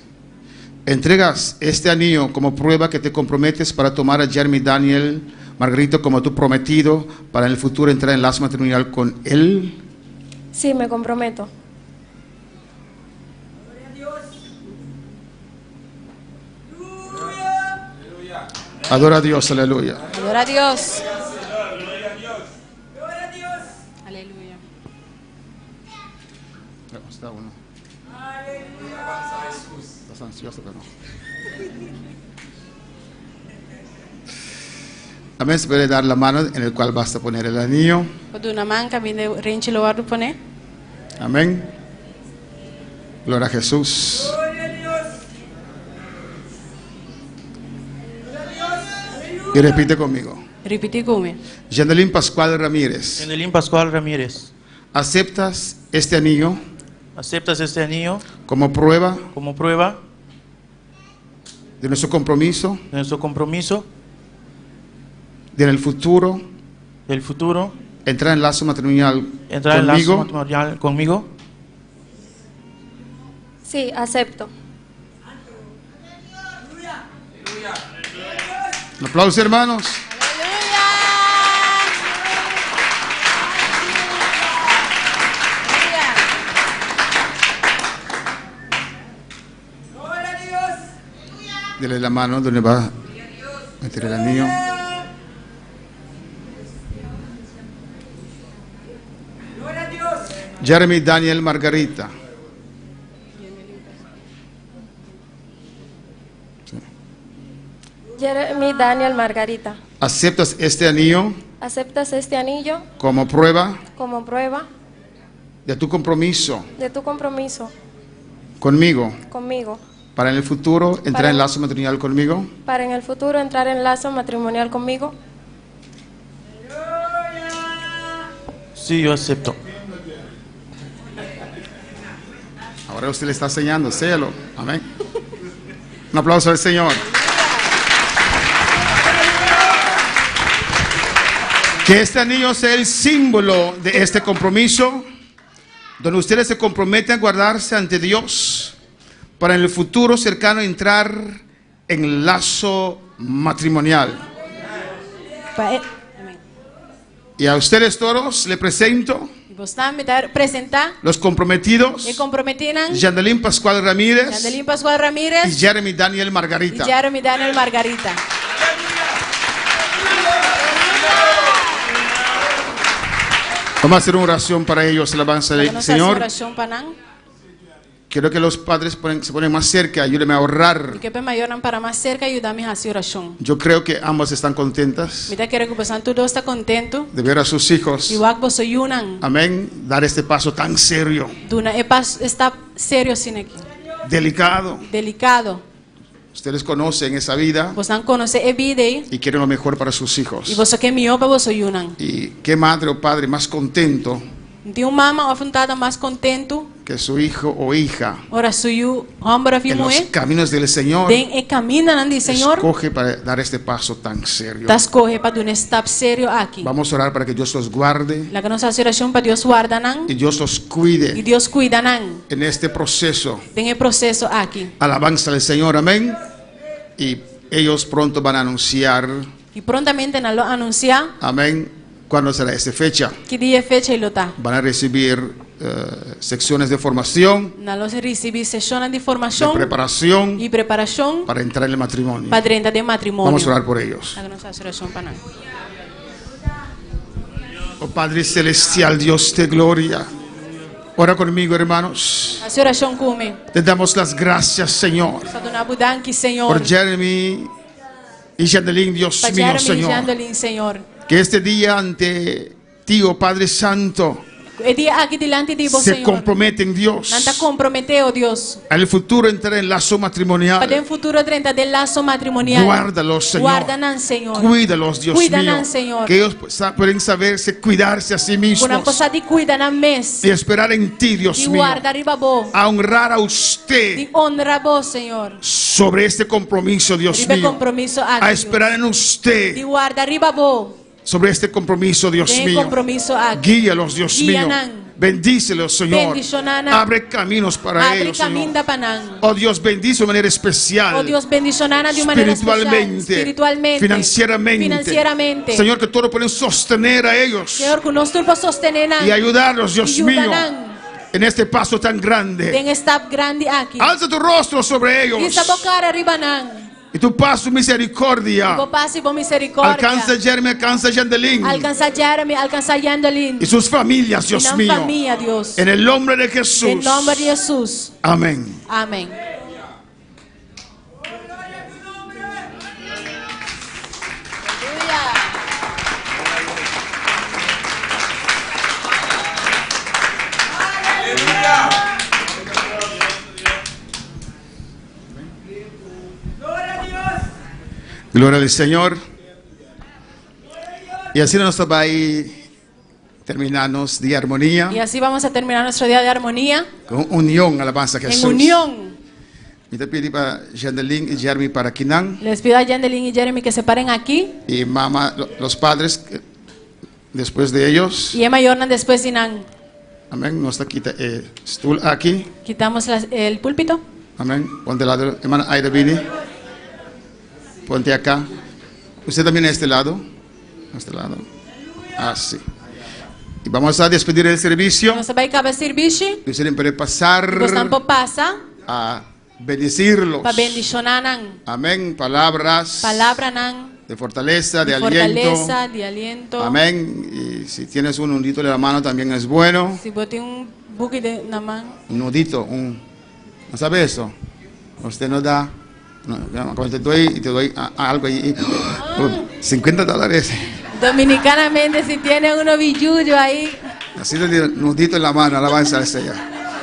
entregas este anillo como prueba que te comprometes para tomar a Jeremy Daniel Margarita como tu prometido para en el futuro entrar en lazo matrimonial con él. Sí, me comprometo. Adora a Dios, aleluya. Adora a Deus. Aleluia. Está uno. Estás ansioso, pero no. Amén. Se puede dar la mano en el cual basta poner el anillo. Pode una man kami de renchi lo wardo pone. Amén. Gloria a Jesús. Y repite conmigo. Ripeti come. Jandelín Pascual Ramírez, Jandelín Pascual Ramírez, ¿aceptas este anillo ¿aceptas este anillo como prueba como prueba de nuestro compromiso de nuestro compromiso de en el futuro del futuro entrar en lazo matrimonial entrar en lazo conmigo? matrimonial conmigo? Sí, acepto. Un aplauso, hermanos. Dele la mano donde va a meter el anillo. Jeremy Daniel Margarita, Jeremy Daniel Margarita, ¿aceptas este anillo ¿aceptas este anillo como prueba como prueba de tu compromiso de tu compromiso conmigo conmigo para en el futuro entrar en lazo matrimonial conmigo. Para en el futuro entrar en lazo matrimonial conmigo. Sí, yo acepto. Ahora usted le está enseñando, séalo. Amén. Un aplauso al Señor. Que este anillo sea el símbolo de este compromiso, donde ustedes se comprometen a guardarse ante Dios para en el futuro cercano entrar en el lazo matrimonial. Y a ustedes todos le presento los comprometidos, Yandelín Pascual Ramírez y Jeremy Daniel Margarita. Vamos a hacer una oración para ellos, alabanza del Señor. Quiero que los padres se ponen más cerca, ayúdenme a orar. Yo creo que ambas están contentas de ver a sus hijos. Amén. Dar este paso tan serio, delicado. Ustedes conocen esa vida y quieren lo mejor para sus hijos. Y qué madre o padre más contento que su hijo o hija en los caminos del Señor escoge para dar este paso tan serio. Vamos a orar para que Dios los guarde y Dios los cuide en este proceso. Alabanza al Señor, amén. Y ellos pronto van a anunciar, amén, cuándo será esta fecha. Van a recibir secciones de formación, de preparación para entrar en el matrimonio. Vamos a orar por ellos. Oh Padre Celestial, Dios de gloria, ora conmigo, hermanos. Te damos las gracias, Señor, por Jeremy y Yandelín, Dios mío, Señor. Que este día ante ti, oh Padre Santo, se comprometen, Dios, en el futuro entrar en lazo matrimonial. Guárdalos, Señor. Cuídalos, Dios mío. Que ellos pueden saberse cuidarse a sí mismos y esperar en ti, Dios mío, a honrar a usted sobre este compromiso, Dios mío, a esperar en usted sobre este compromiso, Dios mío. Guíalos, Dios mío. Bendícelos, Señor. Abre caminos para ellos, Señor. Oh Dios, bendice de manera especial, espiritualmente, financieramente. Señor, que todos pueden sostener a ellos y ayudarlos, Dios mío, en este paso tan grande. Alza tu rostro sobre ellos y tu paso misericordia. Alcanza a Jeremy, alcanza a Yandelín y sus familias, Dios mío. En el nombre de Jesús. Amén. Gloria al Señor. Y así nos va a ir terminarnos de armonía. Y así vamos a terminar nuestro día de armonía. Con unión, alabanza a Jesús. En unión. Y te pido para Yandelín y Jeremy para Kinan. Les pido a Yandelín y Jeremy que se paren aquí. Y mamá, los padres después de ellos. Y Emma y Ornan después de Inan. Amén. Nos quita el stool aquí. Quitamos el púlpito. Amén. Ponte al lado, hermana Aida Vini. Ponte acá. Usted también a este lado. A este lado. Así. Y vamos a despedir el servicio. Usted puede pasar a bendecirlos. Amén. Palabras de fortaleza, de aliento. Amén. Y si tienes un nudito de la mano también es bueno. Un nudito. ¿No sabe eso? Usted nos da. No, cuando te doy algo ahí, $50. Dominicanamente, si tiene uno billullo ahí. Así de nudito en la mano, alabanza al Señor.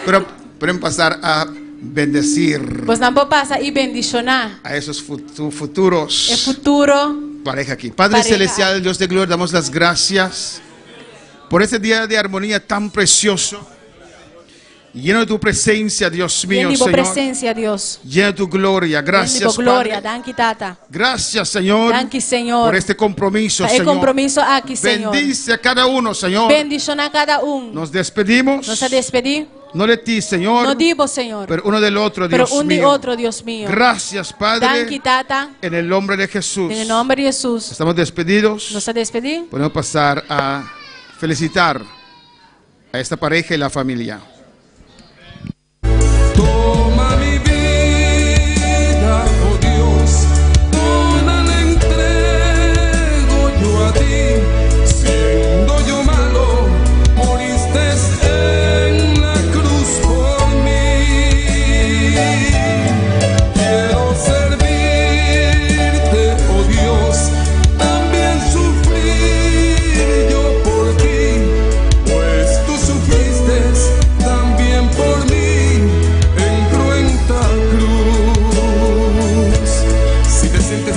Pero pueden pasar a bendecir Pois não pode passar e bendicionar a esos futuros é futuro. pareja aquí. Padre Pareja. Celestial, Dios de gloria, damos las gracias por este día de armonía tan precioso, lleno de tu presencia, Dios mío, Lleno de Señor, presencia, Dios. lleno de tu gloria. Gracias, Lleno de gloria. Padre. Danke, Tata. Gracias, Señor, Danke, Senhor. por este compromiso, É Señor. compromisso aqui, Senhor. Bendice a cada uno, Señor. Bendiciona cada Nos despedimos, Nos a despedir. no de ti, Señor, No digo, Senhor. pero uno del otro, Pero Dios um de mío. outro, Deus mío. Gracias, Padre, Danke, Tata. en el nombre de Jesús. Em nome de Jesus. Estamos despedidos. Nos a despedir. Podemos pasar a felicitar a esta pareja y la familia. Toma mi vida, oh Dios, toda la entrego yo a ti. Siendo yo malo, moriste en la cruz por mí. Quiero servirte, oh Dios, también sufrir yo por ti, pues tú sufriste también por mí.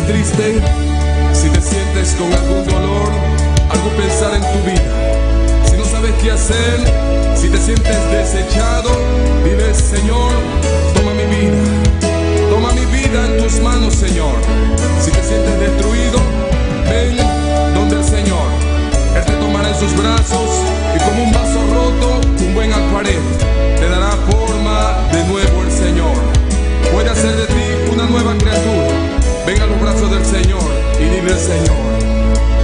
Triste, si te sientes con algún dolor, algo pensar en tu vida, si no sabes qué hacer, si te sientes desechado, dile: Señor, toma mi vida en tus manos, Señor. Si te sientes destruido, ven donde el Señor, Él te tomará en sus brazos y como un vaso roto, un buen alfarero, te dará forma de nuevo el Señor. Puede hacer de ti una nueva criatura. Ven a los brazos del Señor y dile al Señor: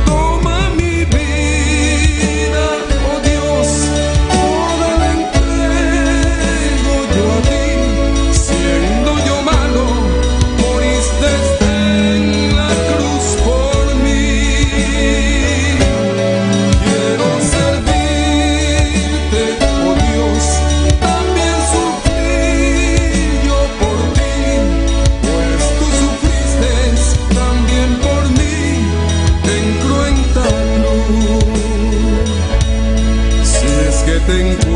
toma mi vida, oh Dios, toda la entrego yo a ti. Siendo yo malo, moriste en la cruz por mí. Quiero servirte, oh Dios, también sufrir yo por ti, pues tú sufriste también por mí en cruenta cruz. Si es que te encuentro